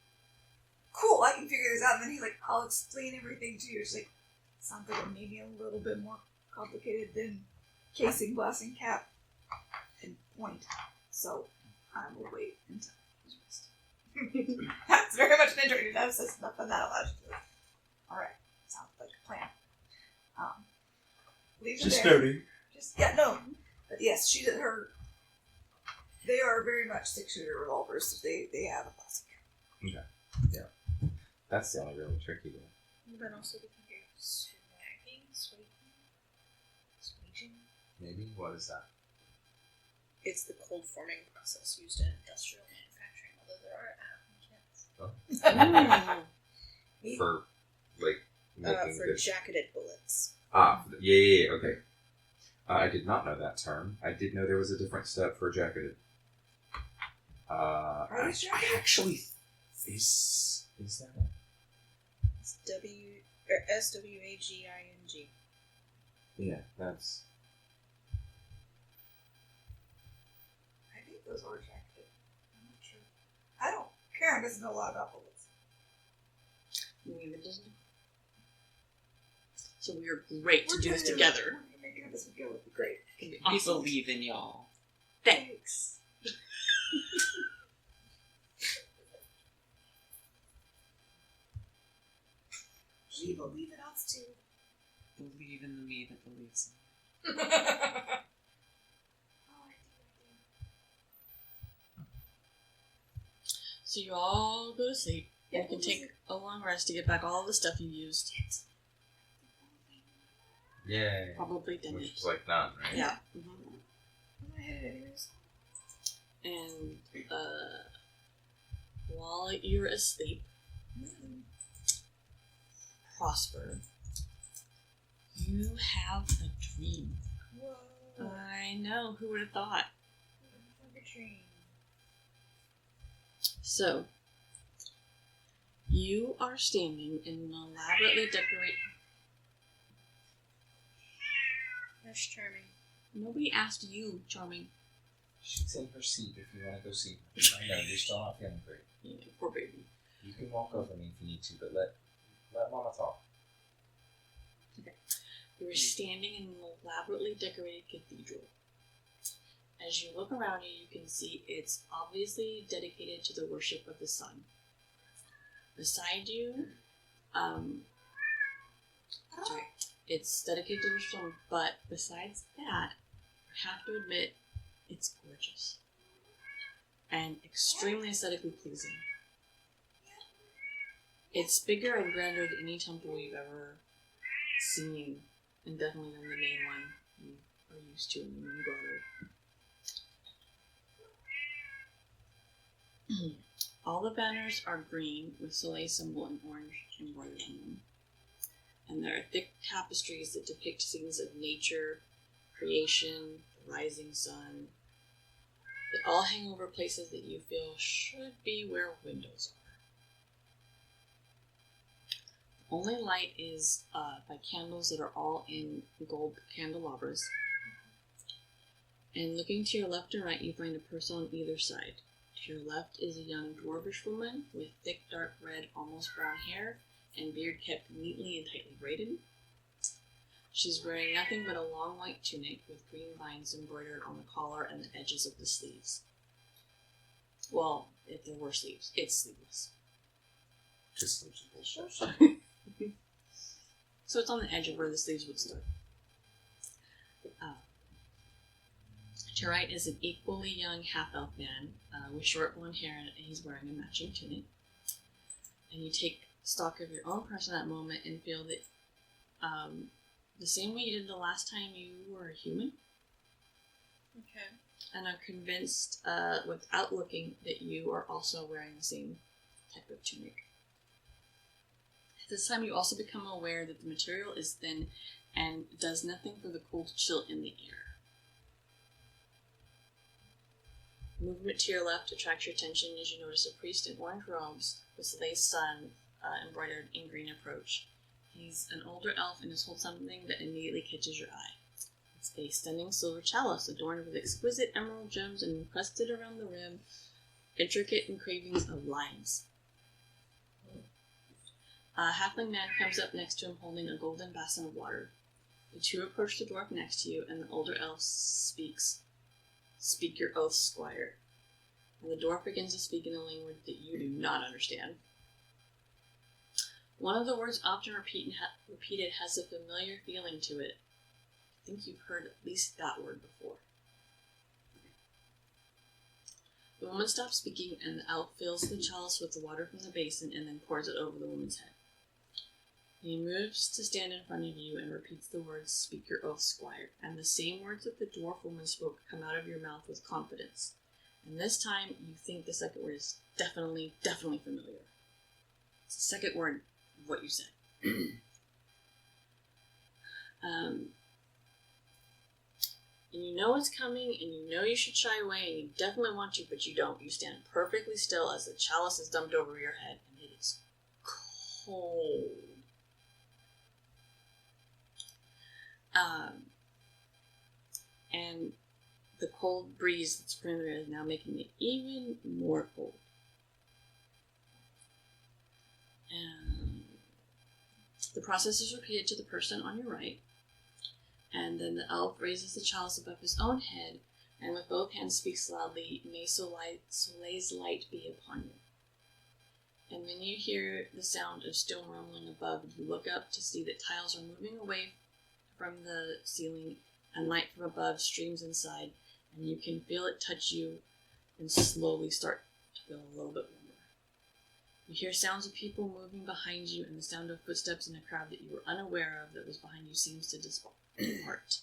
cool, I can figure this out. And then he's like, I'll explain everything to you. She's like, sounds like maybe a little bit more complicated than casing, blasting cap, and point. So I will wait until he's rest. That's very much an intro. That says nothing that allowed you to do. Alright, sounds like a plan. Leave it there. noting. No. But yes, she did her. They are very much 6-shooter revolvers, so they have a plastic. Okay. Yeah. That's the only really tricky one. But also we can do swaging. Maybe? What is that? It's the cold forming process used in industrial manufacturing, although there are kits. For, like, making For this... jacketed bullets. Yeah, okay. I did not know that term. I did know there was a different step for jacketed. Are I you jacketed? actually... Is that one? It's SWAGING. Yeah, that's... I think those are jacketed. I'm not sure. I don't. Karen doesn't know a lot about bullets. Neither does it. So we are great to do this together. We're making this go would be great. It'd be We awesome. believe in y'all. Thanks. We believe in us too. Believe in the me that believes in Oh, I do. So you all go to sleep. You can take a long rest to get back all the stuff you used. Yeah. Probably didn't. Which is like none, right? Yeah. I'm gonna hit it anyways. And while you're asleep, Prosper, you have a dream. Whoa. I know, who would have thought? So, you are standing in an elaborately decorated... That's charming. Nobody asked you, Charming. She's in her seat if you want to go see her. I know, you're still not feeling great. Yeah, poor baby. You can walk over me if you need to, but let Mama talk. You're standing in an elaborately decorated cathedral. As you look around you, you can see it's obviously dedicated to the worship of the sun. Beside you, it's dedicated to the worship of the sun, but besides that, I have to admit, it's gorgeous. And extremely aesthetically pleasing. It's bigger and grander than any temple you've ever seen, and definitely than the main one you are used to in the main grotto. All the banners are green with Soleil symbol in orange embroidered on them. And there are thick tapestries that depict scenes of nature, creation, the rising sun, that all hang over places that you feel should be where windows are. The only light is by candles that are all in gold candelabras. And looking to your left and right, you find a person on either side. To your left is a young dwarvish woman with thick, dark red, almost brown hair and beard kept neatly and tightly braided. She's wearing nothing but a long white tunic with green vines embroidered on the collar and the edges of the sleeves. Well, if there were sleeves, it's sleeveless. Just some bullshit. So it's on the edge of where the sleeves would start. To your right is an equally young half-elf man with short blonde hair, and he's wearing a matching tunic. And you take stock of your own person at that moment and feel that the same way you did the last time you were a human. Okay. And are convinced, without looking, that you are also wearing the same type of tunic. This time you also become aware that the material is thin and does nothing for the cold chill in the air. Movement to your left attracts your attention as you notice a priest in orange robes with lace sun embroidered in green approach. He's an older elf and has hold something that immediately catches your eye. It's a stunning silver chalice adorned with exquisite emerald gems and encrusted around the rim intricate engravings of lions. A halfling man comes up next to him holding a golden basin of water. The two approach the dwarf next to you, and the older elf speaks. "Speak your oath, squire." And the dwarf begins to speak in a language that you do not understand. One of the words often repeated has a familiar feeling to it. I think you've heard at least that word before. The woman stops speaking, and the elf fills the chalice with the water from the basin and then pours it over the woman's head. He moves to stand in front of you and repeats the words, "Speak your oath, squire," and the same words that the dwarf woman spoke come out of your mouth with confidence. And this time, you think the second word is definitely familiar. It's the second word of what you said. And you know it's coming, and you know you should shy away, and you definitely want to, but you don't. You stand perfectly still as the chalice is dumped over your head, and it is cold. And the cold breeze that's from there is now making it even more cold. And the process is repeated to the person on your right. And then the elf raises the chalice above his own head, and with both hands speaks loudly, "May Soleil's light be upon you." And when you hear the sound of stone rumbling above, you look up to see that tiles are moving away from the ceiling, and light from above streams inside, and you can feel it touch you and slowly start to feel a little bit warmer. You hear sounds of people moving behind you, and the sound of footsteps in a crowd that you were unaware of that was behind you seems to depart.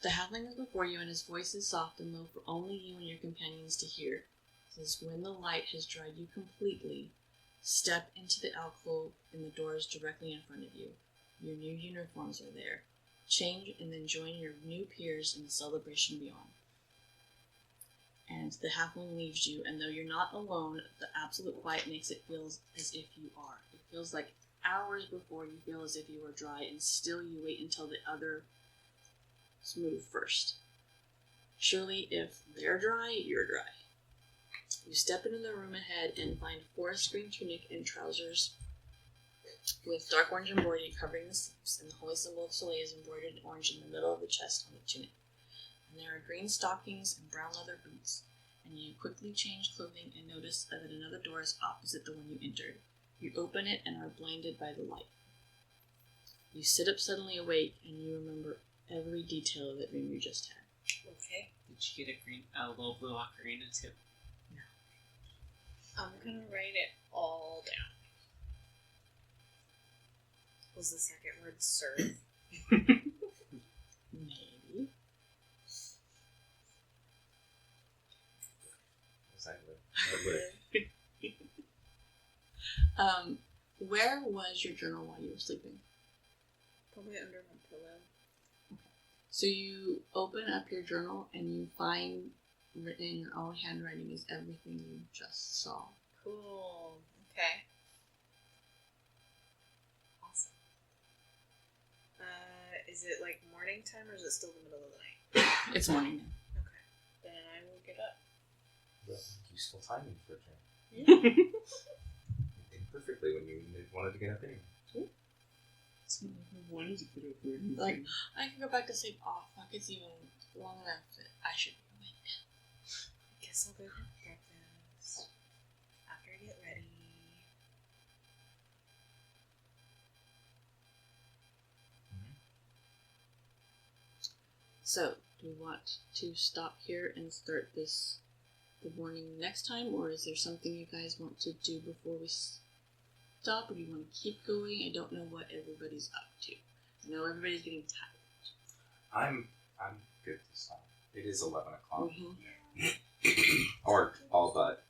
The halfling is before you, and his voice is soft and low for only you and your companions to hear. It says, "When the light has dried you completely, step into the alcove in the doors directly in front of you. Your new uniforms are there. Change and then join your new peers in the celebration beyond." And the halfling leaves you, and though you're not alone, the absolute quiet makes it feel as if you are. It feels like hours before you feel as if you are dry, and still you wait until the others move first. Surely, if they're dry, you're dry. You step into the room ahead and find forest green tunic and trousers with dark orange embroidery covering the sleeves, and the holy symbol of Soleil is embroidered in orange in the middle of the chest on the tunic. And there are green stockings and brown leather boots, and you quickly change clothing and notice that another door is opposite the one you entered. You open it and are blinded by the light. You sit up suddenly awake, and you remember every detail of that dream you just had. Okay. Did you get a little blue ocarina too? No. I'm gonna write it all down. Was the second word serve? Maybe. Where was your journal while you were sleeping? Probably under my pillow. So you open up your journal and you find written in your own handwriting is everything you just saw. Cool. Okay. Awesome. Is it like morning time or is it still the middle of the night? It's morning now. Okay. Then I will get up. Well, useful timing for a dream. It did perfectly when you wanted to get up anyway. Like, I can go back to sleep. Oh, fuck, it's even long enough that I should be awake now. I guess I'll go get breakfast. After I get ready, So, do we want to stop here and start this the morning next time, or is there something you guys want to do before we stop, or do you want to keep going? I don't know what everybody's up to. I know everybody's getting tired. I'm good to stop. It is 11 o'clock. Mm-hmm. Or all but.